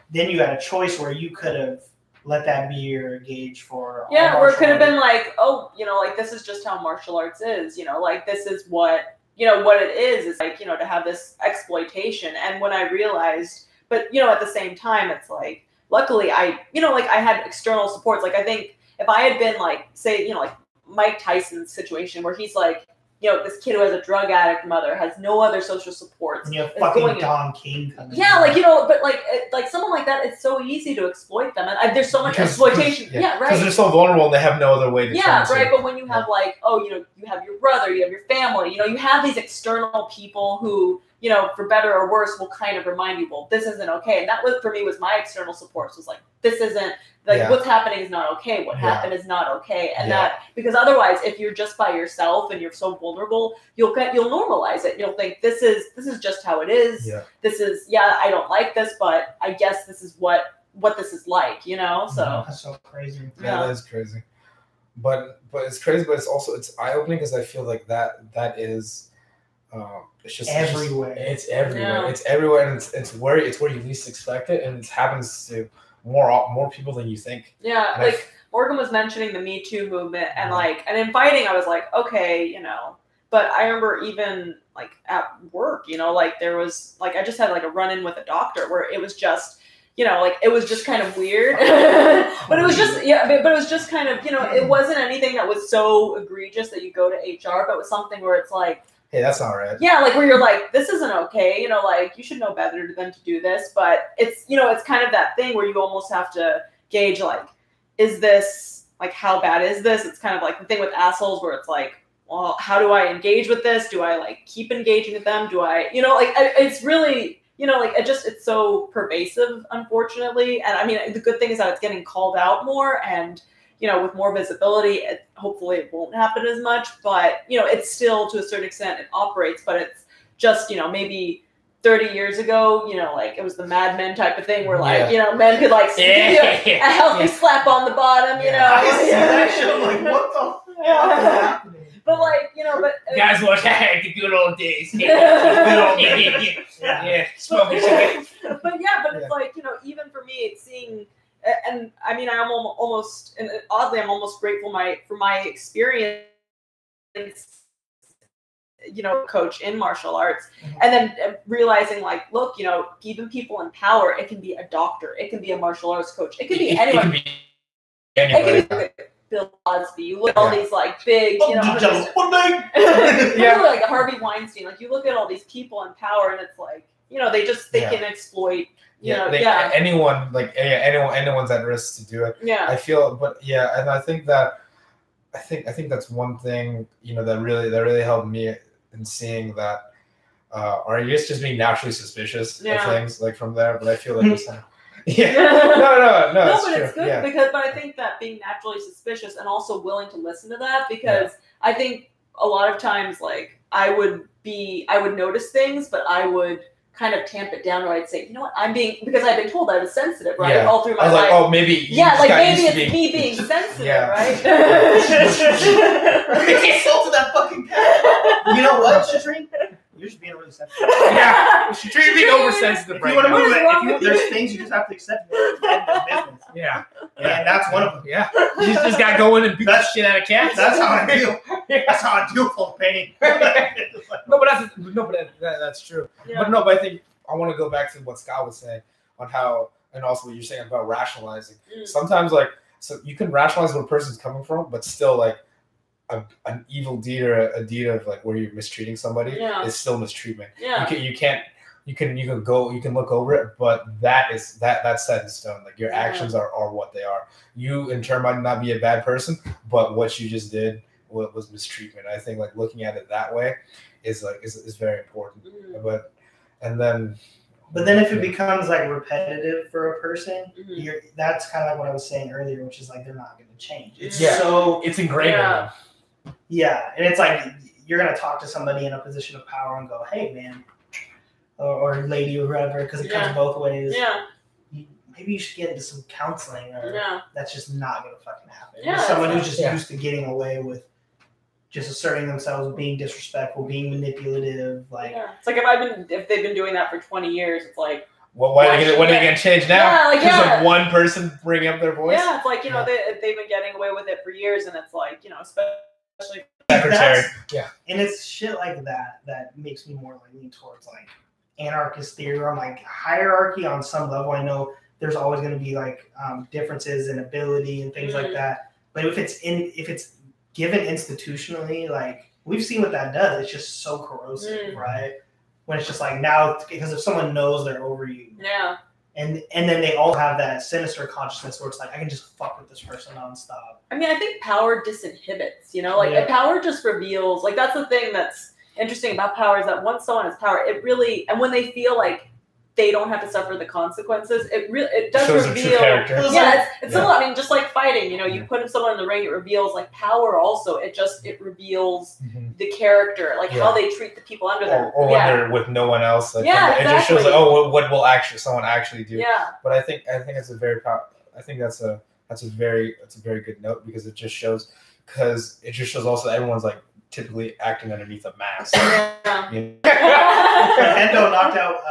[SPEAKER 2] then you had a choice where you could have let that be your gauge for
[SPEAKER 3] where it could have been like, oh, like this is just how martial arts is, like this is what what it is like, to have this exploitation. And when I realized, but at the same time, it's like, luckily I like I had external supports. Like I think if I had been like, say, like Mike Tyson's situation where he's like, this kid who has a drug addict mother, has no other social supports.
[SPEAKER 2] And you have fucking Don King coming.
[SPEAKER 3] Yeah, like, but like someone like that, it's so easy to exploit them. And there's so much exploitation. Right.
[SPEAKER 1] Because they're so vulnerable and they have no other way to turn to.
[SPEAKER 3] Right. But when you have like, you have your brother, you have your family, you have these external people who, for better or worse, will kind of remind you, well, this isn't okay. And that was, for me, was my external supports. Was like, this isn't, like, what's happening is not okay. What happened is not okay. And that, because otherwise, if you're just by yourself and you're so vulnerable, you'll normalize it. You'll think this is just how it is. Yeah. This is, I don't like this, but I guess this is what this is like, So
[SPEAKER 2] that's so crazy.
[SPEAKER 1] Yeah, that is crazy. But it's crazy, but it's eye-opening because I feel like that is it's just
[SPEAKER 2] everywhere.
[SPEAKER 1] It's everywhere. It's everywhere, and it's where you least expect it, and it happens to more people than you think.
[SPEAKER 3] Yeah, and like Morgan was mentioning the Me Too movement, and and in fighting, I was like, okay, But I remember even like at work, like there was like I just had like a run-in with a doctor where it was just. Like it was just kind of weird, but it was just but it was just kind of it wasn't anything that was so egregious that you go to HR, but it was something where it's like,
[SPEAKER 1] hey, that's not right.
[SPEAKER 3] Yeah, like where you're like, this isn't okay, like you should know better than to do this, but it's it's kind of that thing where you almost have to gauge like, is this like how bad is this? It's kind of like the thing with assholes where it's like, well, how do I engage with this? Do I like keep engaging with them? Do I it's really. It's so pervasive, unfortunately. And I mean, the good thing is that it's getting called out more and, with more visibility, hopefully it won't happen as much, but, it's still to a certain extent it operates, but it's just, maybe 30 years ago, like it was the Mad Men type of thing where like, men could like give you a healthy slap on the bottom,
[SPEAKER 2] I see that shit, I'm like, what the fuck is happening?
[SPEAKER 3] But like, but
[SPEAKER 1] guys watch the good old days. Smoking cigarettes.
[SPEAKER 3] But it's like, even for me, it's seeing, and I mean, I'm almost, and oddly, I'm almost grateful for my experience, coach in martial arts, and then realizing like, look, even people in power, it can be a doctor, it can be a martial arts coach, it can be anyone. It can be Bill Cosby. You look at all these like big, like Harvey Weinstein. Like you look at all these people in power, and it's like, they can exploit.
[SPEAKER 1] Anyone's at risk to do it.
[SPEAKER 3] Yeah,
[SPEAKER 1] I feel, and I think that's one thing that really helped me in seeing that, or I guess just being naturally suspicious of things like from there. But I feel like no,
[SPEAKER 3] but it's good but I think that being naturally suspicious and also willing to listen to that, because I think a lot of times like I would notice things, but I would kind of tamp it down, or I'd say, because I've been told I was sensitive, right?
[SPEAKER 1] Yeah.
[SPEAKER 3] All through my life.
[SPEAKER 1] Like, oh, maybe
[SPEAKER 3] maybe it's me being sensitive, right?
[SPEAKER 2] Get sold to that fucking cat. You know what, Shatreen? You're just being really sensitive.
[SPEAKER 1] Shatreen being oversensitive.
[SPEAKER 2] If you want to move it, there's things you just have to accept.
[SPEAKER 1] Yeah.
[SPEAKER 2] And that's one of them.
[SPEAKER 1] Yeah. You just gotta go in and beat the shit out of cats.
[SPEAKER 2] That's how I feel. That's how I do for pain.
[SPEAKER 1] That's true. Yeah. But I think I want to go back to what Scott was saying on how, and also what you're saying about rationalizing. Sometimes, so you can rationalize where a person's coming from, but still, like, an evil deed or a deed of like where you're mistreating somebody is still mistreatment.
[SPEAKER 3] Yeah.
[SPEAKER 1] You can look over it, but that's set in stone. Like your actions are what they are. You in turn might not be a bad person, but what you just did was mistreatment. I think like looking at it that way is very important. But then if it becomes like repetitive for a person, that's kind of like what I was saying earlier, which is like they're not going to change. It's ingrained in them. Yeah, and it's like you're going to talk to somebody in a position of power and go, hey, man, or lady or whoever, because it comes both ways.
[SPEAKER 3] Yeah.
[SPEAKER 2] Maybe you should get into some counseling, or that's just not going to fucking happen.
[SPEAKER 3] Yeah,
[SPEAKER 2] someone who's just used to getting away with just asserting themselves, being disrespectful, being manipulative. Like,
[SPEAKER 3] it's like if they've been doing that for 20 years, it's like,
[SPEAKER 1] well, when are they going to change now? Because like one person bringing up their voice.
[SPEAKER 3] Yeah, it's like they've been getting away with it for years, and it's like especially.
[SPEAKER 1] Secretary.
[SPEAKER 2] And it's shit like that makes me more like lean towards like anarchist theory, or like hierarchy on some level. I know there's always going to be like differences in ability and things like that, but if it's given institutionally, like we've seen what that does, it's just so corrosive, right? When it's just like now, because if someone knows they're over you, and then they all have that sinister consciousness where it's like, I can just fuck with this person nonstop.
[SPEAKER 3] I mean, I think power disinhibits, if power just reveals, like that's the thing that's interesting about power, is that once someone has power, it really, and when they feel like they don't have to suffer the consequences, it does reveal. It's similar. I mean, just like fighting, you put someone in the ring, it reveals like power. Also, it reveals the character, like how they treat the people under them,
[SPEAKER 1] or when they're with no one else. Like,
[SPEAKER 3] exactly.
[SPEAKER 1] It just shows like, what will someone actually do?
[SPEAKER 3] Yeah.
[SPEAKER 1] But I think it's a very that's a very good note, because it just shows also that everyone's like typically acting underneath a mask.
[SPEAKER 2] Endo knocked out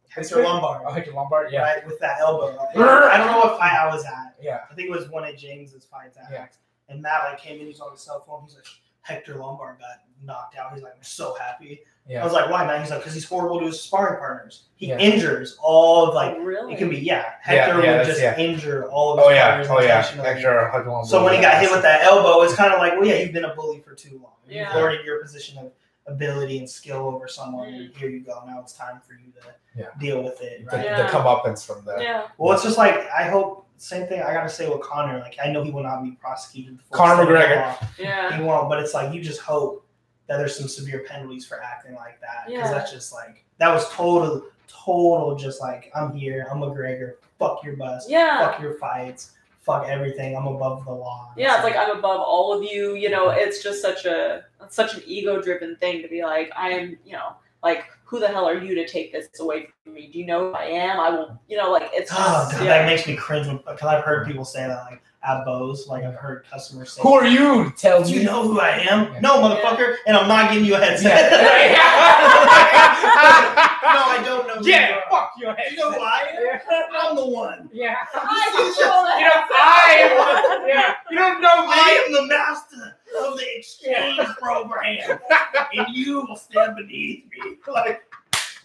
[SPEAKER 2] Hector Lombard.
[SPEAKER 1] Oh, Hector Lombard, yeah.
[SPEAKER 2] Right, with that elbow. I don't know what fight I was at.
[SPEAKER 1] Yeah.
[SPEAKER 2] I think it was one of James's fights at Hex. And Matt like came in, he's on his cell phone, he's like, Hector Lombard got knocked out. He's like, I'm so happy. Yeah. I was like, why, man? He's like, because he's horrible to his sparring partners. He injures all of like, it can be, Hector would just injure all of his partners intentionally.
[SPEAKER 1] Hector,
[SPEAKER 2] so when he got hit with that elbow, it's kind of like, well, you've been a bully for too long. You've guarded your position of ability and skill over someone, and here you go. Now it's time for you to deal with it. Right?
[SPEAKER 1] The comeuppance from there.
[SPEAKER 3] Yeah.
[SPEAKER 2] Well, it's just like, I hope, same thing I gotta say with Conor. Like, I know he will not be prosecuted.
[SPEAKER 1] Conor McGregor.
[SPEAKER 2] He won't, but it's like, you just hope that there's some severe penalties for acting like that. Because that's just like, that was total, just like, I'm here, I'm McGregor, fuck your bus, fuck your fights, fuck everything, I'm above the law.
[SPEAKER 3] Yeah, it's like I'm above all of you, it's just such an ego-driven thing to be like, I am, like, who the hell are you to take this away from me? Do you know who I am? I will, it's just,
[SPEAKER 2] that makes me cringe, because I've heard people say that, like, at Bose, like, I've heard customers say,
[SPEAKER 1] who are you to tell me?
[SPEAKER 2] Do you know who I am? Yeah. No, motherfucker, and I'm not giving you a headset. No, I don't know who you are.
[SPEAKER 1] Fuck your headset.
[SPEAKER 2] You know who I am? I'm the one one.
[SPEAKER 3] Yeah.
[SPEAKER 1] You don't know me.
[SPEAKER 2] I am the master of the exchange program, and you will stand beneath me. Like,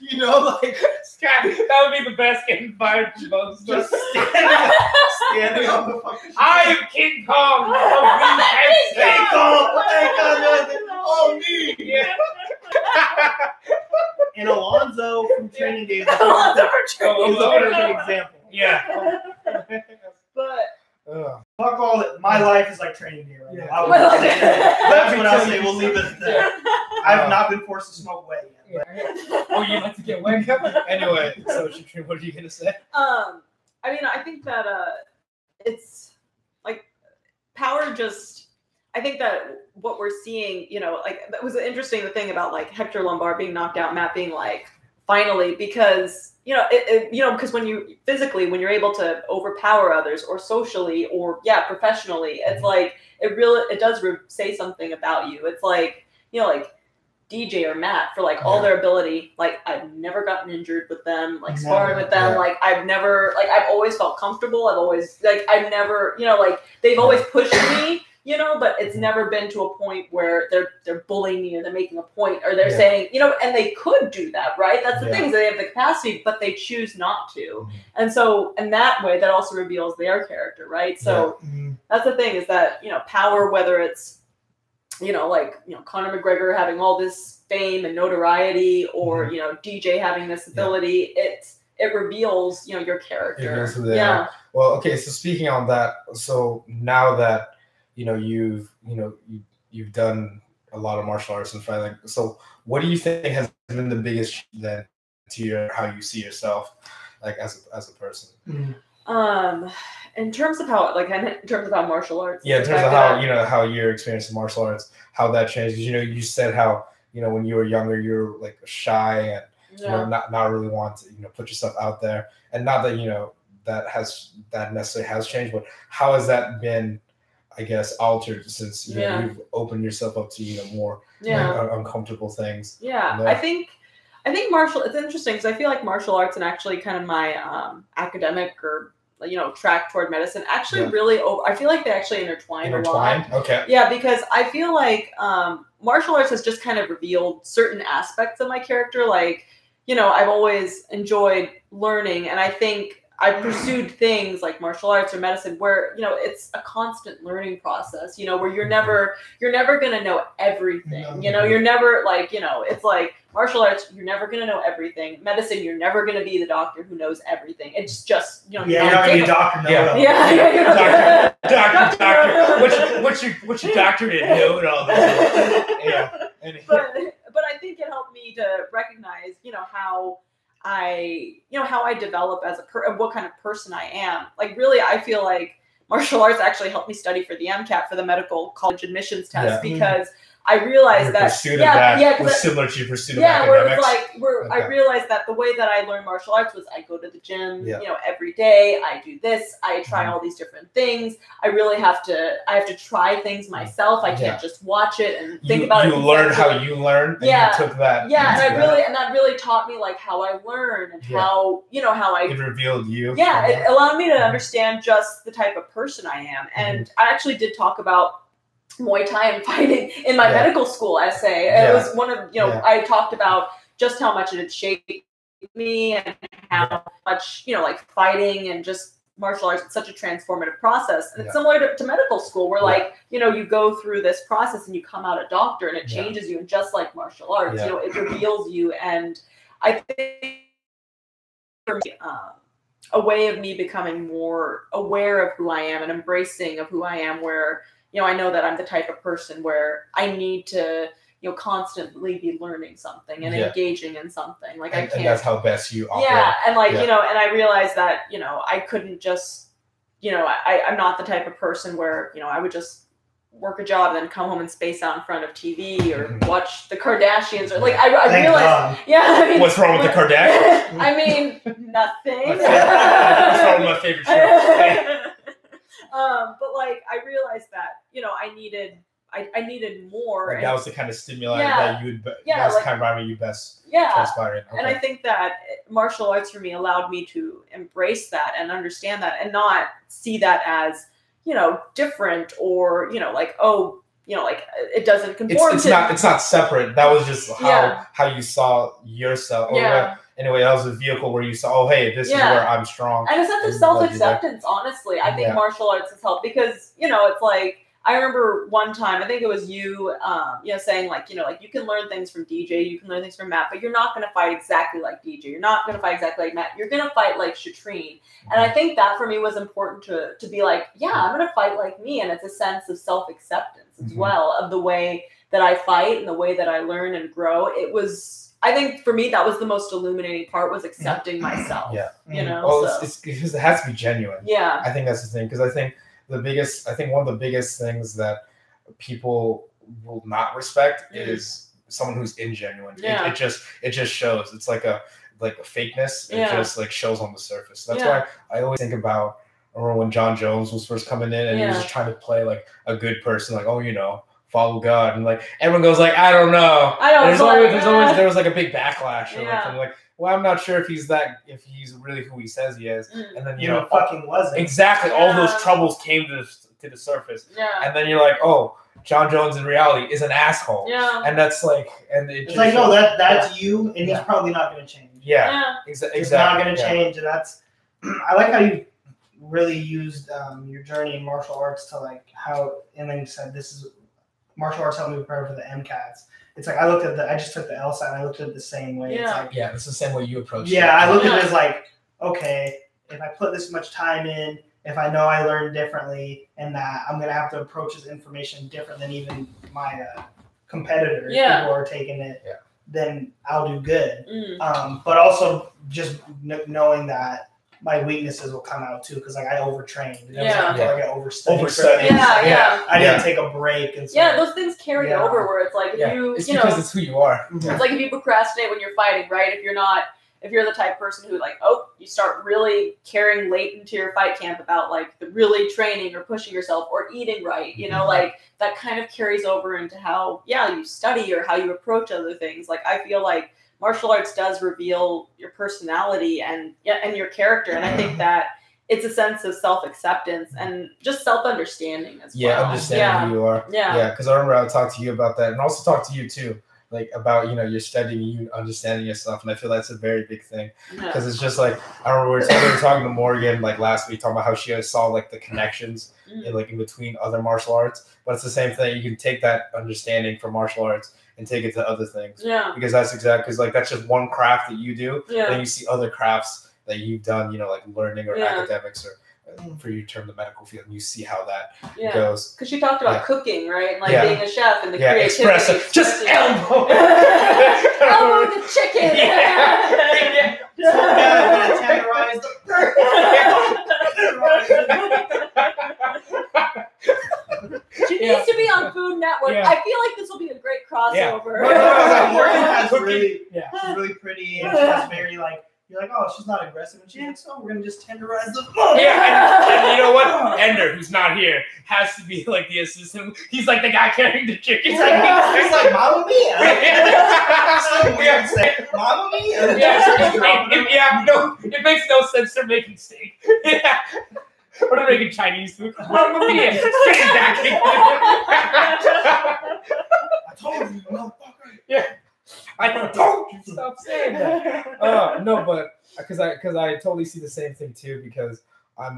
[SPEAKER 2] you know, like
[SPEAKER 1] Scott, that would be the best getting fired from both.
[SPEAKER 2] just standing on the fucking.
[SPEAKER 1] I am King Kong of
[SPEAKER 2] King Kong, oh me.
[SPEAKER 1] Yeah.
[SPEAKER 2] And Alonzo from Training Day is
[SPEAKER 3] Alonzo
[SPEAKER 2] a
[SPEAKER 3] from Training Day.
[SPEAKER 2] perfect example.
[SPEAKER 1] Yeah.
[SPEAKER 3] But
[SPEAKER 2] Fuck all that. My life is like Training Day right now.
[SPEAKER 3] Well,
[SPEAKER 2] That's what I'll say. We'll leave it at that. I have not been forced to smoke wet yet.
[SPEAKER 1] Oh, you like to get wet? Anyway, so Shatreen, what are you gonna say?
[SPEAKER 3] I mean, I think that it's like power just. I think that what we're seeing, you know, like that was interesting. The thing about like Hector Lombard being knocked out, Matt being like finally, because because when you physically, when you're able to overpower others, or socially, or professionally, it's like it does say something about you. It's like like DJ or Matt for like all their ability. Like I've never gotten injured with them, like sparring with them. Like I've always felt comfortable. I've always I've never like they've always pushed me. But it's never been to a point where they're bullying me or they're making a point or they're saying, and they could do that, right? That's the thing, is they have the capacity, but they choose not to. And so in that way, that also reveals their character, right? So that's the thing, is that, power, whether it's, Conor McGregor having all this fame and notoriety, or, DJ having this ability, it reveals, your character.
[SPEAKER 1] Yeah. Well, okay, so speaking on that, so now that you've done a lot of martial arts and fighting. So, what do you think has been the biggest then to how you see yourself, like as a person?
[SPEAKER 3] In terms of how martial arts.
[SPEAKER 1] Yeah, in terms of how how your experience in martial arts, how that changed. You said how when you were younger you were like shy and not really want to put yourself out there, and not that that necessarily has changed, but how has that been? I guess altered since you've opened yourself up to more uncomfortable things.
[SPEAKER 3] I think it's interesting because I feel like martial arts and actually kind of my academic or track toward medicine actually really I feel like they actually intertwine a lot.
[SPEAKER 1] Okay.
[SPEAKER 3] Yeah, because I feel like martial arts has just kind of revealed certain aspects of my character. Like I've always enjoyed learning, and I think I pursued things like martial arts or medicine where, it's a constant learning process, where you're never going to know everything, you're never it's like martial arts, you're never going to know everything. Medicine, you're never going to be the doctor who knows everything. It's just, you're not going to be a doctor.
[SPEAKER 1] Doctor. What's your doctorate in? And all that.
[SPEAKER 3] But I think it helped me to recognize, how I develop as what kind of person I am. Like, really, I feel like martial arts actually helped me study for the MCAT, for the medical college admissions test, because I realized that
[SPEAKER 1] pursuit of that was similar to your pursuit of academics.
[SPEAKER 3] I realized that the way that I learned martial arts was I go to the gym, every day. I do this. I try all these different things. I really have to try things myself. I can't just watch it and think about it. You
[SPEAKER 1] learned how you learn. And you took that.
[SPEAKER 3] Yeah, and that really taught me like how I learn and how I.
[SPEAKER 1] It revealed you.
[SPEAKER 3] Yeah, it allowed me to understand just the type of person I am, and I actually did talk about Muay Thai and fighting in my medical school essay. It was one of, I talked about just how much it had shaped me and how much, like fighting and just martial arts, it's such a transformative process. And it's similar to medical school where you go through this process and you come out a doctor and it changes you. And just like martial arts, it reveals you. And I think for me, a way of me becoming more aware of who I am and embracing of who I am, where I know that I'm the type of person where I need to, constantly be learning something and engaging in something. Like, I can't.
[SPEAKER 1] And that's how best you operate.
[SPEAKER 3] Yeah, and and I realized that, I couldn't just, I'm not the type of person where, I would just work a job and then come home and space out in front of TV or watch the Kardashians or I realized. Yeah, I mean,
[SPEAKER 1] what's wrong with the Kardashians?
[SPEAKER 3] I mean, nothing.
[SPEAKER 1] What's wrong with my favorite show?
[SPEAKER 3] But I realized that, I needed more.
[SPEAKER 1] Like
[SPEAKER 3] and,
[SPEAKER 1] that was the kind of stimuli
[SPEAKER 3] Yeah.
[SPEAKER 1] that you would.
[SPEAKER 3] Yeah,
[SPEAKER 1] That's
[SPEAKER 3] like-
[SPEAKER 1] the kind of environment you best
[SPEAKER 3] yeah.
[SPEAKER 1] transpire in. Okay.
[SPEAKER 3] And I think that martial arts for me allowed me to embrace that and understand that and not see that as, different or, like, oh, like it doesn't conform
[SPEAKER 1] it's not separate. That was just how you saw yourself. Or
[SPEAKER 3] Yeah.
[SPEAKER 1] anyway, that was a vehicle where you saw, oh, hey, this is where I'm strong.
[SPEAKER 3] And a sense of self-acceptance, honestly. I think martial arts has helped because, it's like, I remember one time, I think it was you, saying like, you can learn things from DJ, you can learn things from Matt, but you're not going to fight exactly like DJ. You're not going to fight exactly like Matt. You're going to fight like Shatreen. And I think that for me was important to be like, yeah, I'm going to fight like me. And it's a sense of self-acceptance as well of the way that I fight and the way that I learn and grow. It was, I think for me, that was the most illuminating part was accepting myself.
[SPEAKER 1] Yeah.
[SPEAKER 3] Well,
[SPEAKER 1] it's because it has to be genuine.
[SPEAKER 3] Yeah.
[SPEAKER 1] I think that's the thing. Because I think one of the biggest things that people will not respect is someone who's ingenuine.
[SPEAKER 3] Yeah.
[SPEAKER 1] It just shows. It's like a fakeness. It just like shows on the surface. That's why I always think about, I remember when John Jones was first coming in and he was just trying to play like a good person, like, oh, follow God, and like everyone goes like, I don't know. There was like a big backlash from like, well, I'm not sure if he's really who he says he is. And then
[SPEAKER 2] fucking wasn't.
[SPEAKER 1] Exactly. All those troubles came to the surface.
[SPEAKER 3] Yeah.
[SPEAKER 1] And then you're like, oh, John Jones in reality is an asshole.
[SPEAKER 3] Yeah.
[SPEAKER 1] And that's like, and
[SPEAKER 2] it's like, no, that's you, and he's probably not going to change.
[SPEAKER 1] Yeah. Exactly.
[SPEAKER 2] It's not going to change, and that's. I like how you really used your journey in martial arts to like how, and then you said this is martial arts helped me prepare for the MCATs. It's like I just took the LSAT and I looked at it the same way.
[SPEAKER 3] Yeah.
[SPEAKER 2] It's like,
[SPEAKER 1] it's the same way you approach it.
[SPEAKER 2] Yeah, I look at it as like, okay, if I put this much time in, if I know I learned differently and that I'm going to have to approach this information different than even my competitors who are taking it, then I'll do good. But also just knowing that my weaknesses will come out too, because like I overtrained. And I got overstudied. I didn't take a break and stuff.
[SPEAKER 3] Those things carry over where it's like
[SPEAKER 1] it's because it's who you are.
[SPEAKER 3] It's like if you procrastinate when you're fighting, right? If you're the type of person who like, you start really caring late into your fight camp about like the really training or pushing yourself or eating right, like that kind of carries over into how you study or how you approach other things. Like I feel like martial arts does reveal your personality and your character, and I think that it's a sense of self-acceptance and just self-understanding as well.
[SPEAKER 1] Yeah, understanding who you are.
[SPEAKER 3] Yeah,
[SPEAKER 1] because I remember I would talk to you about that, and also talk to you too, like about your studying, you understanding yourself, and I feel that's a very big thing because it's just like I remember we were talking to Morgan like last week, talking about how she saw like the connections in between other martial arts, but it's the same thing. You can take that understanding from martial arts and take it to other things. Yeah. Because because like that's just one craft that you do. Yeah. Then you see other crafts that you've done, like learning or academics or for you to turn the medical field, and you see how that goes.
[SPEAKER 3] Because she talked about cooking, right? And like being a chef and the creativity.
[SPEAKER 1] Expressive. Just elbow.
[SPEAKER 3] Elbow the chicken.
[SPEAKER 2] Tenderize the
[SPEAKER 3] She needs to be on Food Network. I feel like this will be a great crossover.
[SPEAKER 2] She's really pretty and she's very like, you're like, oh, she's not aggressive, and she's like, so we're gonna just tenderize the phone.
[SPEAKER 1] And you know what? Ender, who's not here, has to be like the assistant. He's like the guy carrying the chicken.
[SPEAKER 2] He's like Mamma Mia. So weird say Mamma Mia.
[SPEAKER 1] It makes no sense. They're making steak. Or they're making Chinese food. Mamma Mia.
[SPEAKER 2] I told you, motherfucker.
[SPEAKER 1] Yeah. I told you, stop saying that. No, but because I totally see the same thing too, because I'm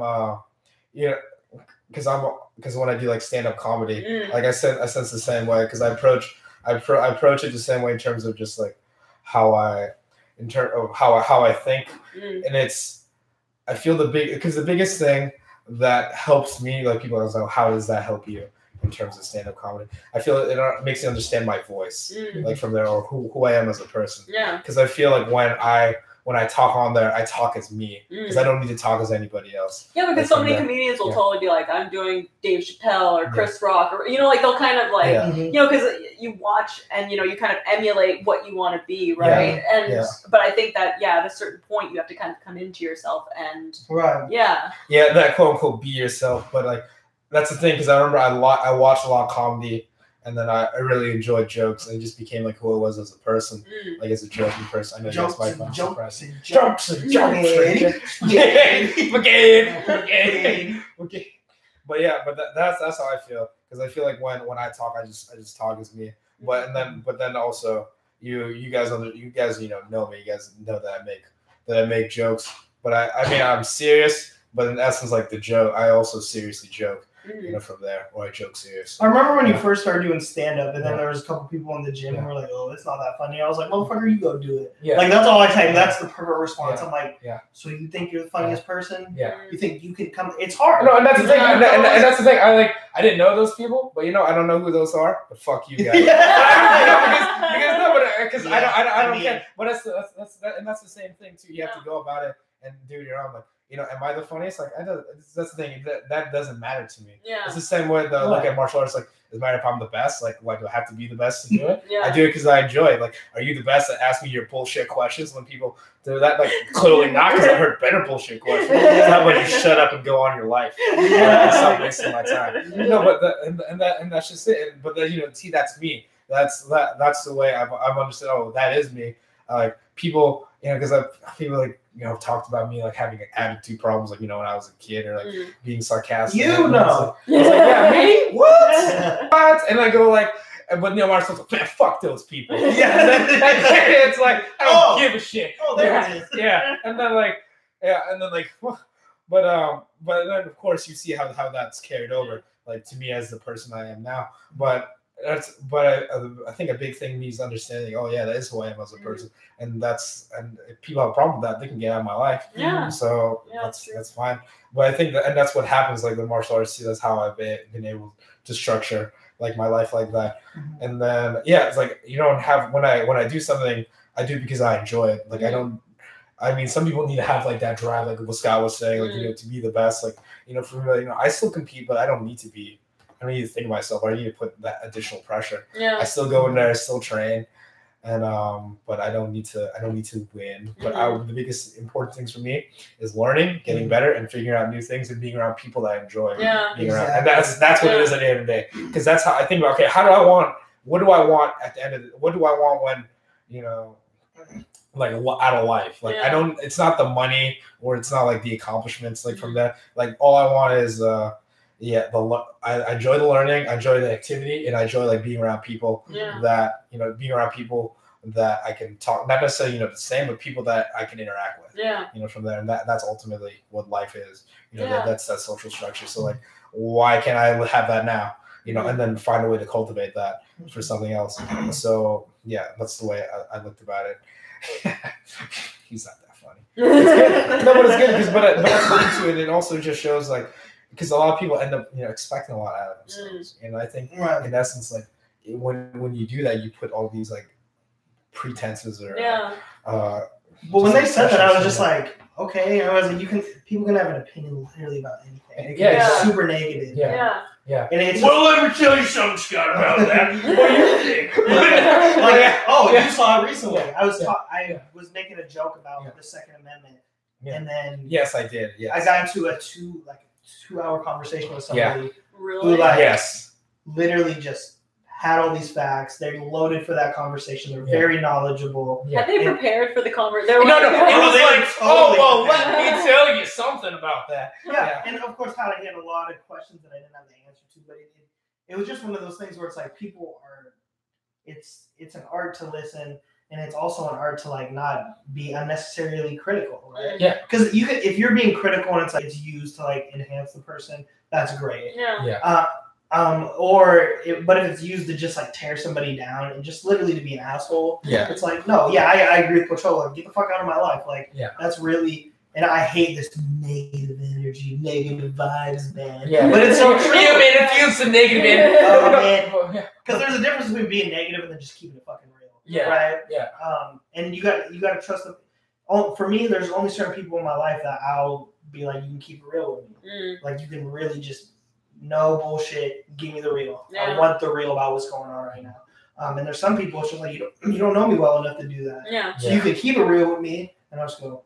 [SPEAKER 1] because when I do like stand-up comedy, like I sense the same way, because I approach it the same way in terms of just like how I think, and I feel the biggest thing that helps me, like people are like, how does that help you in terms of stand-up comedy? I feel it makes me understand my voice, like from there, or who I am as a person. Yeah. Because I feel like when I talk on there, I talk as me, because I don't need to talk as anybody else.
[SPEAKER 3] Yeah, because so many comedians will totally be like, I'm doing Dave Chappelle or Chris Rock, or like they'll kind of like because you watch and you kind of emulate what you want to be, right? But I think that at a certain point you have to kind of come into yourself and
[SPEAKER 1] that quote unquote be yourself. But like that's the thing, because I remember I watched a lot of comedy And then I really enjoyed jokes, and it just became like who I was as a person, like as a joking person. I know
[SPEAKER 2] Jokes
[SPEAKER 1] you guys might
[SPEAKER 2] and
[SPEAKER 1] find
[SPEAKER 2] jokes
[SPEAKER 1] surprising.
[SPEAKER 2] and
[SPEAKER 1] Jokes and jokes. Okay. But yeah, but that's how I feel, because I feel like when I talk, I just talk as me. But then also you guys know me. You guys know that I make jokes. But I mean I'm serious. But in essence, like the joke, I also seriously joke. From there, or I joke serious.
[SPEAKER 2] I remember when you first started doing stand-up, and then there was a couple people in the gym who were like, "Oh, it's not that funny." I was like, "Motherfucker, you go do it."
[SPEAKER 1] Yeah.
[SPEAKER 2] Like that's all I say. That's the perfect response. I'm like,
[SPEAKER 1] yeah.
[SPEAKER 2] So you think you're the funniest person?
[SPEAKER 1] Yeah.
[SPEAKER 2] You think you can come? It's hard.
[SPEAKER 1] No, and that's the thing. And that's the thing. I didn't know those people, but I don't know who those are. But fuck you guys. Because I don't care. But that's the same thing too. You have to go about it and do your own. Like, am I the funniest? Like, that's the thing. That doesn't matter to me. Yeah. It's the same way that look at martial arts. Like, does it matter if I'm the best? Like, why do I have to be the best to do it? I do it because I enjoy it. Like, are you the best at asking your bullshit questions when people do that? Like, clearly not, because I've heard better bullshit questions. It's not when you shut up and go on your life. Stop wasting my time. No, but that's just it. But then see, that's me. That's the way I've understood. Oh, that is me. Like people, because people like talked about me like having attitude problems, like when I was a kid, or like being sarcastic.
[SPEAKER 2] It's
[SPEAKER 1] like, yeah, me? What? And I go like, but I'm supposed to fuck those people. Yeah. It's like I don't give a shit.
[SPEAKER 2] Oh, there it is.
[SPEAKER 1] Yeah. And then like, but then of course you see how that's carried over, like to me as the person I am now. But I think a big thing means understanding. Oh yeah, that is who I am as a person, and if people have a problem with that, they can get out of my life. Yeah. So that's fine. But I think and that's what happens. Like the martial arts, that's how I've been able to structure like my life like that. And then it's like you don't have when I do something, I do it because I enjoy it. Like I don't. I mean, some people need to have like that drive, like what Scott was saying, like to be the best. Like for me, I still compete, but I don't need to be. I don't need to think of myself. I need to put that additional pressure. Yeah. I still go in there, I still train, and but I don't need to win. But the biggest important things for me is learning, getting better, and figuring out new things, and being around people that I enjoy being around. And that's what it is at the end of the day. Because that's how I think about. Okay, what do I want at the end of what do I want when like out of life? Like I don't. It's not the money, or it's not like the accomplishments. Like from that, like all I want is. I enjoy the learning, I enjoy the activity, and I enjoy like being around people that being around people that I can talk, not necessarily the same, but people that I can interact with. Yeah. From there, and that's ultimately what life is. That's that social structure. So like, why can't I have that now? And then find a way to cultivate that for something else. So that's the way I looked about it. He's not that funny. It's good. No, but it's good but that's into it. It also just shows like. Because a lot of people end up, expecting a lot out of themselves, and I think, in essence, like when you do that, you put all these like pretenses or.
[SPEAKER 2] Well, when they said that, I was just like, okay. I was like, people can have an opinion literally about anything. It can be super negative. Yeah. And it's
[SPEAKER 1] let me tell you something, Scott, about that. What do you think?
[SPEAKER 2] You saw it recently. I was making a joke about the Second Amendment, and then
[SPEAKER 1] yes, I did. Yes,
[SPEAKER 2] I got into a 2-hour conversation with somebody who literally just had all these facts. They're loaded for that conversation. They're very knowledgeable.
[SPEAKER 3] Had they prepared for the conversation?
[SPEAKER 1] It was like, let me tell you something about that.
[SPEAKER 2] Yeah, and of course, Tyler had a lot of questions that I didn't have the answer to, but it was just one of those things where it's like people are. It's an art to listen. And it's also an art to like not be unnecessarily critical, right? Yeah. Because if you're being critical and it's like it's used to like enhance the person, that's great. Yeah. But if it's used to just like tear somebody down and just literally to be an asshole, it's like no, I agree with Pocholo. Like, get the fuck out of my life. Like, that's really. And I hate this negative energy, negative vibes, man. Yeah. But it's so true.
[SPEAKER 1] Man, it feels so negative, man.
[SPEAKER 2] Oh man. Because there's a difference between being negative and then just keeping it fucking real. Yeah. Right. Yeah. And you got to trust them. For me, there's only certain people in my life that I'll be like, you can keep it real with me. Like you can really just no bullshit. Give me the real. Yeah. I want the real about what's going on right now. And there's some people it's just like you don't know me well enough to do that. Yeah. So you can keep it real with me, and I'll just go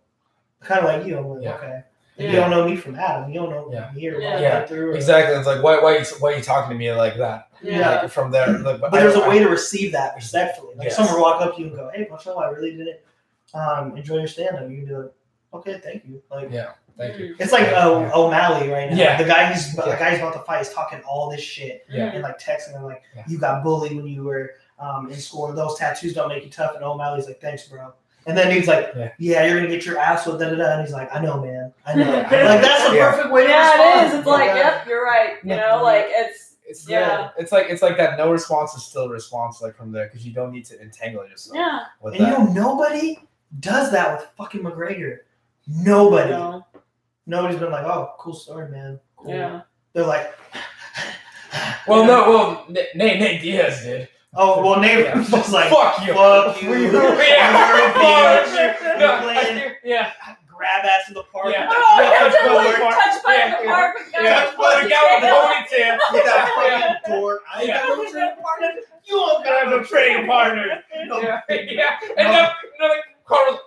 [SPEAKER 2] kind of like you. I'm like, okay. You don't know me from Adam. You don't know me or what I went through.
[SPEAKER 1] Exactly. It's like, why are you talking to me like that?
[SPEAKER 3] Yeah.
[SPEAKER 1] Like, from there.
[SPEAKER 2] But there's a way to receive that respectfully. Like, someone will walk up to you and go, hey, Marcel, I really didn't enjoy your stand-up. You can be like, okay, thank you. Like,
[SPEAKER 1] thank you.
[SPEAKER 2] It's like O'Malley right now.
[SPEAKER 1] Yeah.
[SPEAKER 2] The guy who's about to fight is talking all this shit and like texting him like, you got bullied when you were in school, and those tattoos don't make you tough. And O'Malley's like, thanks, bro. And then he's like, yeah, you're gonna get your ass with da da da. And he's like, I know, man. I know. Like, that's the perfect way to respond.
[SPEAKER 3] Yeah, it is. It's like, yep, you're right. You know, like it's
[SPEAKER 1] it's like that. No response is still a response. Like, from there, because you don't need to entangle yourself.
[SPEAKER 3] Yeah.
[SPEAKER 1] With
[SPEAKER 2] and
[SPEAKER 1] that.
[SPEAKER 2] Nobody does that with fucking McGregor. Nobody. No. Nobody's been like, oh, cool story, man. Cool. Yeah. They're like,
[SPEAKER 1] Nate Diaz did.
[SPEAKER 2] Oh, well, Nate was just like,
[SPEAKER 1] fuck you.
[SPEAKER 2] Fuck you.
[SPEAKER 1] Yeah.
[SPEAKER 2] Grab ass in the park.
[SPEAKER 3] Yeah. Touch by in the park.
[SPEAKER 1] Touch by the guy with the ponytail.
[SPEAKER 2] With that fucking door. I ain't got no training partner. You don't got no training partner.
[SPEAKER 1] Yeah. And then, Carlos.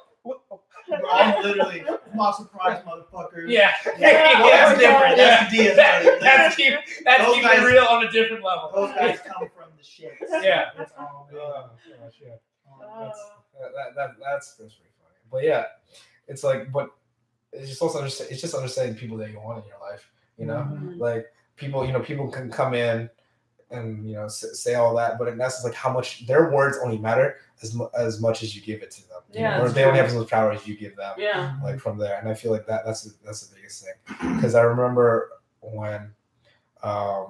[SPEAKER 2] I'm literally my surprise, motherfucker.
[SPEAKER 1] Yeah.
[SPEAKER 2] That's different. That's the Diaz.
[SPEAKER 1] That's keeping it real on a different level.
[SPEAKER 2] Those guys come from the shit.
[SPEAKER 1] Yeah.
[SPEAKER 2] That's all good.
[SPEAKER 1] That's pretty funny. But yeah, it's like, but it's just also understanding people that you want in your life. You know, like people can come in and say all that, but in essence, like, how much their words only matter as much as you give it to them. Or they only have as much power as you give them.
[SPEAKER 3] Yeah.
[SPEAKER 1] Like, from there, and I feel like that's the biggest thing. Because I remember when, I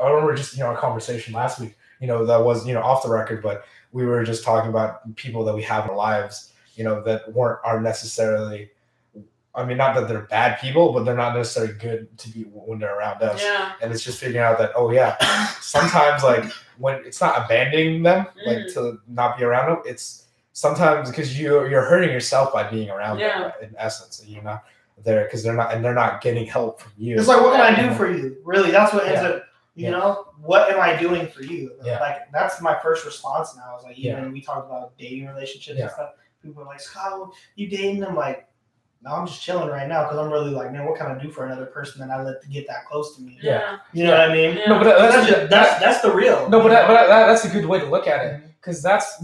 [SPEAKER 1] remember just our conversation last week. That was off the record, but we were just talking about people that we have in our lives. That are necessarily. I mean, not that they're bad people, but they're not necessarily good to be when they're around us.
[SPEAKER 3] Yeah.
[SPEAKER 1] And it's just figuring out that, sometimes, like, when it's not abandoning them, like, to not be around them, it's sometimes because you're hurting yourself by being around them, in essence. And you're not there because they're not getting help from you.
[SPEAKER 2] It's like, what can I do for you? Really, that's what ends up, what am I doing for you?
[SPEAKER 1] Yeah.
[SPEAKER 2] Like, that's my first response now. Is like, even we talked about dating relationships and stuff. People are like, Scott, you dating them? Like, no, I'm just chilling right now because I'm really like, man, what can I do for another person that I let get that close to me?
[SPEAKER 3] Yeah.
[SPEAKER 2] You know what I mean?
[SPEAKER 3] Yeah.
[SPEAKER 1] No, but
[SPEAKER 2] that's the real.
[SPEAKER 1] No, but that's a good way to look at it, because that's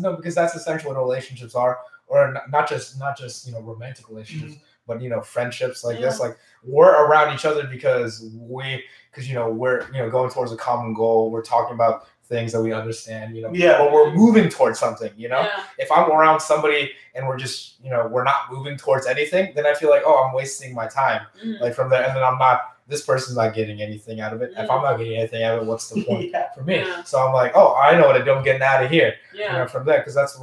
[SPEAKER 1] essentially what relationships are, or not just romantic relationships, but friendships like this. Like, we're around each other because we're going towards a common goal. We're talking about things that we understand, but we're moving towards something, If I'm around somebody and we're just, we're not moving towards anything, then I feel like, I'm wasting my time, like, from there. And then this person's not getting anything out of it. If I'm not getting anything out of it, what's the point for me? So I'm like, I know what I do. I'm getting out of here, from there. Cause that's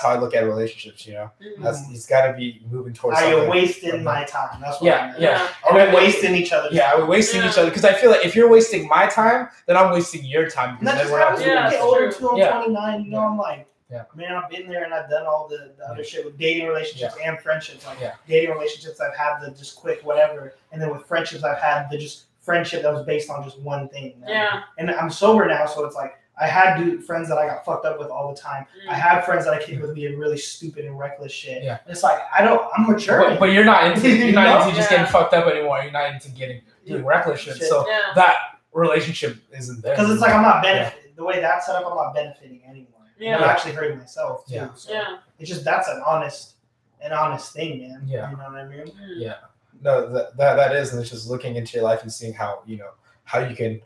[SPEAKER 1] how I look at relationships, it's got to be moving towards something.
[SPEAKER 2] You're wasting my time. That's what I mean.
[SPEAKER 1] Yeah.
[SPEAKER 2] Are we wasting each other's time?
[SPEAKER 1] We're wasting each other. Because I feel like if you're wasting my time, then I'm wasting your time.
[SPEAKER 2] And that just happens when you get older too. I'm 29. I'm like, man, I've been there and I've done all the other shit with dating relationships and friendships. Like, dating relationships, I've had the just quick whatever. And then with friendships, I've had the just friendship that was based on just one thing.
[SPEAKER 3] Yeah.
[SPEAKER 2] And I'm sober now, so it's like, I had friends that I got fucked up with all the time. I had friends that I kicked with being really stupid and reckless shit. Yeah. And it's like, I'm mature.
[SPEAKER 1] But you're not into just getting fucked up anymore. You're not into doing reckless shit. So that relationship isn't there.
[SPEAKER 2] Because it's like, I'm not benefiting. The way that's set up, I'm not benefiting anymore. Yeah. I'm actually hurting myself too.
[SPEAKER 1] Yeah.
[SPEAKER 2] So it's just, that's an honest thing, man. Yeah. You know what I mean?
[SPEAKER 1] Yeah. No, that is, and it's just looking into your life and seeing how you can.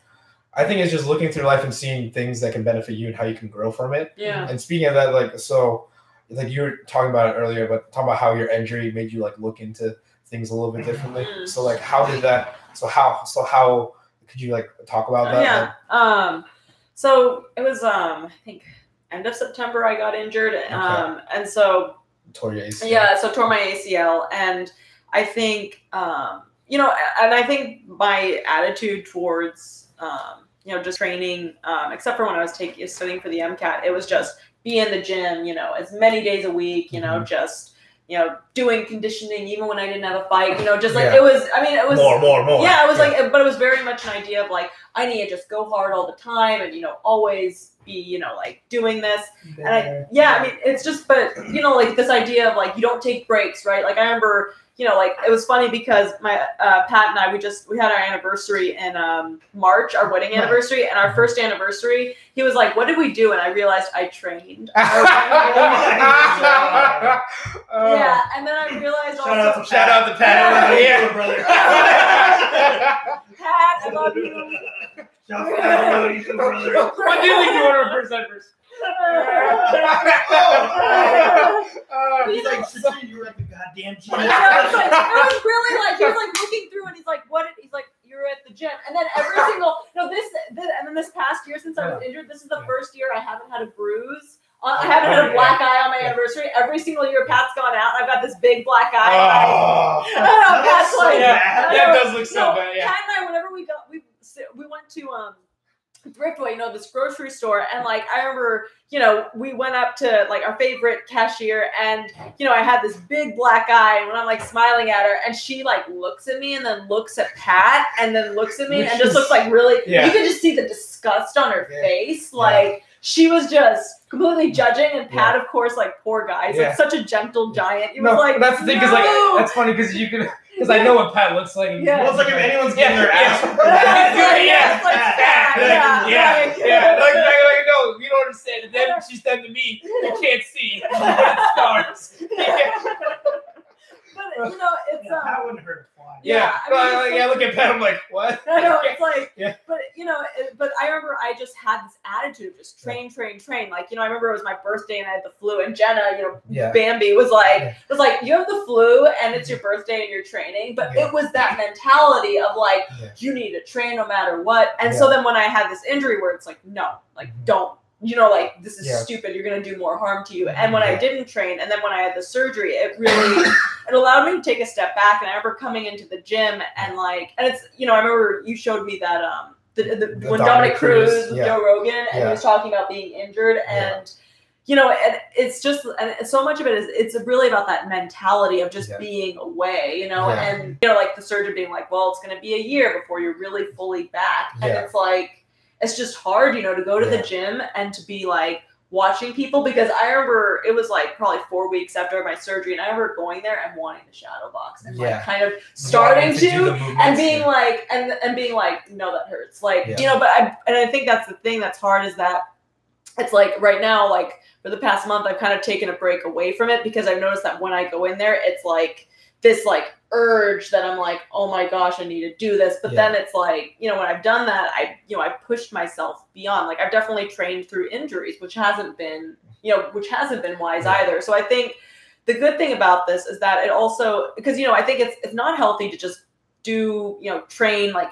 [SPEAKER 1] I think it's just looking through life and seeing things that can benefit you and how you can grow from it. Yeah. And speaking of that, like you were talking about it earlier, but talking about how your injury made you like look into things a little bit differently. So like, how did that? So how could you like talk about that?
[SPEAKER 3] Yeah. So it was I think end of September I got injured. And so
[SPEAKER 1] tore your ACL.
[SPEAKER 3] Yeah. So tore my ACL, and I think and I think my attitude towards just training, except for when I was studying for the MCAT, it was just be in the gym, as many days a week, just, doing conditioning, even when I didn't have a fight, just like, it was more. Yeah, it was like, but it was very much an idea of like, I need to just go hard all the time and, always be, like doing this. And it's just, but, like this idea of like, you don't take breaks, right? Like I remember, like it was funny because my Pat and I, we had our anniversary in March, our wedding anniversary, and our first anniversary. He was like, "What did we do?" And I realized I trained. Yeah, and then I realized also.
[SPEAKER 1] Shout out to Pat.
[SPEAKER 2] Yeah, brother.
[SPEAKER 3] Pat, I love you.
[SPEAKER 2] Shout out to you, brother.
[SPEAKER 1] What did we do on our first anniversary?
[SPEAKER 2] He's like, Shatreen, you were at the goddamn gym.
[SPEAKER 3] It was really like he was like looking through and he's like, "What?" He's like, "You're at the gym." And then every single and then this past year since I was injured, this is the first year I haven't had a bruise. I haven't had a black eye on my anniversary. Every single year Pat's gone out, I've got this big black eye.
[SPEAKER 1] Oh,
[SPEAKER 3] I don't know, Pat's like,
[SPEAKER 1] that does look so bad. Yeah.
[SPEAKER 3] Pat and I, whenever we went to Thriftway, this grocery store, and like I remember, we went up to like our favorite cashier, and I had this big black eye, and when I'm like smiling at her, and she like looks at me and then looks at Pat and then looks at me and just looks like really, you can just see the disgust on her face, like she was just completely judging, and Pat, of course, like poor guy, he's like such a gentle giant. He was like,
[SPEAKER 1] that's the thing, because like that's funny because you can. Because I know what Pat looks like.
[SPEAKER 2] Well, it's like if anyone's getting their ass.
[SPEAKER 1] Like, no, you don't understand. And then she's done to me, you can't see. Scars.
[SPEAKER 3] But it's
[SPEAKER 2] that wouldn't hurt a fly.
[SPEAKER 1] Look at Pat. I'm like, what?
[SPEAKER 3] I know it's like, but but I remember I just had this attitude of just train. Like I remember it was my birthday and I had the flu, and Jenna, Bambi was like, you have the flu and it's your birthday and you're training, but it was that mentality of like you need to train no matter what. And so then when I had this injury where it's like no, like don't. Like this is stupid. You're gonna do more harm to you. And when I didn't train, and then when I had the surgery, it really it allowed me to take a step back. And I remember coming into the gym and it's I remember you showed me that when Dominic Cruz with Joe Rogan and he was talking about being injured and and it's just and so much of it is it's really about that mentality of just being away, and like the surgeon being like, well, it's gonna be a year before you're really fully back, and it's like. It's just hard, to go to the gym and to be like watching people, because I remember it was like probably 4 weeks after my surgery, and I remember going there and wanting to shadow box and like kind of starting to and being like and being like, no, that hurts, like but I think that's the thing that's hard is that it's like right now, like for the past month, I've kind of taken a break away from it because I've noticed that when I go in there, it's like this like urge that I'm like, oh my gosh, I need to do this. But then it's like, when I've done that, I pushed myself beyond. Like I've definitely trained through injuries, which hasn't been wise either. So I think the good thing about this is that it also, because, I think it's not healthy to just do, train like,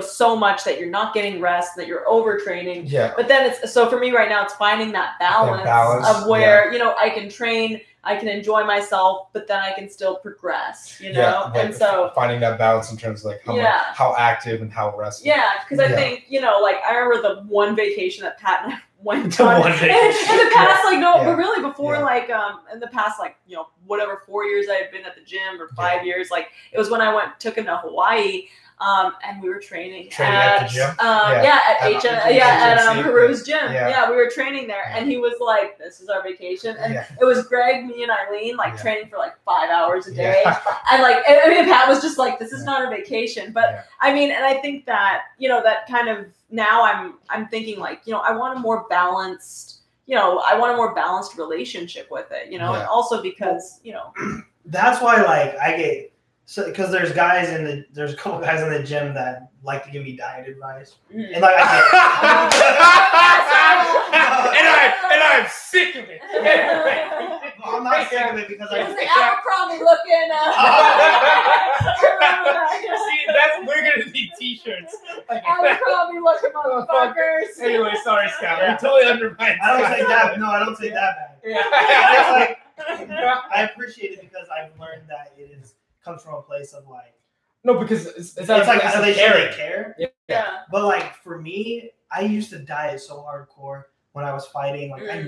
[SPEAKER 3] so much that you're not getting rest, that you're overtraining. Yeah. But then so for me right now, it's finding that balance of where, I can train, I can enjoy myself, but then I can still progress, and so
[SPEAKER 1] finding that balance in terms of like how active and how restful.
[SPEAKER 3] Yeah, because I think, like I remember the one vacation that Pat and I went on in the past, but really before, like in the past, like, whatever 4 years I had been at the gym or 5 years, like it was when I took him to Hawaii. And we were training
[SPEAKER 1] at the gym.
[SPEAKER 3] At Haru's gym. Yeah, we were training there, and he was like, "This is our vacation," and it was Greg, me, and Eileen training for like 5 hours a day, and like Pat was just like, "This is not a vacation," but I mean, and I think that that kind of now I'm thinking like I want a more balanced. I want a more balanced relationship with it. And also because
[SPEAKER 2] that's why like I get. So, because there's a couple guys in the gym that like to give me diet advice, and like
[SPEAKER 1] and I'm sick of it.
[SPEAKER 2] Well, I'm not sick of it because
[SPEAKER 3] Abercrombie looking.
[SPEAKER 1] See, we're gonna need T-shirts.
[SPEAKER 3] Abercrombie looking motherfuckers.
[SPEAKER 1] Anyway, sorry, Scott. We totally undermined.
[SPEAKER 2] I don't say that. No, I don't say that bad. I appreciate it because I've learned that it comes from a place of like
[SPEAKER 1] because it's
[SPEAKER 2] like they care.
[SPEAKER 1] Yeah.
[SPEAKER 2] But like for me, I used to diet so hardcore when I was fighting. Like I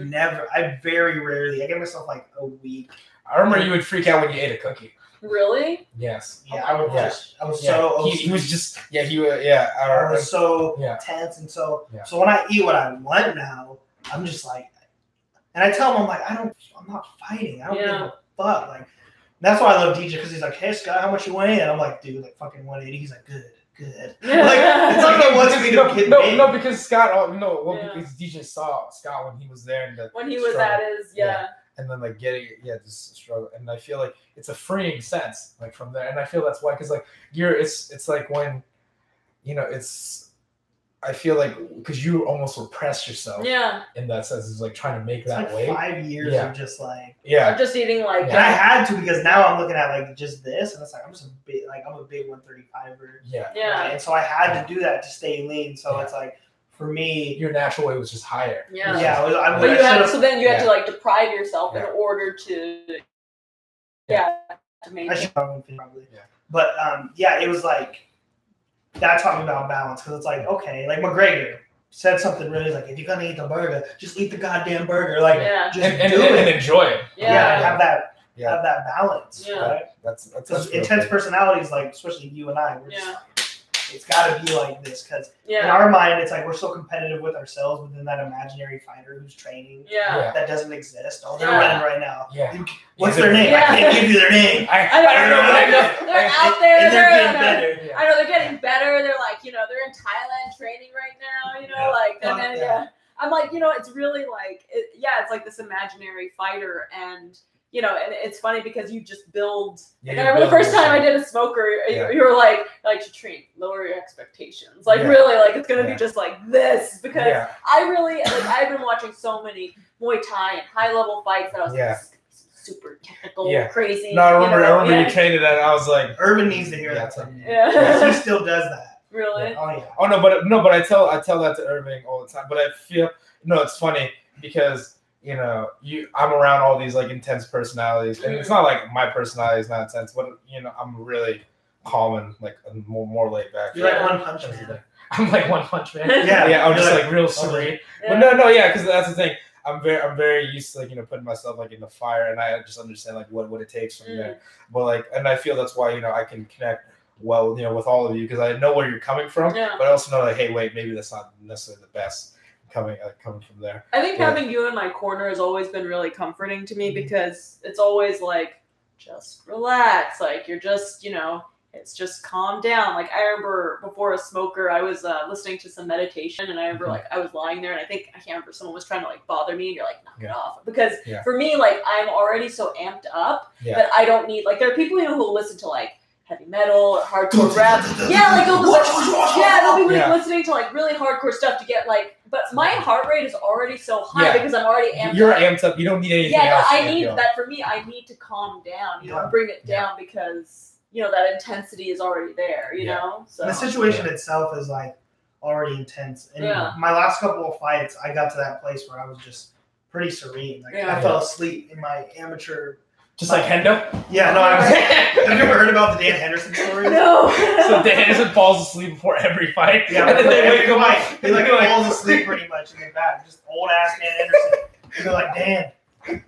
[SPEAKER 2] very rarely. I gave myself like a week.
[SPEAKER 1] I remember you would freak out when you ate a cookie.
[SPEAKER 3] Really?
[SPEAKER 1] Yes.
[SPEAKER 2] Yeah, I was so.
[SPEAKER 1] He was just. I
[SPEAKER 2] was so tense, and so when I eat what I want now, I'm just like, and I tell him I'm like I'm not fighting. I don't give a fuck. Like That's why I love DJ because he's like, hey Scott, how much you weigh? And I'm like, dude, like fucking 180. He's like, good. Like it's like he wants me to get big.
[SPEAKER 1] No, because Scott. Because DJ saw Scott when he was there and
[SPEAKER 3] when he was at his
[SPEAKER 1] and then like getting just struggle, and I feel like it's a freeing sense like from there, and I feel that's why because like it's like when I feel like because you almost repress yourself in that sense is like trying to make that
[SPEAKER 2] like
[SPEAKER 1] weight.
[SPEAKER 2] 5 years of just like
[SPEAKER 3] of just eating like
[SPEAKER 2] and I had to because now I'm looking at like just this and it's like I'm a big 135er right? And so I had to do that to stay lean so it's like for me
[SPEAKER 1] your natural weight was just higher
[SPEAKER 3] so then you had to like deprive yourself in order to to maintain.
[SPEAKER 2] I should probably but it was like that taught me about balance because it's like okay, like McGregor said something really like if you're gonna eat the burger, just eat the goddamn burger, like just do it
[SPEAKER 1] and enjoy it.
[SPEAKER 2] Have that balance. Right?
[SPEAKER 1] That's
[SPEAKER 2] intense personalities, like especially you and I. We're just, it's got to be like this because in our mind, it's like we're so competitive with ourselves within that imaginary fighter who's training that doesn't exist. Oh, they're running right now. What's their name? I can't give you their name.
[SPEAKER 3] I don't know. They're out there.
[SPEAKER 2] And they're getting better.
[SPEAKER 3] I know they're getting better. They're like, they're in Thailand training right now. Like, I'm like, it's really like, it's like this imaginary fighter and. And it's funny because you just build. Like, I remember the first time I did a smoker, you were like Shatreen, lower your expectations. Like really, like it's gonna be just like this because I really I've been watching so many Muay Thai and high level fights that I was like, super technical, crazy.
[SPEAKER 1] No, I remember you trained it, and I was like,
[SPEAKER 2] Irvin needs to hear that from you. He still does that.
[SPEAKER 3] Really?
[SPEAKER 2] Oh yeah.
[SPEAKER 1] Oh but I tell that to Irving all the time. But I feel it's funny because. I'm around all these like intense personalities, and it's not like my personality is not intense, but I'm really calm and like more laid back.
[SPEAKER 2] You're like One Punch Man.
[SPEAKER 1] I'm like One Punch Man. I'm just like real serene. But no, because that's the thing. I'm very used to like putting myself like in the fire, and I just understand like what it takes from there. But like, and I feel that's why I can connect well with all of you because I know where you're coming from, but I also know like, hey, wait, maybe that's not necessarily the best. Coming from there.
[SPEAKER 3] I think having you in my corner has always been really comforting to me because it's always like, just relax. Like you're just, it's just calm down. Like I remember before a smoker, I was listening to some meditation and I remember like I was lying there and I can't remember someone was trying to like bother me and you're like, knock it off. Because for me, like I'm already so amped up that I don't need, like there are people who will listen to like heavy metal or hardcore rap. They'll be listening to like really hardcore stuff to get like, but my heart rate is already so high because I'm already amped up.
[SPEAKER 1] You're amped up. You don't need anything else.
[SPEAKER 3] I need that for me. I need to calm down, and bring it down because, that intensity is already there, you know? So
[SPEAKER 2] the situation itself is like already intense. And my last couple of fights, I got to that place where I was just pretty serene. Like I fell asleep in my amateur.
[SPEAKER 1] Just like Hendo?
[SPEAKER 2] Yeah, no, have you ever heard about the Dan Henderson story?
[SPEAKER 3] No.
[SPEAKER 1] So Dan Henderson falls asleep before every fight.
[SPEAKER 2] Yeah,
[SPEAKER 1] and then they wake him up.
[SPEAKER 2] He like falls asleep pretty much and get back. Just old ass Dan Henderson. And they're like, Dan,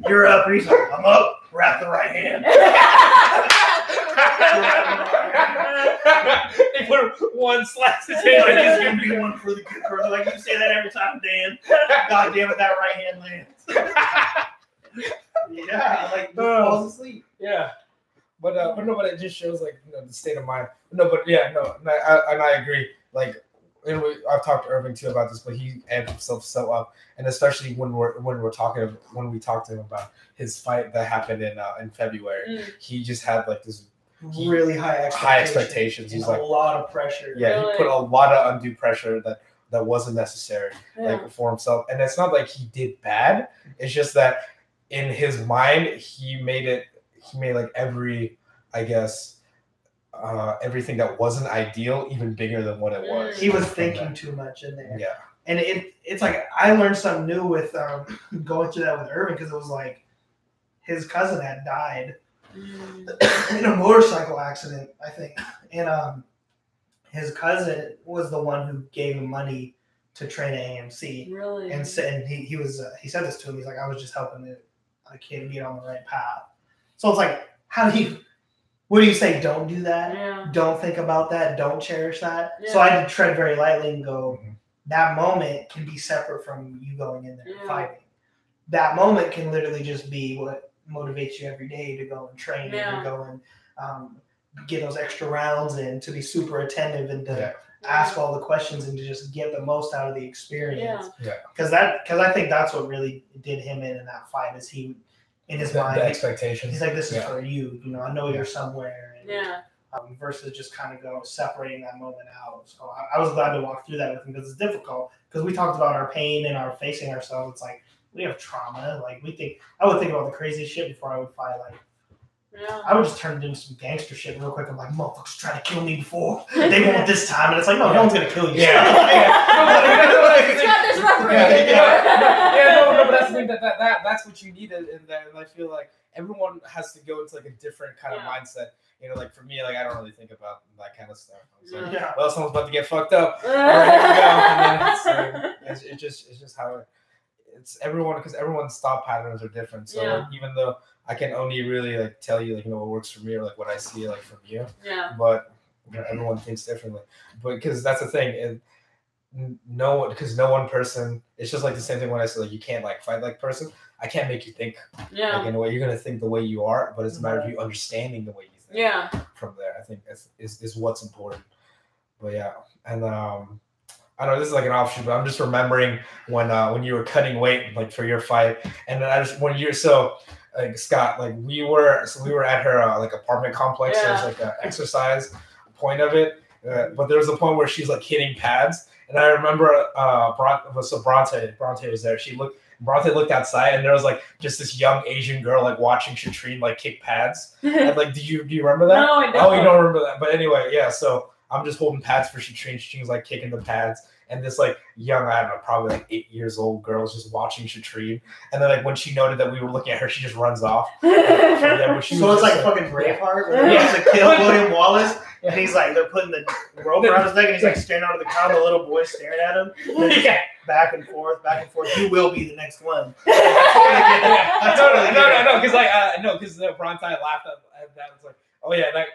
[SPEAKER 2] you're up. He's like, I'm up. Wrap the right hand.
[SPEAKER 1] They put one slash his hand.
[SPEAKER 2] Like, it's gonna be one for the kicker. Like you say that every time, Dan. God damn it, that right hand lands. Like falls asleep.
[SPEAKER 1] But it just shows like the state of mind. And I agree. Like, and I've talked to Irving too about this, but he amped himself so up, and especially when we talked to him about his fight that happened in February, he just had like this
[SPEAKER 2] really high expectations.
[SPEAKER 1] He's like
[SPEAKER 2] a lot of pressure.
[SPEAKER 1] Yeah, he put a lot of undue pressure that wasn't necessary like for himself, and it's not like he did bad. It's just that. In his mind, he made like every, I guess, everything that wasn't ideal even bigger than what it was.
[SPEAKER 2] He was thinking too much in there. Yeah. And it's like I learned something new with going through that with Irving because it was like his cousin had died in a motorcycle accident, I think. And his cousin was the one who gave him money to train at AMC.
[SPEAKER 3] Really?
[SPEAKER 2] And he said this to him. He's like, I was just helping a kid get on the right path. So it's like, what do you say? Don't do that.
[SPEAKER 3] Yeah.
[SPEAKER 2] Don't think about that. Don't cherish that. Yeah. So I had to tread very lightly and go, that moment can be separate from you going in there and fighting. That moment can literally just be what motivates you every day to go and train and go and get those extra rounds in, to be super attentive and to ask all the questions and to just get the most out of the experience. Because I think that's what really did him in that fight, is he, in his mind,
[SPEAKER 1] the expectation.
[SPEAKER 2] He's like, this is for you. You know, I know you're somewhere. And, versus just kind of separating that moment out. So I was glad to walk through that with him, because it's difficult. Because we talked about our pain and our facing ourselves. It's like, we have trauma. Like, I would think about the crazy shit before I would fight. Like, I would just turn into some gangster shit real quick. I'm like, motherfuckers trying to kill me before. They won't this time. And it's like, no, no one's going to kill you.
[SPEAKER 3] It's not this referee.
[SPEAKER 1] But that's the thing, that's what you need in there. And I feel like everyone has to go into like a different kind of mindset. You know, like for me, like I don't really think about that kind of stuff. I was like, well, someone's about to get fucked up. All right, here we go. And then it's just how it's everyone, because everyone's thought patterns are different. So like, even though I can only really like tell you like, you know, what works for me or like what I see like from you. But you know, everyone thinks differently. But because that's the thing, no one person. It's just like the same thing when I say like you can't like fight like person. I can't make you think like in a way. You're gonna think the way you are, but it's a matter of you understanding the way you think. From there, I think is what's important. But and I know this is like an offshoot, but I'm just remembering when you were cutting weight like for your fight, and then I just when you're so. Like Scott, like we were at her like apartment complex. There's like an exercise point of it, but there was a point where she's like hitting pads, and I remember Bronte was there. Bronte looked outside, and there was like just this young Asian girl like watching Shatreen like kick pads. And like, do you remember that?
[SPEAKER 3] No, I don't.
[SPEAKER 1] Oh, you don't remember that? But anyway, so I'm just holding pads for Shatreen. Shatreen's like kicking the pads. And this like young, I don't know, probably like 8 years old girl is just watching Shatreen. And then like when she noted that we were looking at her, she just runs off.
[SPEAKER 2] So it's like fucking Braveheart, where he wants to kill William Wallace, and he's like, they're putting the rope around his neck, and he's like staring out of the car, the little boy staring at him. Back and forth. You will be the next one.
[SPEAKER 1] No, because Bronte laughed at that. It's like, oh yeah,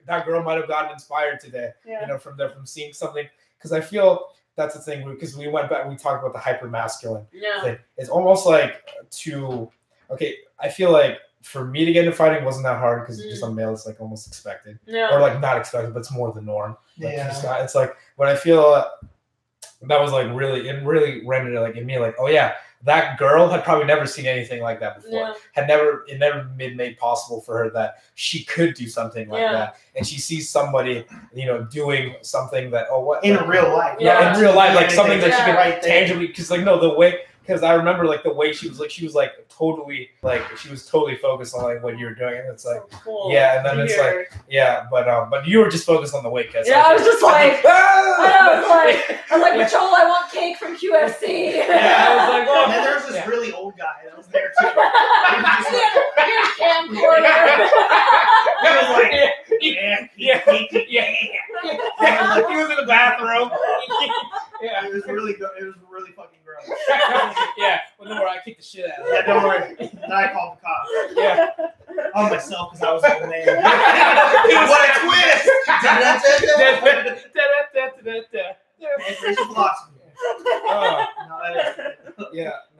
[SPEAKER 1] that girl might have gotten inspired today. You know, from seeing something. Because I feel that's the thing, because we went back, we talked about the hyper masculine thing. It's almost like I feel like for me to get into fighting wasn't that hard, because just a male is like almost expected, or like not expected, but it's more the norm. Like, it's like, but I feel that was like it really rendered it like in me like, oh yeah, that girl had probably never seen anything like that before. It never been made possible for her that she could do something like that. And she sees somebody, you know, doing something that in
[SPEAKER 2] real life.
[SPEAKER 1] In real life, like something that she could tangibly, because like no, the way. Because I remember like the way she was totally focused on like what you were doing, and it's like and then it's like but you were just focused on the weight cut.
[SPEAKER 3] I was just like, I was like, Patrol, I want cake from QFC.
[SPEAKER 2] I was like, well, and then there was this really old guy that was there too.
[SPEAKER 3] Here's camcorder.
[SPEAKER 1] He was in the bathroom.
[SPEAKER 2] It was really good. It was really fucking gross.
[SPEAKER 1] Well, don't worry, I kicked the shit out of him.
[SPEAKER 2] Don't worry. Then I called the cops. On myself, because I was the man. What a twist! Pankration philosophy.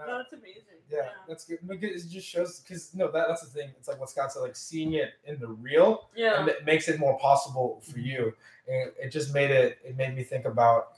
[SPEAKER 3] That's amazing.
[SPEAKER 1] That's good. It just shows, because that's the thing. It's like what Scott said, like seeing it in the real, and it makes it more possible for you. And it just made me think about.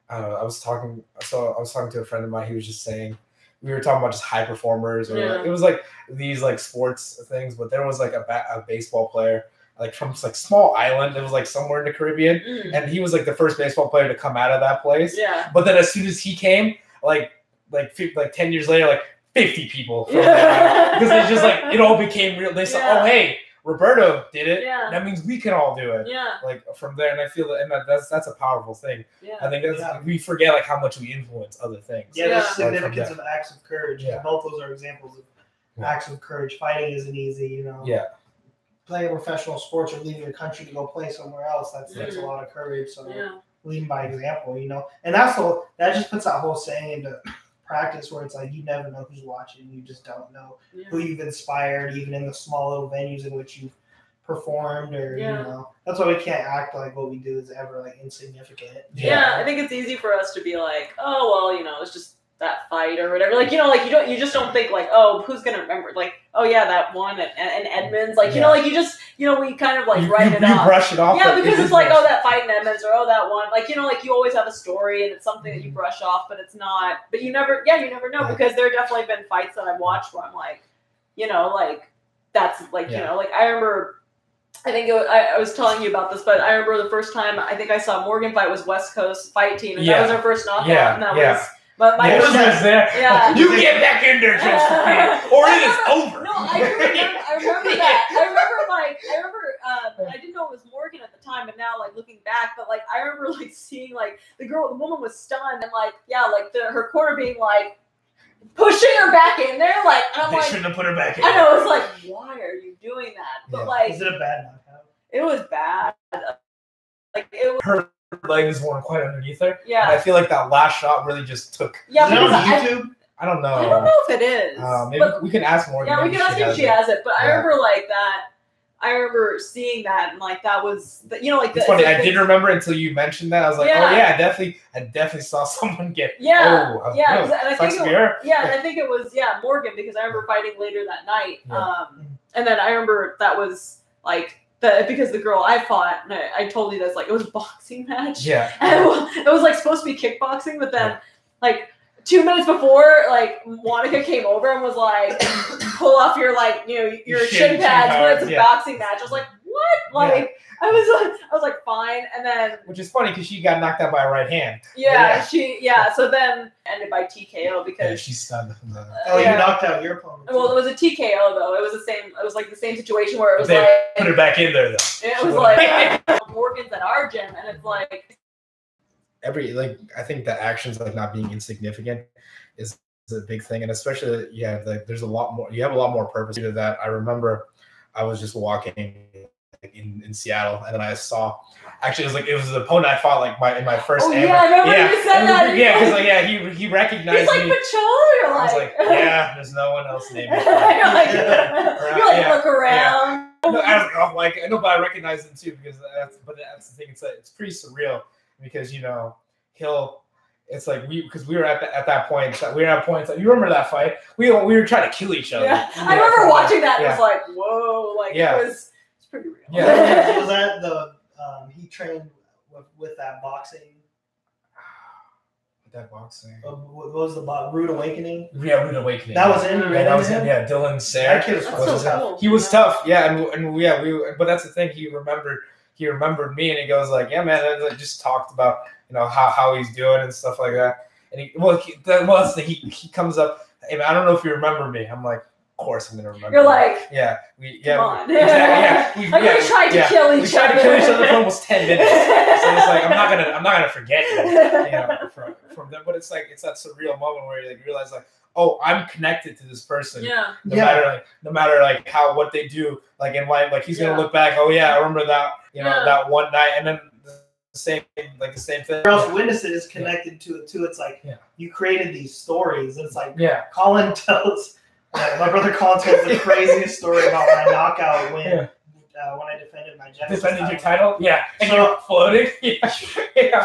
[SPEAKER 1] I was talking to a friend of mine. He was just saying, we were talking about just high performers, or like, it was like these like sports things, but there was like a baseball player like from like small island. It was like somewhere in the Caribbean, and he was like the first baseball player to come out of that place. But then as soon as he came, like 10 years later, like 50 people from there, because it's just like it all became real. They said, oh hey, Roberto did it. That means we can all do it. Like from there, and I feel that's a powerful thing. I think we forget like how much we influence other things.
[SPEAKER 2] There's significance of acts of courage. Both those are examples of acts of courage. Fighting isn't easy, you know. Playing professional sports or leaving your country to go play somewhere else, that's a lot of courage. So leading by example, you know. And that just puts that whole saying into practice, where it's like you never know who's watching. You just don't know who you've inspired, even in the small little venues in which you've performed, or you know. That's why we can't act like what we do is ever like insignificant.
[SPEAKER 3] I think it's easy for us to be like, oh well, you know, it's just that fight or whatever. Like, you know, like you just don't think like, oh, who's gonna remember? Like, oh yeah, that one and Edmonds, like, you know, like you just, you know, we kind of like write it off.
[SPEAKER 1] You brush it off.
[SPEAKER 3] Yeah, because it's like, oh, that fight in Edmonds, or oh, that one. Like, you know, like you always have a story and it's something that you brush off, but it's not, but you never know, because there definitely been fights that I've watched where I'm like, you know, like, that's like, you know, like I remember, I think I was telling you about this, but I remember the first time I think I saw Morgan fight was West Coast Fight Team, and that was our first knockout, and that was. But my
[SPEAKER 1] first there.
[SPEAKER 3] Yeah.
[SPEAKER 1] You get back in there, Josephine, or it is over.
[SPEAKER 3] No, I remember that. I remember I didn't know it was Morgan at the time, but now like looking back, but like I remember like seeing like the woman was stunned, and like her corner being like pushing her back in there, like, and I'm
[SPEAKER 1] they
[SPEAKER 3] like,
[SPEAKER 1] shouldn't have put her back in.
[SPEAKER 3] I know, it's like, why are you doing that? But like,
[SPEAKER 2] is it a bad knockout?
[SPEAKER 3] It was bad. Like it was.
[SPEAKER 1] Her legs weren't quite underneath her.
[SPEAKER 3] Yeah.
[SPEAKER 1] And I feel like that last shot really just took.
[SPEAKER 3] Yeah,
[SPEAKER 2] is it on YouTube?
[SPEAKER 1] I don't know.
[SPEAKER 3] I don't know if it is.
[SPEAKER 1] Maybe we can ask Morgan.
[SPEAKER 3] Yeah, we can ask if she has it. But I remember like that. I remember seeing that, and like that was, you know, like
[SPEAKER 1] it's funny. I didn't remember until you mentioned that. I was like, oh yeah, I definitely saw someone get.
[SPEAKER 3] Yeah,
[SPEAKER 1] oh,
[SPEAKER 3] yeah, and I think
[SPEAKER 1] and
[SPEAKER 3] I think it was Morgan, because I remember fighting later that night. And then I remember that was like. Because the girl I fought, and I told you this, like it was a boxing match.
[SPEAKER 1] Yeah.
[SPEAKER 3] And it was like supposed to be kickboxing, but then like 2 minutes before, like Monica came over and was like, pull off your like, you know, your shin pads when it's a boxing match. I was like, what? Like I was like fine, and then
[SPEAKER 1] which is funny because she got knocked out by a right hand.
[SPEAKER 3] So then ended by TKO because
[SPEAKER 1] she stunned.
[SPEAKER 2] You knocked out your opponent.
[SPEAKER 3] Well, it was a TKO though. It was the same. It was like the same situation where it was
[SPEAKER 1] they put her back in there though.
[SPEAKER 3] It was like Morgan's at our gym, and it's like
[SPEAKER 1] I think the actions like not being insignificant is a big thing, and especially like there's a lot more. You have a lot more purpose to that. I remember I was just walking in Seattle, and then I saw. Actually, it was the opponent I fought like in my first.
[SPEAKER 3] Oh yeah, I remember you said that.
[SPEAKER 1] Yeah, because he recognized
[SPEAKER 3] me. He's like,
[SPEAKER 1] me.
[SPEAKER 3] You're
[SPEAKER 1] I was like, yeah, there's no one else named me.
[SPEAKER 3] You're like, look around.
[SPEAKER 1] Yeah. No, I'm like, I know, but I recognize him too because that's the thing. It's pretty surreal because you know it's like we were at that point. You remember that fight? We were trying to kill each other.
[SPEAKER 3] Yeah, I remember watching that. And it was like, whoa, like it was pretty real.
[SPEAKER 2] Yeah, was that the he trained with that boxing?
[SPEAKER 1] That boxing.
[SPEAKER 2] What was the Rude Awakening?
[SPEAKER 1] Yeah, Rude Awakening.
[SPEAKER 2] That was in.
[SPEAKER 1] That was him. Yeah, Dylan Sayre.
[SPEAKER 2] That kid was
[SPEAKER 3] so cool.
[SPEAKER 1] He was tough. Yeah, but that's the thing. He remembered me, and he goes like, yeah, man. And I just talked about how he's doing and stuff like that. And he comes up. Hey, man, I don't know if you remember me. I'm like, of course I'm gonna remember.
[SPEAKER 3] You're like,
[SPEAKER 1] come
[SPEAKER 3] on.
[SPEAKER 1] Exactly.
[SPEAKER 3] We tried to kill each other.
[SPEAKER 1] We tried to kill each other for almost 10 minutes. So it's like I'm not gonna forget you. From them. But it's like it's that surreal moment where you realize like, oh, I'm connected to this person.
[SPEAKER 3] Yeah.
[SPEAKER 1] No matter like what they do like in life, like he's gonna look back. Oh yeah, I remember that. That one night, and then the same thing.
[SPEAKER 2] Or else witnesses connected to it too. It's like you created these stories. It's like Colin tells. My brother Colin tells the craziest story about my knockout win when I defended my Genesis
[SPEAKER 1] Defended your title? Yeah. And you're floating? Yeah.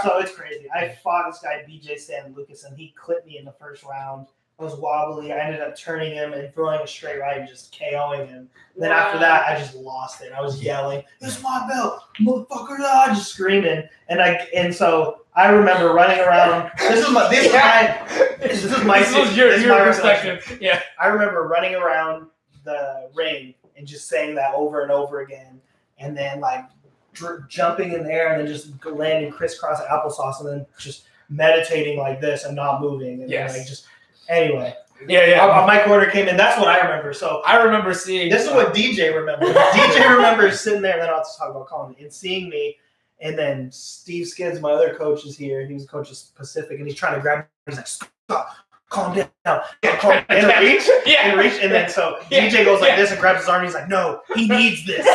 [SPEAKER 2] So it's crazy. I fought this guy, BJ San Lucas, and he clipped me in the first round. I was wobbly. I ended up turning him and throwing a straight right and just KOing him. Then after that, I just lost it. I was yelling, "This is my belt, motherfucker!" Just screaming. And so I remember running around. This is my perspective. Yeah. I remember running around the ring and just saying that over and over again, and then like jumping in the air and then just landing crisscross applesauce, and then just meditating like this and not moving, and then like just. Anyway, my corner came in. That's what I remember. So
[SPEAKER 1] I remember seeing.
[SPEAKER 2] This is what DJ remembers. DJ remembers sitting there, and then I'll just talk about Colin and seeing me. And then Steve Skids, my other coach, is here. He was coach of Pacific, and he's trying to grab me. He's like, "Stop, calm down, calm down." And reach. And then so DJ goes like this and grabs his arm. And he's like, "No, he needs this."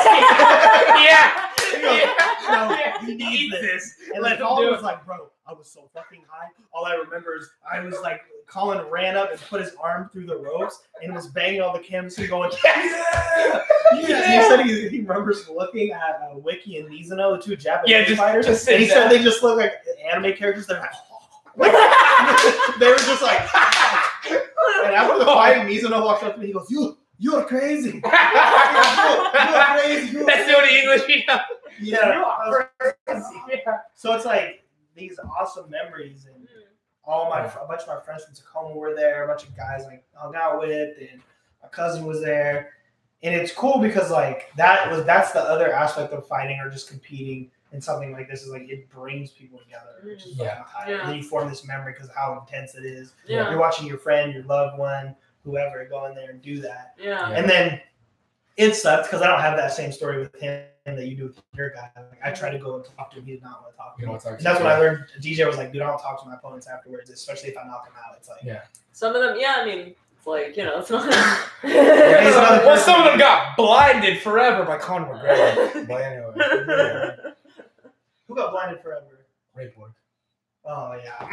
[SPEAKER 2] No, he needs this. And then Colin was like, "Bro, I was so fucking high. All I remember is I was like, Colin ran up and put his arm through the ropes and was banging on the canvas and going, yeah. He said he remembers looking at Wiki and Mizuno, the two Japanese fighters. And he said they just look like anime characters. They're like, they were just like, and after the fight, Mizuno walked up to me. He goes, You're crazy. You're crazy.
[SPEAKER 1] That's the only English we know.
[SPEAKER 2] Yeah. So it's like these awesome memories, and a bunch of my friends from Tacoma were there. A bunch of guys like hung out with, and my cousin was there. And it's cool because like that's the other aspect of fighting or just competing in something like this is like it brings people together, which is fucking tight. And then you form this memory because of how intense it is.
[SPEAKER 3] Yeah.
[SPEAKER 2] You're watching your friend, your loved one, whoever go in there and do that.
[SPEAKER 3] Yeah.
[SPEAKER 2] And then it sucked because I don't have that same story with him that you do with your guy. Like, I tried to go and talk to him. He did not want to talk to me. And that's when I learned. DJ was like, dude, I don't talk to my opponents afterwards, especially if I knock them out. It's like,
[SPEAKER 3] some of them, I mean, it's like, it's not.
[SPEAKER 1] Well, some of them got blinded forever by Conor McGregor. But anyway.
[SPEAKER 2] Who got blinded forever?
[SPEAKER 1] Ray Borg.
[SPEAKER 2] Oh, yeah.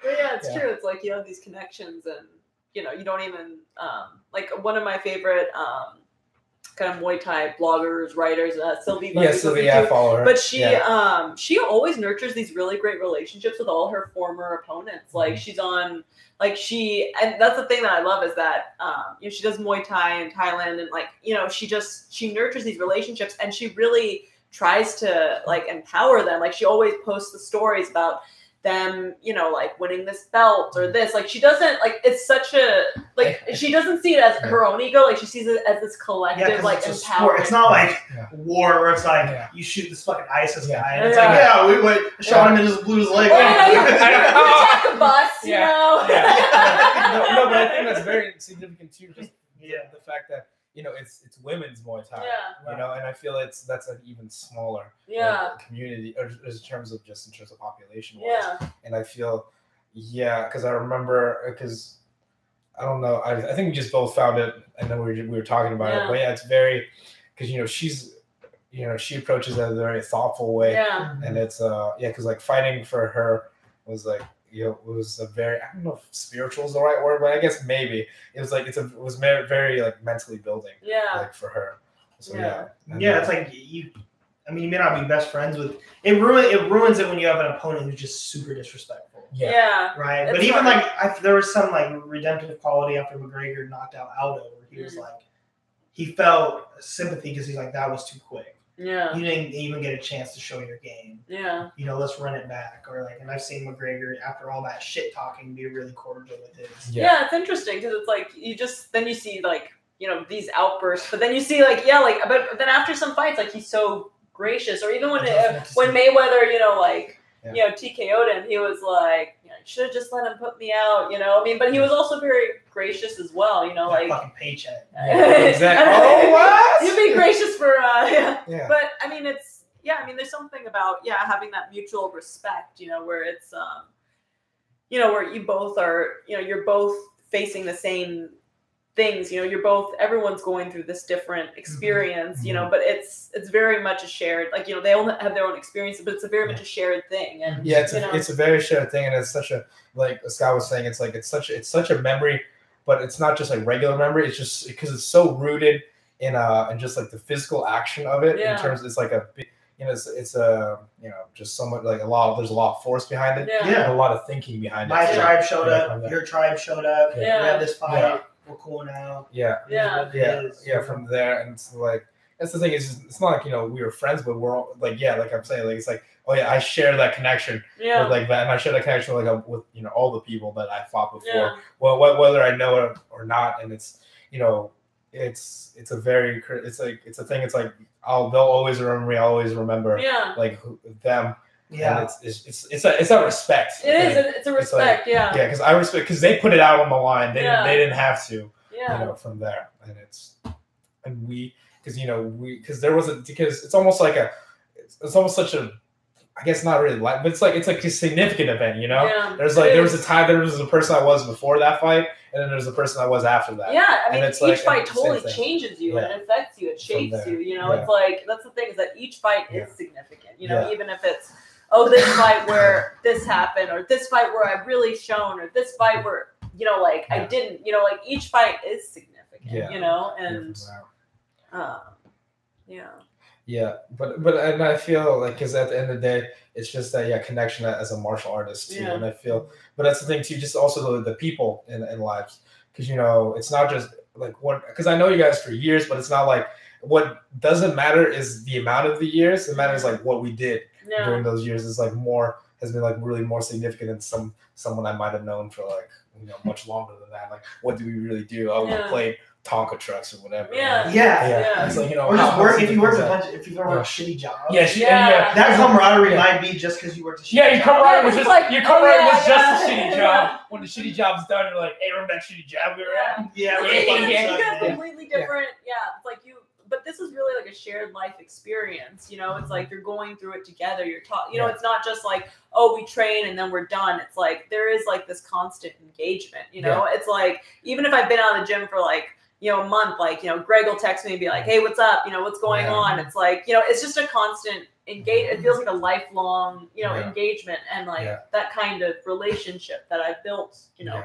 [SPEAKER 3] But yeah, it's true. It's like you have these connections, and you don't even like one of my favorite kind of Muay Thai bloggers, writers, Sylvie.
[SPEAKER 1] Sylvie, I follow her.
[SPEAKER 3] But she always nurtures these really great relationships with all her former opponents. Like she's on, like and that's the thing that I love is that she does Muay Thai in Thailand, and like she nurtures these relationships, and she really tries to like empower them. Like she always posts the stories about them, like winning this belt or this. Like she doesn't like it's such a like she doesn't see it as her own ego. Like she sees it as this collective like empowerment.
[SPEAKER 2] It's not like war where it's like you shoot this fucking ISIS guy and it's like we went shot him and just blew his leg off.
[SPEAKER 3] You attack a bus,
[SPEAKER 1] No, but I think that's very significant too. Just the fact that it's women's Muay Thai. And I feel that's an even smaller community in terms of population wise. And I feel because I remember because I don't know I think we just both found it and then we were talking about it. But it's very because she approaches it in a very thoughtful way. And it's because like fighting for her was like. It was a very I don't know if spiritual is the right word, but I guess maybe it was like it was very like mentally building. Like for her. So
[SPEAKER 2] it's like you may not be best friends with it ruins it when you have an opponent who's just super disrespectful. Right. But even like there was some like redemptive quality after McGregor knocked out Aldo where he was like he felt sympathy because he's like that was too quick. You didn't even get a chance to show your game. Let's run it back. Or like, and I've seen McGregor after all that shit talking be really cordial with his.
[SPEAKER 3] It's interesting because it's like then you see like these outbursts, but then you see like but then after some fights like he's so gracious. Or even when Mayweather TKO'd him, he was like you should have just let him put me out. But he was also very gracious as well. Like
[SPEAKER 2] fucking paycheck.
[SPEAKER 1] Exactly. Oh what?
[SPEAKER 3] You'd be gracious for But I mean it's there's something about having that mutual respect. Where it's where you both are you're both facing the same things. Everyone's going through this different experience. But it's very much a shared they all have their own experiences, but it's a very much a shared thing. And
[SPEAKER 1] it's a very shared thing, and it's such a like Scott was saying, it's such a memory, but it's not just like regular memory. It's just because it's so rooted in just like the physical action of it. In terms, it's like a big, it's a just somewhat like there's a lot of force behind it. And a lot of thinking behind it.
[SPEAKER 2] My tribe showed up. Your tribe showed up. We had this fight. We're cool now.
[SPEAKER 1] From there, and it's like that's the thing is it's not like we were friends, but we're all like like I'm saying like it's like I share that connection with like that, and I share that connection with all the people that I fought before, whether I know it or not, and it's it's a very it's a thing. It's like they'll always remember me. I'll always remember like them. And it's a respect.
[SPEAKER 3] It's a respect.
[SPEAKER 1] Because I respect because they put it out on the line. They didn't have to. From there, and we because there was because it's almost like it's almost such a I guess not really but it's like a significant event. There's like there was a person I was before that fight, and then there's a person I was after that.
[SPEAKER 3] Each fight totally changes you and it affects you. It shapes you. It's like that's the thing is that each fight is significant. Even if it's this fight where this happened, or this fight where I really shone, or this fight where I didn't. Each fight is significant. And
[SPEAKER 1] Yeah, but and I feel like because at the end of the day, it's just that connection as a martial artist too, and I feel, but that's the thing too, just also the people in lives, because it's not just like what, because I know you guys for years, but it's not like what doesn't matter is the amount of the years. It matters like what we did during those years is like more has been like really more significant than someone I might have known for like much longer than that. Like what do we really do? Oh, we played Tonka trucks or whatever.
[SPEAKER 2] Yeah.
[SPEAKER 1] It's like
[SPEAKER 2] or just work if you work if you work a shitty job. That camaraderie might be just because you worked a shitty job.
[SPEAKER 1] Your camaraderie was just a shitty job. When the shitty job's done, you're like, hey, remember that shitty job we were at?
[SPEAKER 3] You got completely different. It's like you. But this is really like a shared life experience, It's like you're going through it together. You're talking, it's not just like, oh, we train and then we're done. It's like there is like this constant engagement, It's like even if I've been out of the gym for like a month, like Greg will text me and be like, hey, what's up? What's going on? It's like it's just a constant engagement. It feels like a lifelong engagement and like that kind of relationship that I've built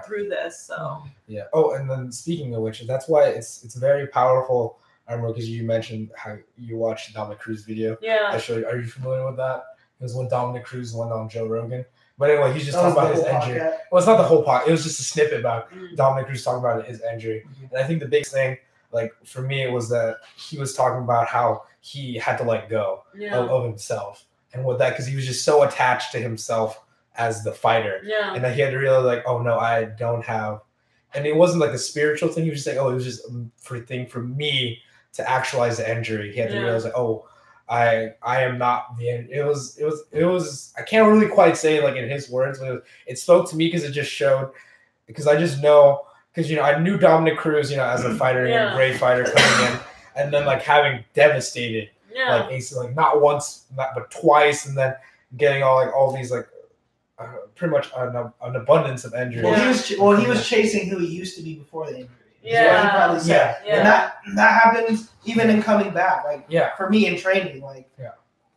[SPEAKER 3] through this. So
[SPEAKER 1] Oh, and then speaking of which, that's why it's very powerful. I remember because you mentioned how you watched Dominic Cruz video. I showed you. Are you familiar with that? It was when Dominic Cruz went on Joe Rogan. But anyway, he's just talking about his injury. Well, it's not the whole part. It was just a snippet about Dominic Cruz talking about his injury. And I think the biggest thing, like for me, was that he was talking about how he had to let go of himself and what that, because he was just so attached to himself as the fighter. And that he had to realize like, oh no, I don't have. And it wasn't like a spiritual thing. He was just like, oh, it was just a thing for me to actualize the injury. He had to realize like, oh, I am not the end. It was I can't really quite say it like in his words, but it spoke to me because it just showed, because I just know, because I knew Dominic Cruz, as a fighter, a great fighter coming in, and then like having devastated like Ace, like not once, but twice, and then getting all these like pretty much an abundance of injuries.
[SPEAKER 2] Well, he was chasing who he used to be before the injury. He probably said. And that happens even in coming back. Like for me in training, like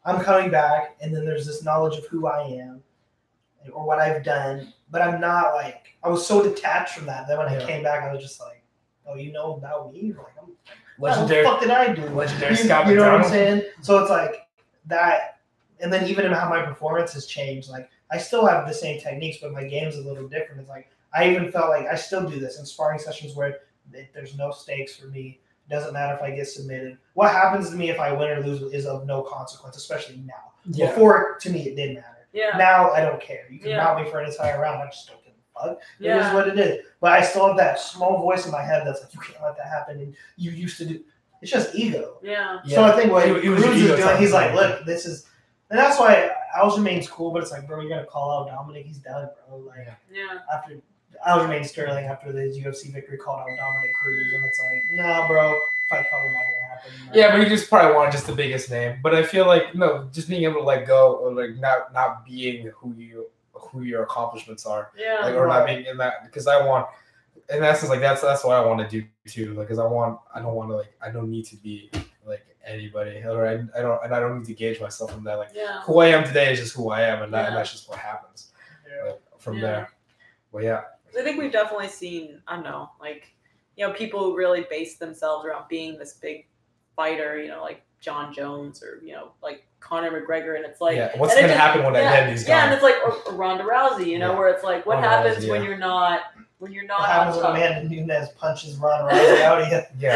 [SPEAKER 2] I'm coming back, and then there's this knowledge of who I am or what I've done, but I'm not like, I was so detached from that. Then when I came back, I was just like, oh, you know about me? Like, what the fuck did I do?
[SPEAKER 1] Legendary Scott McDonald.
[SPEAKER 2] You know what I'm saying? So it's like that, and then even how my performance has changed. Like I still have the same techniques, but my game's a little different. It's like I even felt like I still do this in sparring sessions where there's no stakes for me. It doesn't matter if I get submitted. What happens to me if I win or lose is of no consequence, especially now. Before, to me, it did matter. Now, I don't care. You can mount me for an entire round. I just don't give a fuck. It is what it is. But I still have that small voice in my head that's like, you can't let that happen. And you used to do. It's just ego. So I think what Cruz is doing, he's like, look, this is. And that's why Aljamain's cool, but it's like, bro, you got to call out Dominic. He's done, bro. Like, after Aljamain Sterling, after his UFC victory, called out Dominic Cruz, and it's like, nah, bro, fight probably not gonna happen.
[SPEAKER 1] Yeah, but he just probably wanted just the biggest name. But I feel like no, just being able to let go, or like not being who your accomplishments are, like, or not being in that, because I want, in essence, like that's what I want to do too. Like, because I don't need to be like anybody, or I don't need to gauge myself from that. Like who I am today is just who I am, and that's just what happens like, from there. Well,
[SPEAKER 3] I think we've definitely seen, I don't know, like, people who really base themselves around being this big fighter, like John Jones or, like Conor McGregor. And it's like,
[SPEAKER 1] what's going to happen when that he's gone?
[SPEAKER 3] Yeah, and it's like or Ronda Rousey, where it's like, what happens when you're not what
[SPEAKER 2] happens when Amanda Nunes punches Ronda Rousey out of you?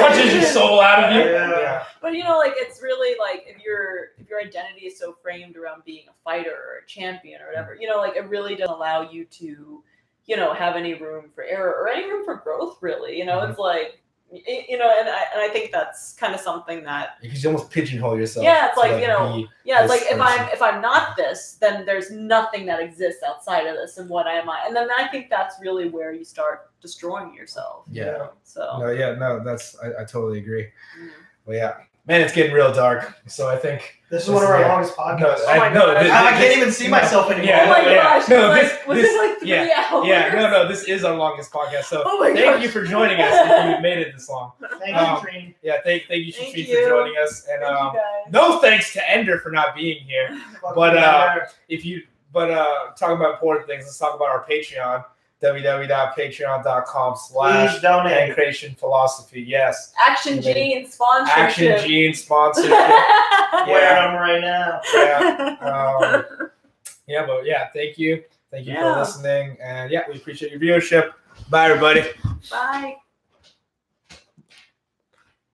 [SPEAKER 1] Punches your soul out of you.
[SPEAKER 3] But like it's really like if your identity is so framed around being a fighter or a champion or whatever, like it really doesn't allow you to have any room for error or any room for growth, really. It's like, and I think that's kind of something that,
[SPEAKER 1] because you almost pigeonhole yourself.
[SPEAKER 3] Yeah, it's like, it's like if I'm not this, then there's nothing that exists outside of this, and what am I? And then I think that's really where you start destroying yourself. So.
[SPEAKER 1] No, that's I totally agree. Well, man, it's getting real dark. So I think
[SPEAKER 2] this is one of our longest podcasts.
[SPEAKER 3] I
[SPEAKER 2] can't even see myself anymore.
[SPEAKER 3] Oh my gosh! No, was this like 3 hours?
[SPEAKER 1] No, this is our longest podcast. So thank you for joining us. If you made it this long.
[SPEAKER 2] Thank you, Shatreen.
[SPEAKER 1] Thank you, Shatreen, for joining us. And no thanks to Ender for not being here. But talking about important things, let's talk about our Patreon. www.patreon.com/Pankration Philosophy. Yes.
[SPEAKER 3] Action Jeans sponsorship.
[SPEAKER 1] Action Jeans sponsorship.
[SPEAKER 2] Wearing them right now.
[SPEAKER 1] Yeah. Thank you. Thank you for listening. And we appreciate your viewership. Bye, everybody.
[SPEAKER 3] Bye.